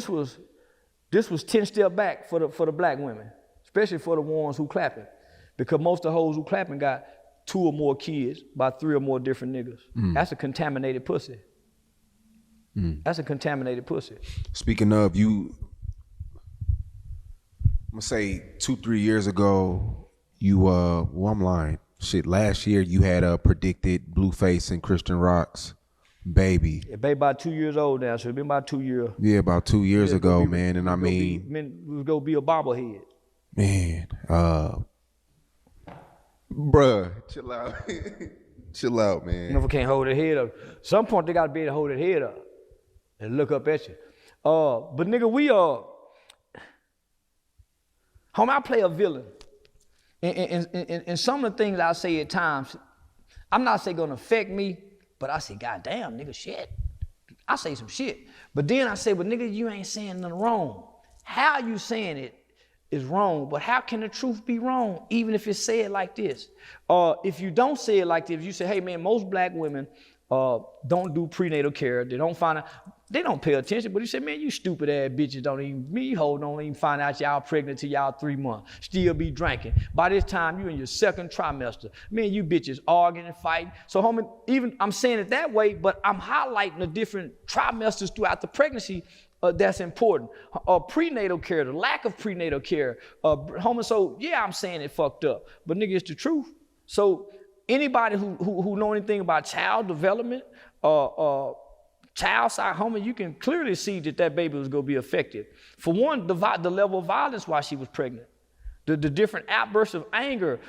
was 10 step back for the black women, especially for the ones who clapping. Because most of the hoes who clapping got 2 or more kids by 3 or more different niggas. That's a contaminated pussy. That's a contaminated pussy. Speaking of, I'm gonna say 2-3 years ago, I'm lying. Shit, last year you had predicted Blueface and Christian Rock's baby. Yeah, baby about 2 years old now, so it's been about 2 years. Yeah, about 2 years ago, man. And I mean, we was gonna be a bobblehead. Man, bruh, chill out. Chill out, man. You know, if I can't hold their head up. Some point they gotta be able to hold their head up and look up at you. But nigga, homie, I play a villain. And some of the things I say at times, I'm not saying gonna affect me, but I say, God damn, nigga, shit. I say some shit. But then I say, but nigga, you ain't saying nothing wrong. How you saying it is wrong, but how can the truth be wrong, even if it's said like this? If you don't say it like this, if you say, hey man, most black women don't do prenatal care, they don't pay attention, but you say, man, you stupid ass bitches don't even find out y'all pregnant till y'all 3 months, still be drinking. By this time, you in your 2nd trimester. Man, you bitches arguing and fighting. So homie, even I'm saying it that way, but I'm highlighting the different trimesters throughout the pregnancy that's important. Prenatal care, the lack of prenatal care. Homie, so yeah, I'm saying it fucked up, but nigga, it's the truth. So anybody who know anything about child development, child psychoma, you can clearly see that baby was gonna be affected. For one, the level of violence while she was pregnant, the different outbursts of anger.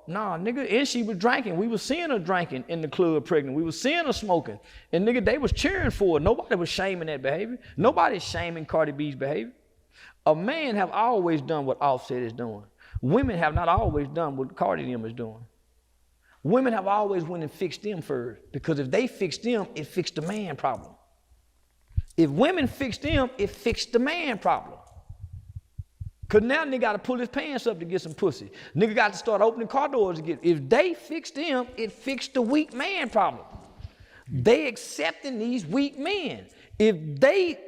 Nah, nigga, and she was drinking. We was seeing her drinking in the club pregnant. We was seeing her smoking. And nigga, they was cheering for her. Nobody was shaming that behavior. Nobody's shaming Cardi B's behavior. A man have always done what Offset is doing. Women have not always done what Cardi them is doing. Women have always went and fixed them first, because if they fixed them, it fixed the man problem. If women fixed them, it fixed the man problem. Cause now nigga gotta pull his pants up to get some pussy. Nigga got to start opening car doors to get. If they fixed them, it fixed the weak man problem. They accepting these weak men. If they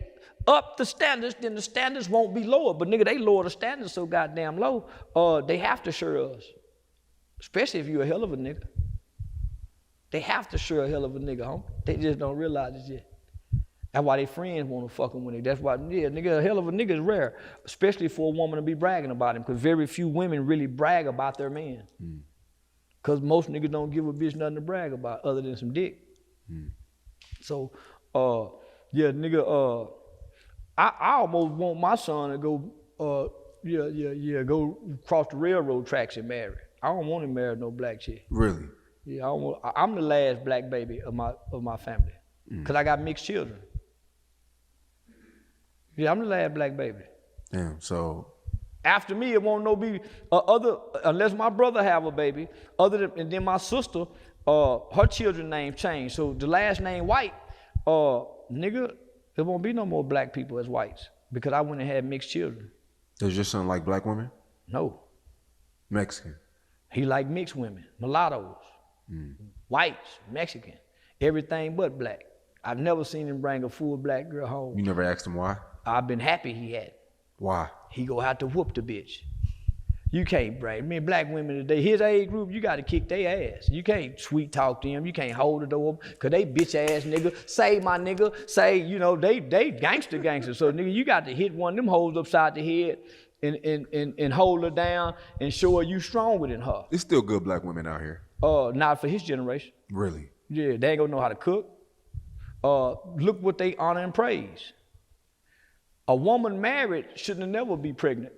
up the standards, then the standards won't be lower. But nigga, they lower the standards so goddamn low. They have to share us. Especially if you're a hell of a nigga. They have to share a hell of a nigga, homie. They just don't realize it yet. That's why they friends want to fuck them with it. That's why, yeah, nigga, a hell of a nigga is rare, especially for a woman to be bragging about him, because very few women really brag about their man. Because most niggas don't give a bitch nothing to brag about other than some dick. So, yeah, nigga, I almost want my son to go, go cross the railroad tracks and marry. I don't want to marry no black chick. Really? Yeah, I'm the last black baby of my family, because I got mixed children. Yeah, I'm the last black baby. Damn, so. After me, it won't be unless my brother have a baby, and then my sister, her children's name changed. So the last name White, nigga, there won't be no more black people as whites, because I went and had mixed children. Does your son like black women? No. Mexican? He like mixed women, mulattoes, whites, Mexican, everything but black. I've never seen him bring a full black girl home. You never asked him why? I've been happy he had. Why? He go have to whoop the bitch. You can't bring, black women today, his age group, you gotta kick their ass. You can't sweet talk them, you can't hold the door, cause they bitch ass nigga, say my nigga, say, they gangster. So nigga, you got to hit one of them hoes upside the head and hold her down and show her you stronger than her. There's still good black women out here. Not for his generation. Really? Yeah, they ain't gonna know how to cook. Look what they honor and praise. A woman married shouldn't never be pregnant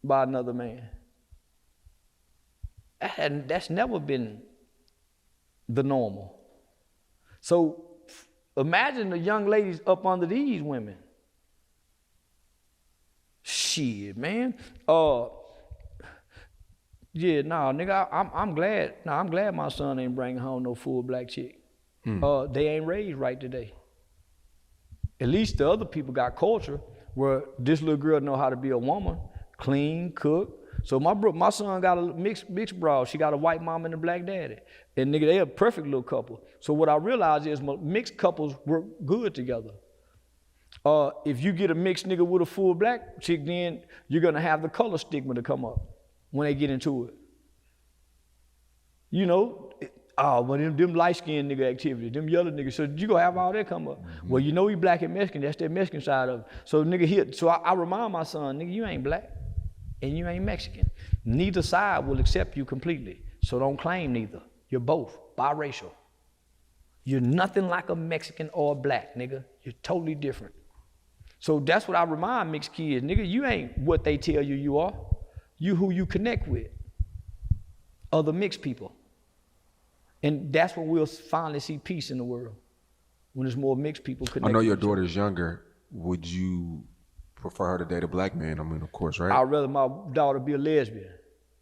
by another man. That's never been the normal. So imagine the young ladies up under these women. Shit, man. Yeah, nah, nigga, I'm glad. Nah, I'm glad my son ain't bringing home no full black chick. They ain't raised right today. At least the other people got culture where this little girl know how to be a woman, clean, cook. So my son got a mixed broad. She got a white mom and a black daddy. And nigga, they a perfect little couple. So what I realized is mixed couples work good together. If you get a mixed nigga with a full black chick, then you're gonna have the color stigma to come up when they get into it. But them light-skinned nigga activity, them yellow niggas, so you gonna have all that come up. Well, we black and Mexican, that's that Mexican side of it. So nigga so I remind my son, nigga, you ain't black and you ain't Mexican. Neither side will accept you completely. So don't claim neither. You're both biracial. You're nothing like a Mexican or a black, nigga. You're totally different. So that's what I remind mixed kids, nigga, you ain't what they tell you are. You who you connect with. Other mixed people. And that's when we'll finally see peace in the world, when there's more mixed people connected. I know your daughter's younger. Would you prefer her to date a black man? I mean, of course, right? I'd rather my daughter be a lesbian.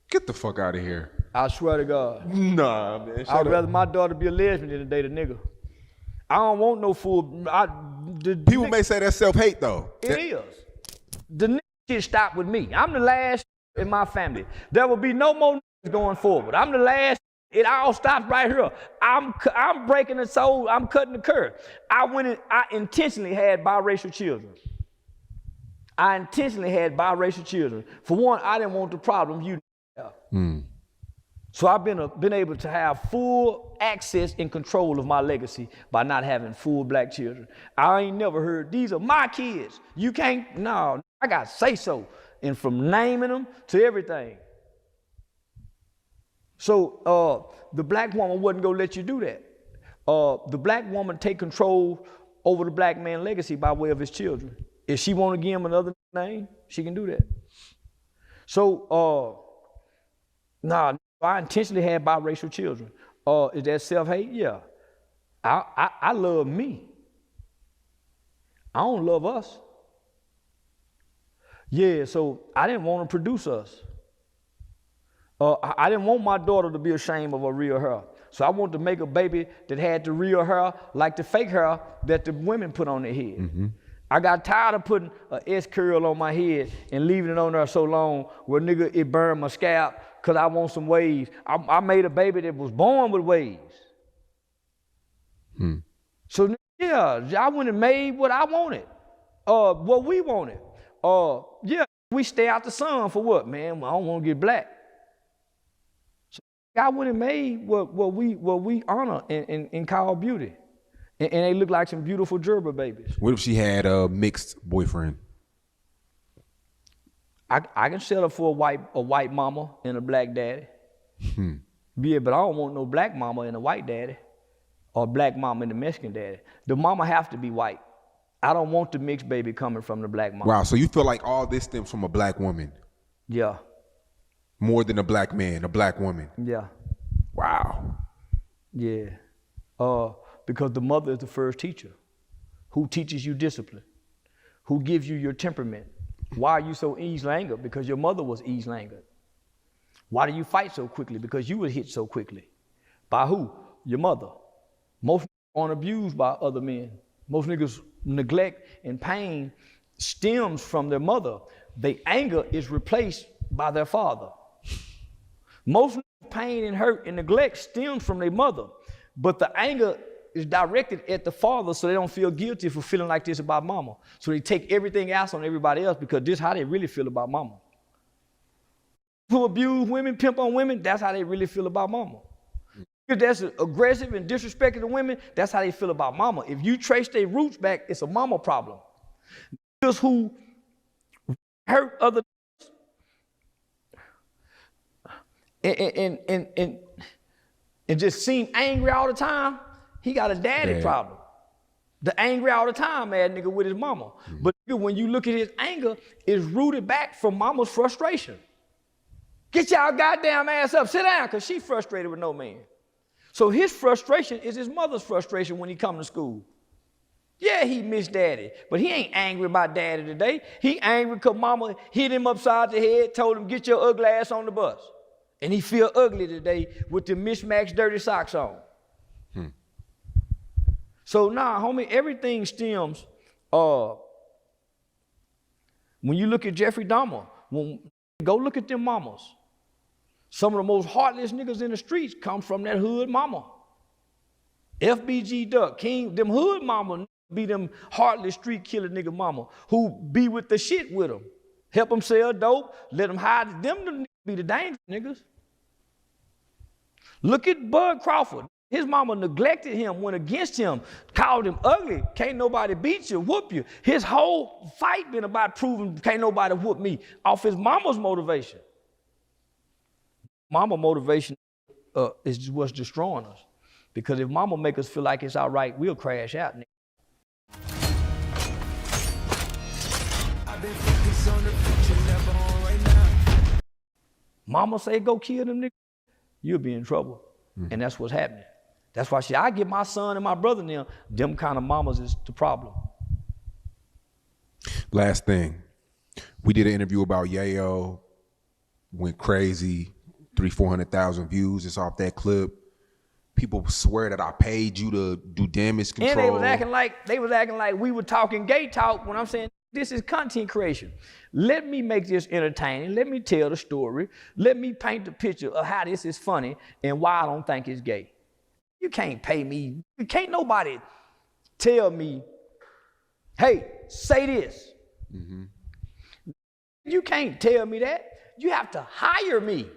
Get the fuck out of here. I swear to God. Nah, man. I'd rather my daughter be a lesbian than to date a nigga. I don't want no fool. People may say that's self-hate, though. It is. The nigga shit stop with me. I'm the last in my family. There will be no more niggas going forward. I'm the last. It all stops right here. I'm breaking the soul. I'm cutting the curve. I intentionally had biracial children. For one, I didn't want the problem you have. So I've been able to have full access and control of my legacy by not having full black children. I ain't never heard, these are my kids. You can't, no, I got to say so. And from naming them to everything. So the black woman wasn't gonna let you do that. The black woman take control over the black man's legacy by way of his children. If she want to give him another name, she can do that. So, I intentionally had biracial children. Is that self-hate? Yeah. I love me. I don't love us. Yeah, so I didn't want to produce us. I didn't want my daughter to be ashamed of her real hair. So I wanted to make a baby that had the real hair like the fake hair that the women put on their head. Mm-hmm. I got tired of putting an S-curl on my head and leaving it on there so long where nigga, it burned my scalp because I want some waves. I made a baby that was born with waves. So yeah, I went and made what I wanted, what we wanted. Yeah, we stay out the sun for what, man? I don't want to get black. So I went and made what we honor and call beauty. And they look like some beautiful gerber babies. What if she had a mixed boyfriend? I can settle for a white mama and a black daddy. Yeah, but I don't want no black mama and a white daddy, or black mama and a Mexican daddy. The mama have to be white. I don't want the mixed baby coming from the black mama. Wow, so you feel like all this stems from a black woman? Yeah. More than a black man, a black woman? Yeah. Wow. Yeah. Because the mother is the first teacher who teaches you discipline, who gives you your temperament. Why are you so easily angered? Because your mother was easily angered. Why do you fight so quickly? Because you were hit so quickly. By who? Your mother. Most niggas aren't abused by other men. Most niggas' neglect and pain stems from their mother. Their anger is replaced by their father. Most niggas' pain and hurt and neglect stems from their mother, but the anger is directed at the father so they don't feel guilty for feeling like this about mama. So they take everything else on everybody else because this is how they really feel about mama. Who abuse women, pimp on women, that's how they really feel about mama. If that's aggressive and disrespectful to women, that's how they feel about mama. If you trace their roots back, it's a mama problem. Niggas who hurt other and just seem angry all the time, he got a daddy problem. The angry all the time mad nigga with his mama. But when you look at his anger, it's rooted back from mama's frustration. Get y'all goddamn ass up, sit down, because she frustrated with no man. So his frustration is his mother's frustration when he come to school. Yeah, he missed daddy, but he ain't angry about daddy today. He angry because mama hit him upside the head, told him, get your ugly ass on the bus. And he feel ugly today with the mismatched dirty socks on. So nah, homie, everything stems, when you look at Jeffrey Dahmer, go look at them mamas. Some of the most heartless niggas in the streets come from that hood mama. FBG Duck, King, them hood mama be them heartless street killer nigga mama who be with the shit with them. Help them sell dope, let them hide them be the dangerous niggas. Look at Bud Crawford. His mama neglected him, went against him, called him ugly. Can't nobody beat you, whoop you. His whole fight been about proving can't nobody whoop me off his mama's motivation. Mama motivation is what's destroying us. Because if mama make us feel like it's all right, we'll crash out. Mama say go kill them niggas, you'll be in trouble. And that's what's happening. That's why I get my son and my brother now, them kind of mamas is the problem. Last thing, we did an interview about Yayo, went crazy, 300,000-400,000 views. It's off that clip. People swear that I paid you to do damage control. And they was acting like we were talking gay talk when I'm saying this is content creation. Let me make this entertaining. Let me tell the story. Let me paint the picture of how this is funny and why I don't think it's gay. You can't pay me. Can't nobody tell me, hey, say this. You can't tell me that. You have to hire me.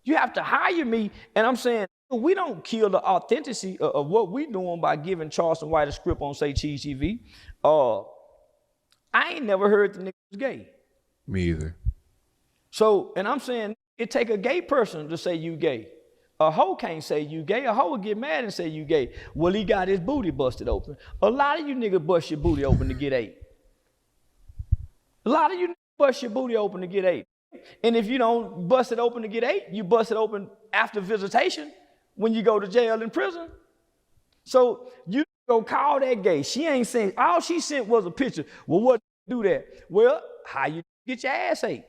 You have to hire me. And I'm saying, we don't kill the authenticity of what we doing by giving Charleston White a script on, say, Cheese TV. I ain't never heard the nigga was gay. Me either. So, and I'm saying, It take a gay person to say you gay. A hoe can't say you gay. A hoe will get mad and say you gay. Well, he got his booty busted open. A lot of you niggas bust your booty open to get ate. A lot of you bust your booty open to get ate. And if you don't bust it open to get ate, you bust it open after visitation when you go to jail and prison. So you go call that gay. She ain't saying, all she sent was a picture. Well, what do that? Well, how you get your ass ate?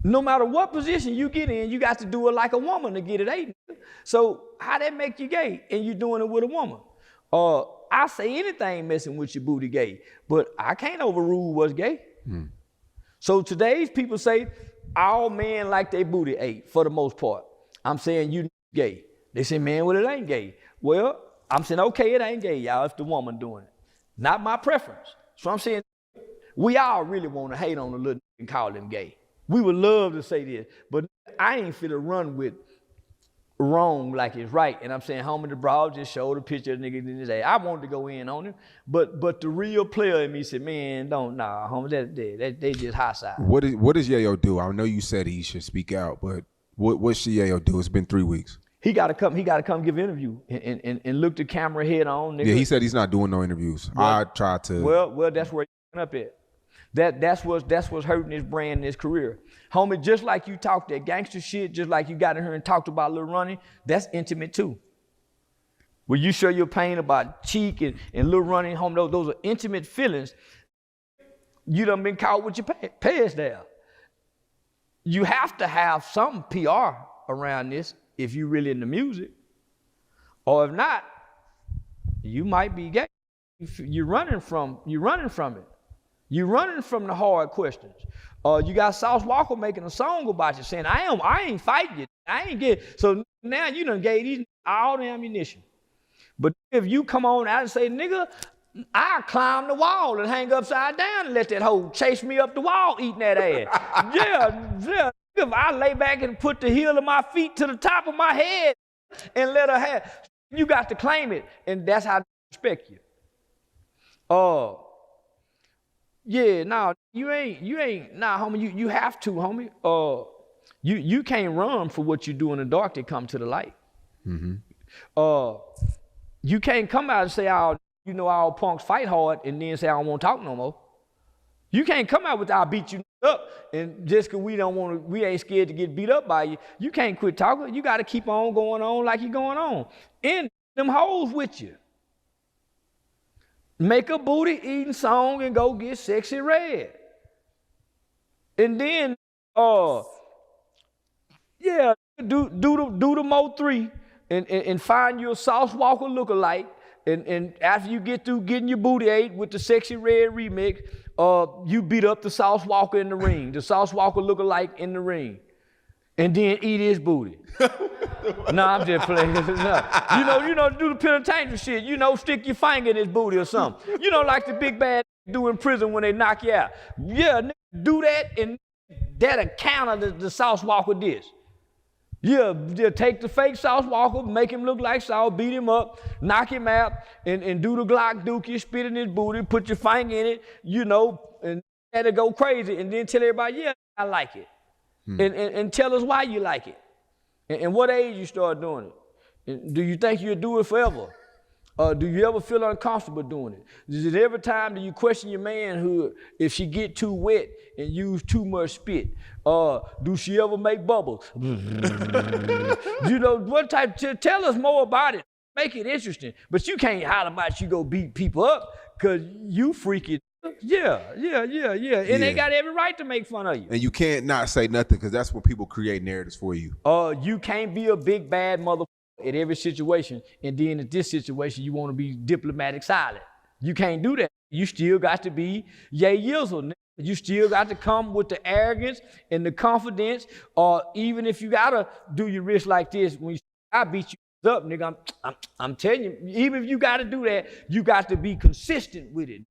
No matter what position you get in, you got to do it like a woman to get it ate. So how that make you gay and you doing it with a woman? I say anything messing with your booty gay, but I can't overrule what's gay. So today's people say all men like their booty ate for the most part. I'm saying you gay. They say, man, well, it ain't gay. Well, I'm saying, okay, it ain't gay, y'all. It's the woman doing it. Not my preference. So I'm saying we all really want to hate on the little and call them gay. We would love to say this, but I ain't finna run with wrong like it's right. And I'm saying, homie, the broad just showed a picture of the nigga in his ass. I wanted to go in on him, but the real player in me said, man, homie, they just hot side. What does Yayo do? I know you said he should speak out, but what should Yayo do? It's been 3 weeks. He gotta come give an interview and look the camera head on, nigga. Yeah, he said he's not doing no interviews. Well, I tried to. Well, that's where he's up at. That's what's hurting his brand and his career. Homie, just like you talked that gangster shit, just like you got in here and talked about Lil Ronnie, that's intimate too. When you show your pain about Cheek and Lil Ronnie, homie, those are intimate feelings. You done been caught with your pants down. You have to have some PR around this if you really into music. Or if not, you might be gay. You're running from it. You're running from the hard questions. You got Sauce Walker making a song about you saying, I ain't fighting you. I ain't get. So now you done gave these all the ammunition. But if you come on out and say, nigga, I climb the wall and hang upside down and let that hoe chase me up the wall eating that ass. yeah. If I lay back and put the heel of my feet to the top of my head and let her have, you got to claim it. And that's how I respect you. Yeah, nah, you ain't, nah, homie, you have to, homie. You can't run for what you do in the dark to come to the light. Mm-hmm. You can't come out and say, all punks fight hard and then say, I don't want to talk no more. You can't come out with, I'll beat you up, and just because we ain't scared to get beat up by you, you can't quit talking. You got to keep on going on like you're going on. And them hoes with you. Make a booty eating song and go get Sexy Red. And then, do the Mo 3 and find you a Sauce Walker lookalike. And after you get through getting your booty ate with the Sexy Red remix, you beat up the Sauce Walker in the ring, the Sauce Walker lookalike in the ring, and then eat his booty. No, I'm just playing. No. You know, do the penitentiary shit. Stick your finger in his booty or something. Like the big bad do in prison when they knock you out. Yeah, do that, and that'll counter the Sauce Walker diss. Yeah, take the fake Sauce Walker, make him look like Sauce, beat him up, knock him out, and do the Glock dookie, spit in his booty, put your finger in it, and let it go crazy, and then tell everybody, yeah, I like it. And tell us why you like it. And what age you start doing it. And do you think you'll do it forever? Do you ever feel uncomfortable doing it? Is it every time that you question your manhood if she get too wet and use too much spit? Do she ever make bubbles? What type? Tell us more about it. Make it interesting. But you can't holler about you go beat people up because you freaky. Yeah. And they got every right to make fun of you. And you can't not say nothing because that's when people create narratives for you. You can't be a big bad motherfucker at every situation, and then in this situation, you want to be diplomatic silent. You can't do that. You still got to be Ye Yizzle. You still got to come with the arrogance and the confidence, or even if you got to do your wrist like this, when I beat you up, nigga, I'm telling you, even if you got to do that, you got to be consistent with it.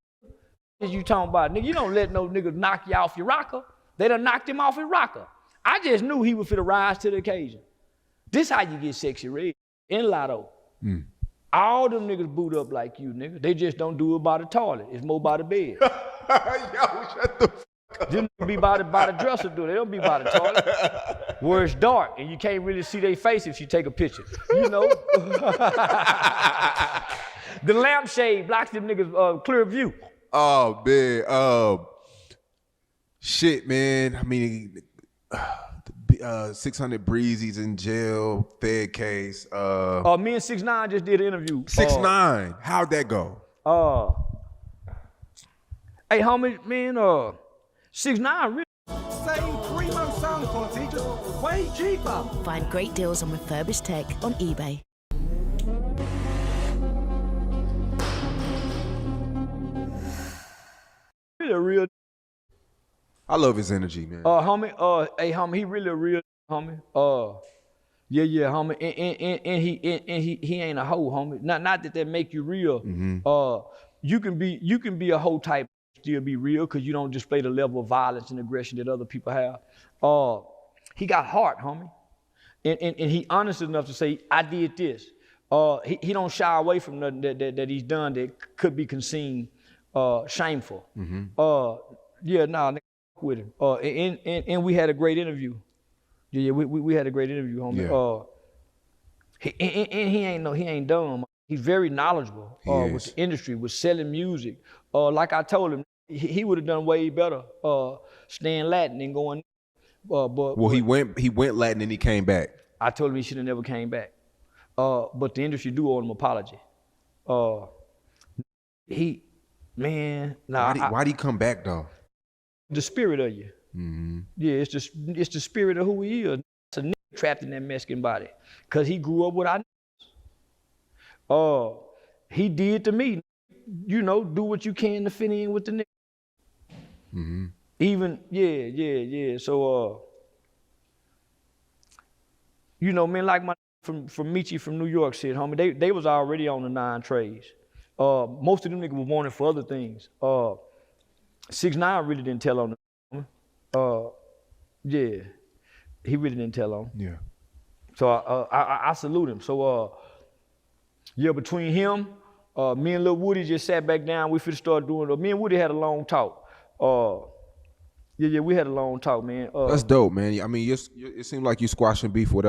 What you talking about, nigga? You don't let no nigga knock you off your rocker. They done knocked him off his rocker. I just knew he was finna rise to the occasion. This how you get Sexy Red in Lotto. All them niggas boot up like you, nigga. They just don't do it by the toilet. It's more by the bed. Yo, shut the Them be by the dresser, do they don't be by the toilet. Where it's dark and you can't really see their face if you take a picture. You know. The lampshade blocks them niggas clear view. Oh man, shit, man. I mean, 600 Breezy's in jail, Fed case. Me and 6ix9ine just did an interview. 6ix9ine, how'd that go? Hey, homie, man, 6ix9ine really. Save 3 months sound quality just way cheaper. Find great deals on refurbished tech on eBay. Really a real. I love his energy, man. Homie, hey, homie, he really a real homie. Yeah, homie, and he ain't a hoe, homie. Not that make you real. You can be a hoe type, still be real, because you don't display the level of violence and aggression that other people have. He got heart, homie, and he honest enough to say, I did this. He don't shy away from nothing that he's done that could be considered shameful. Yeah, nah, with him. And we had a great interview. Yeah, we had a great interview, homie. Yeah. He ain't dumb. He's very knowledgeable with the industry, with selling music. Like I told him, he would have done way better staying Latin and going. He went Latin and he came back. I told him he should have never came back. But the industry do owe him an apology. Why'd he come back though? The spirit of you. Yeah, it's the spirit of who he is. It's a nigga trapped in that Mexican body. Cause he grew up with our he did to me, you know, do what you can to fit in with the nigga. Even, yeah. So, you know, man, like my from Michi from New York said, homie, they was already on the 9 trades. Most of them niggas were wanted for other things. 6ix9ine really didn't tell on them. Yeah, he really didn't tell on. Yeah. So I salute him. So yeah, between him, me and Lil Woody just sat back down. We finna start doing. Me and Woody had a long talk. Yeah, we had a long talk, man. That's dope, man. I mean, it seemed like you squashing beef with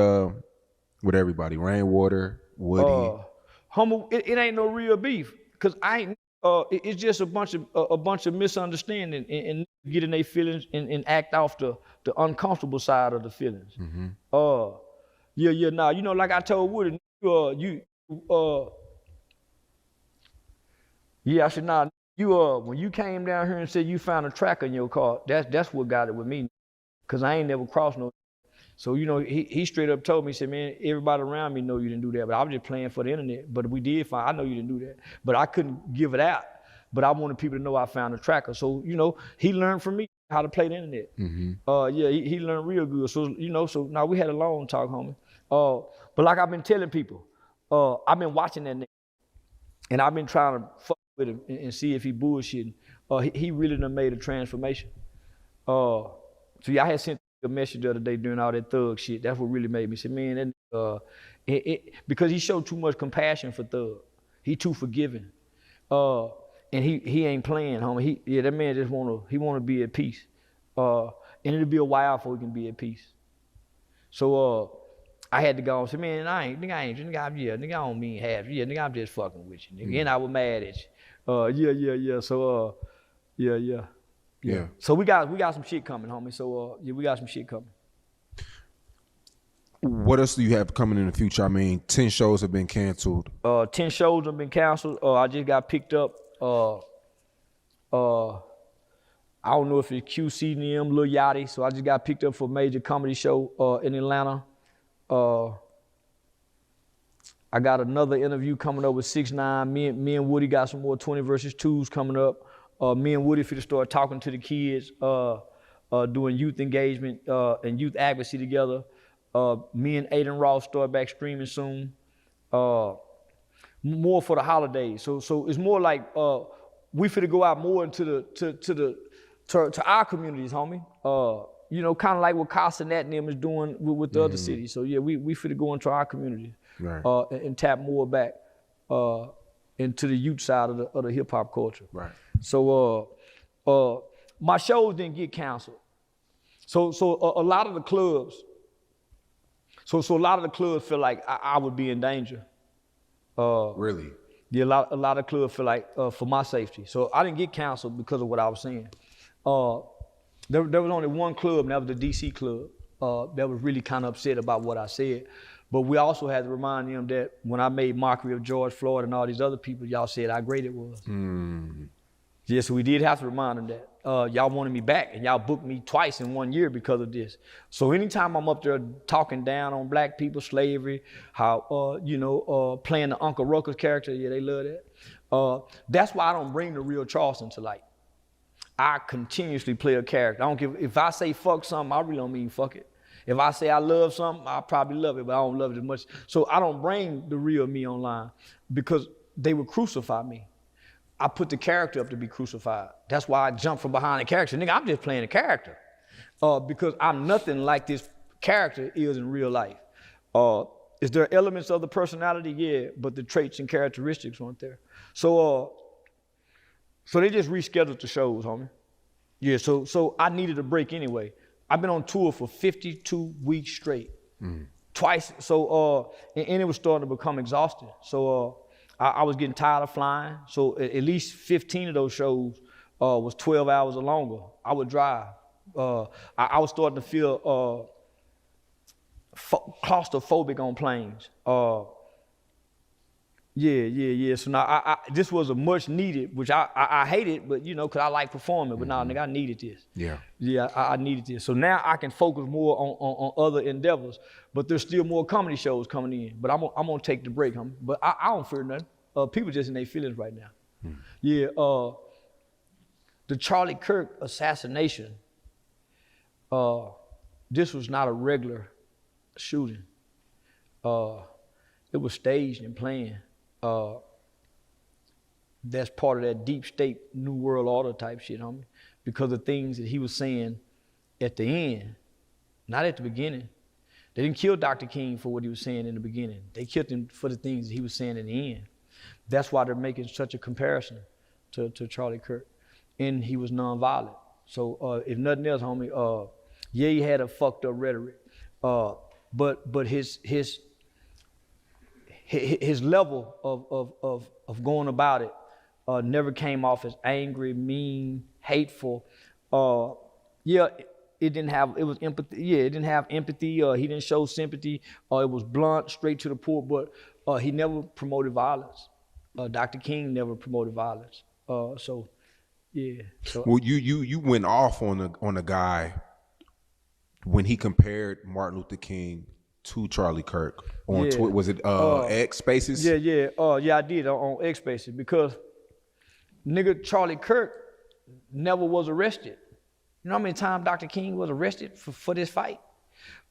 everybody. Rainwater, Woody. Humble, it ain't no real beef, cause I ain't. It's just a bunch of misunderstanding and getting their feelings and act off the uncomfortable side of the feelings. Yeah. Nah, you know, like I told Woody, I said, nah, when you came down here and said you found a tracker in your car, that's what got it with me, cause I ain't never crossed no. So, you know, he straight up told me, he said, man, everybody around me know you didn't do that, but I was just playing for the internet. But we did find, I know you didn't do that, but I couldn't give it out. But I wanted people to know I found a tracker. So, you know, he learned from me how to play the internet. Yeah, he learned real good. So, you know, so now we had a long talk, homie. But like I've been telling people, I've been watching that nigga, and I've been trying to fuck with him and see if he bullshitting. He really done made a transformation. So yeah, I had sent a message the other day during all that thug shit. That's what really made me say, man, because he showed too much compassion for Thug. He too forgiving. And he ain't playing, homie. That man just wanna be at peace. And it'll be a while before he can be at peace. So I had to go and say, man, I don't mean half. Yeah, nigga, I'm just fucking with you, nigga. And I was mad at you. Yeah. So yeah. So we got some shit coming, homie. So yeah, we got some shit coming. What else do you have coming in the future? I mean, 10 shows have been canceled. 10 shows have been canceled. I just got picked up. I don't know if it's QCDM, Lil Yachty. So I just got picked up for a major comedy show in Atlanta. I got another interview coming up with 6ix9ine. Me and Woody got some more 20 versus 2s coming up. Me and Woody finna start talking to the kids, doing youth engagement and youth advocacy together. Me and Aiden Ross start back streaming soon. More for the holidays. So it's more like we finna go out more into to our communities, homie. You know, kind of like what Castanet and them is doing with the other cities. So yeah, we finna go into our community, right. And tap more back into the youth side of the hip hop culture. Right. So my shows didn't get canceled. So a lot of the clubs, so a lot of the clubs feel like I would be in danger. Really? Yeah, a lot of clubs feel like for my safety. So I didn't get canceled because of what I was saying. There was only one club, and that was the DC club, that was really kind of upset about what I said. But we also had to remind them that when I made mockery of George Floyd and all these other people, y'all said how great it was. Yeah, so we did have to remind them that. Y'all wanted me back, and y'all booked me twice in 1 year because of this. So anytime I'm up there talking down on black people, slavery, how, playing the Uncle Ruckus character, yeah, they love that. That's why I don't bring the real Charleston to light. I continuously play a character. I don't give, if I say fuck something, I really don't mean fuck it. If I say I love something, I probably love it, but I don't love it as much. So I don't bring the real me online because they would crucify me. I put the character up to be crucified. That's why I jump from behind the character. Nigga, I'm just playing a character because I'm nothing like this character is in real life. Is there elements of the personality? Yeah, but the traits and characteristics weren't there. So they just rescheduled the shows, homie. Yeah, so I needed a break anyway. I've been on tour for 52 weeks straight, twice. So, and it was starting to become exhausting. So I was getting tired of flying. So at least 15 of those shows was 12 hours or longer. I would drive. I was starting to feel claustrophobic on planes. Yeah. So now this was a much needed, which I hated, but because I like performing. But now, nigga, I needed this. Yeah, I needed this. So now I can focus more on other endeavors. But there's still more comedy shows coming in. But I'm gonna take the break, homie. But I don't fear nothing. People just in their feelings right now. Yeah. The Charlie Kirk assassination. This was not a regular shooting. It was staged and planned. That's part of that deep state, new world order type shit, homie. Because of things that he was saying at the end, not at the beginning. They didn't kill Dr. King for what he was saying in the beginning. They killed him for the things that he was saying in the end. That's why they're making such a comparison to Charlie Kirk. And he was nonviolent. So if nothing else, homie, yeah, he had a fucked up rhetoric. But his level of going about it never came off as angry, mean, hateful. It was empathy. Yeah, it didn't have empathy. He didn't show sympathy. It was blunt, straight to the point. But he never promoted violence. Dr. King never promoted violence. So, yeah. So, well, you went off on a guy when he compared Martin Luther King to Charlie Kirk on Twitter. Was it X Spaces? Yeah, I did on X Spaces because nigga Charlie Kirk never was arrested. You know how many times Dr. King was arrested for this fight?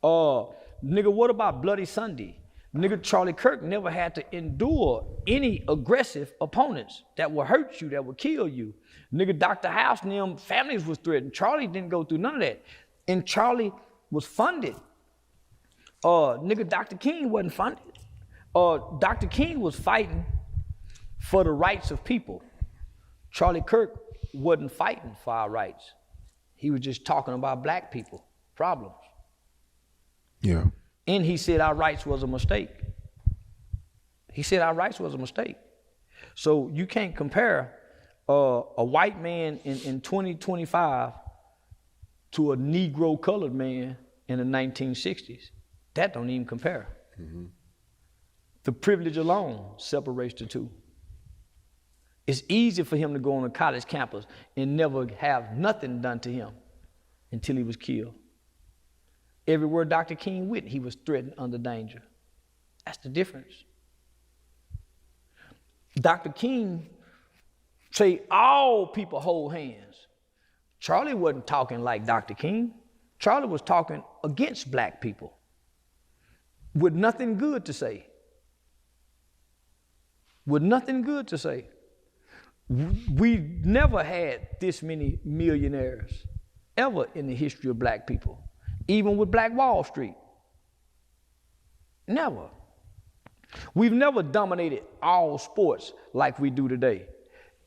Nigga, what about Bloody Sunday? Nigga, Charlie Kirk never had to endure any aggressive opponents that will hurt you, that will kill you. Nigga, Dr. House and them families was threatened. Charlie didn't go through none of that. And Charlie was funded. Nigga, Dr. King wasn't funded. Dr. King was fighting for the rights of people. Charlie Kirk wasn't fighting for our rights. He was just talking about black people problems. Yeah. And he said our rights was a mistake. He said our rights was a mistake. So you can't compare a white man in 2025 to a Negro colored man in the 1960s. That don't even compare. Mm-hmm. The privilege alone separates the two. It's easy for him to go on a college campus and never have nothing done to him until he was killed. Everywhere Dr. King went, he was threatened under danger. That's the difference. Dr. King say all people hold hands. Charlie wasn't talking like Dr. King. Charlie was talking against black people with nothing good to say. With nothing good to say. We never had this many millionaires ever in the history of black people, even with Black Wall Street. Never. We've never dominated all sports like we do today.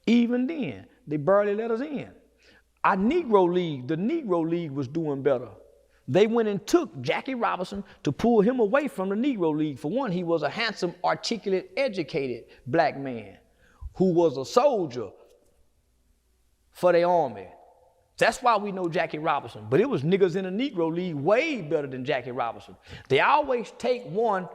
Even then, they barely let us in. Our Negro League, the Negro League was doing better. They went and took Jackie Robinson to pull him away from the Negro League. For one, he was a handsome, articulate, educated black man who was a soldier for the army. That's why we know Jackie Robinson. But it was niggas in the Negro League way better than Jackie Robinson. They always take one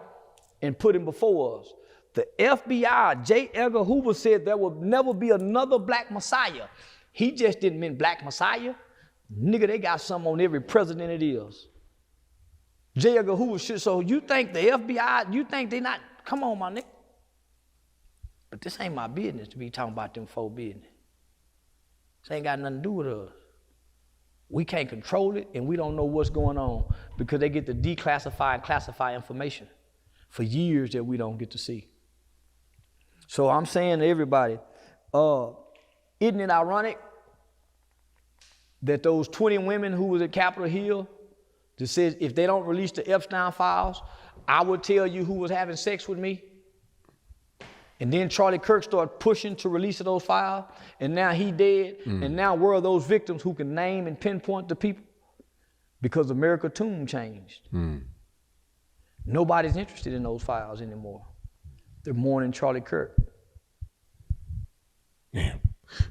and put him before us. The FBI, J. Edgar Hoover said there will never be another black messiah. He just didn't mean black messiah. Nigga, they got something on every president it is. J. Edgar Hoover shit. So you think the FBI, you think they not, come on, my nigga. But this ain't my business to be talking about them folk business. This ain't got nothing to do with us. We can't control it, and we don't know what's going on because they get to declassify and classify information for years that we don't get to see. So I'm saying to everybody, isn't it ironic that those 20 women who was at Capitol Hill that says if they don't release the Epstein files, I will tell you who was having sex with me? And then Charlie Kirk started pushing to release those files, and now he dead, and now where are those victims who can name and pinpoint the people? Because America tune changed. Nobody's interested in those files anymore. They're mourning Charlie Kirk. Yeah.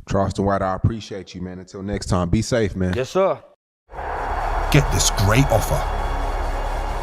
Charleston White, I appreciate you, man. Until next time, be safe, man. Yes, sir. Get this great offer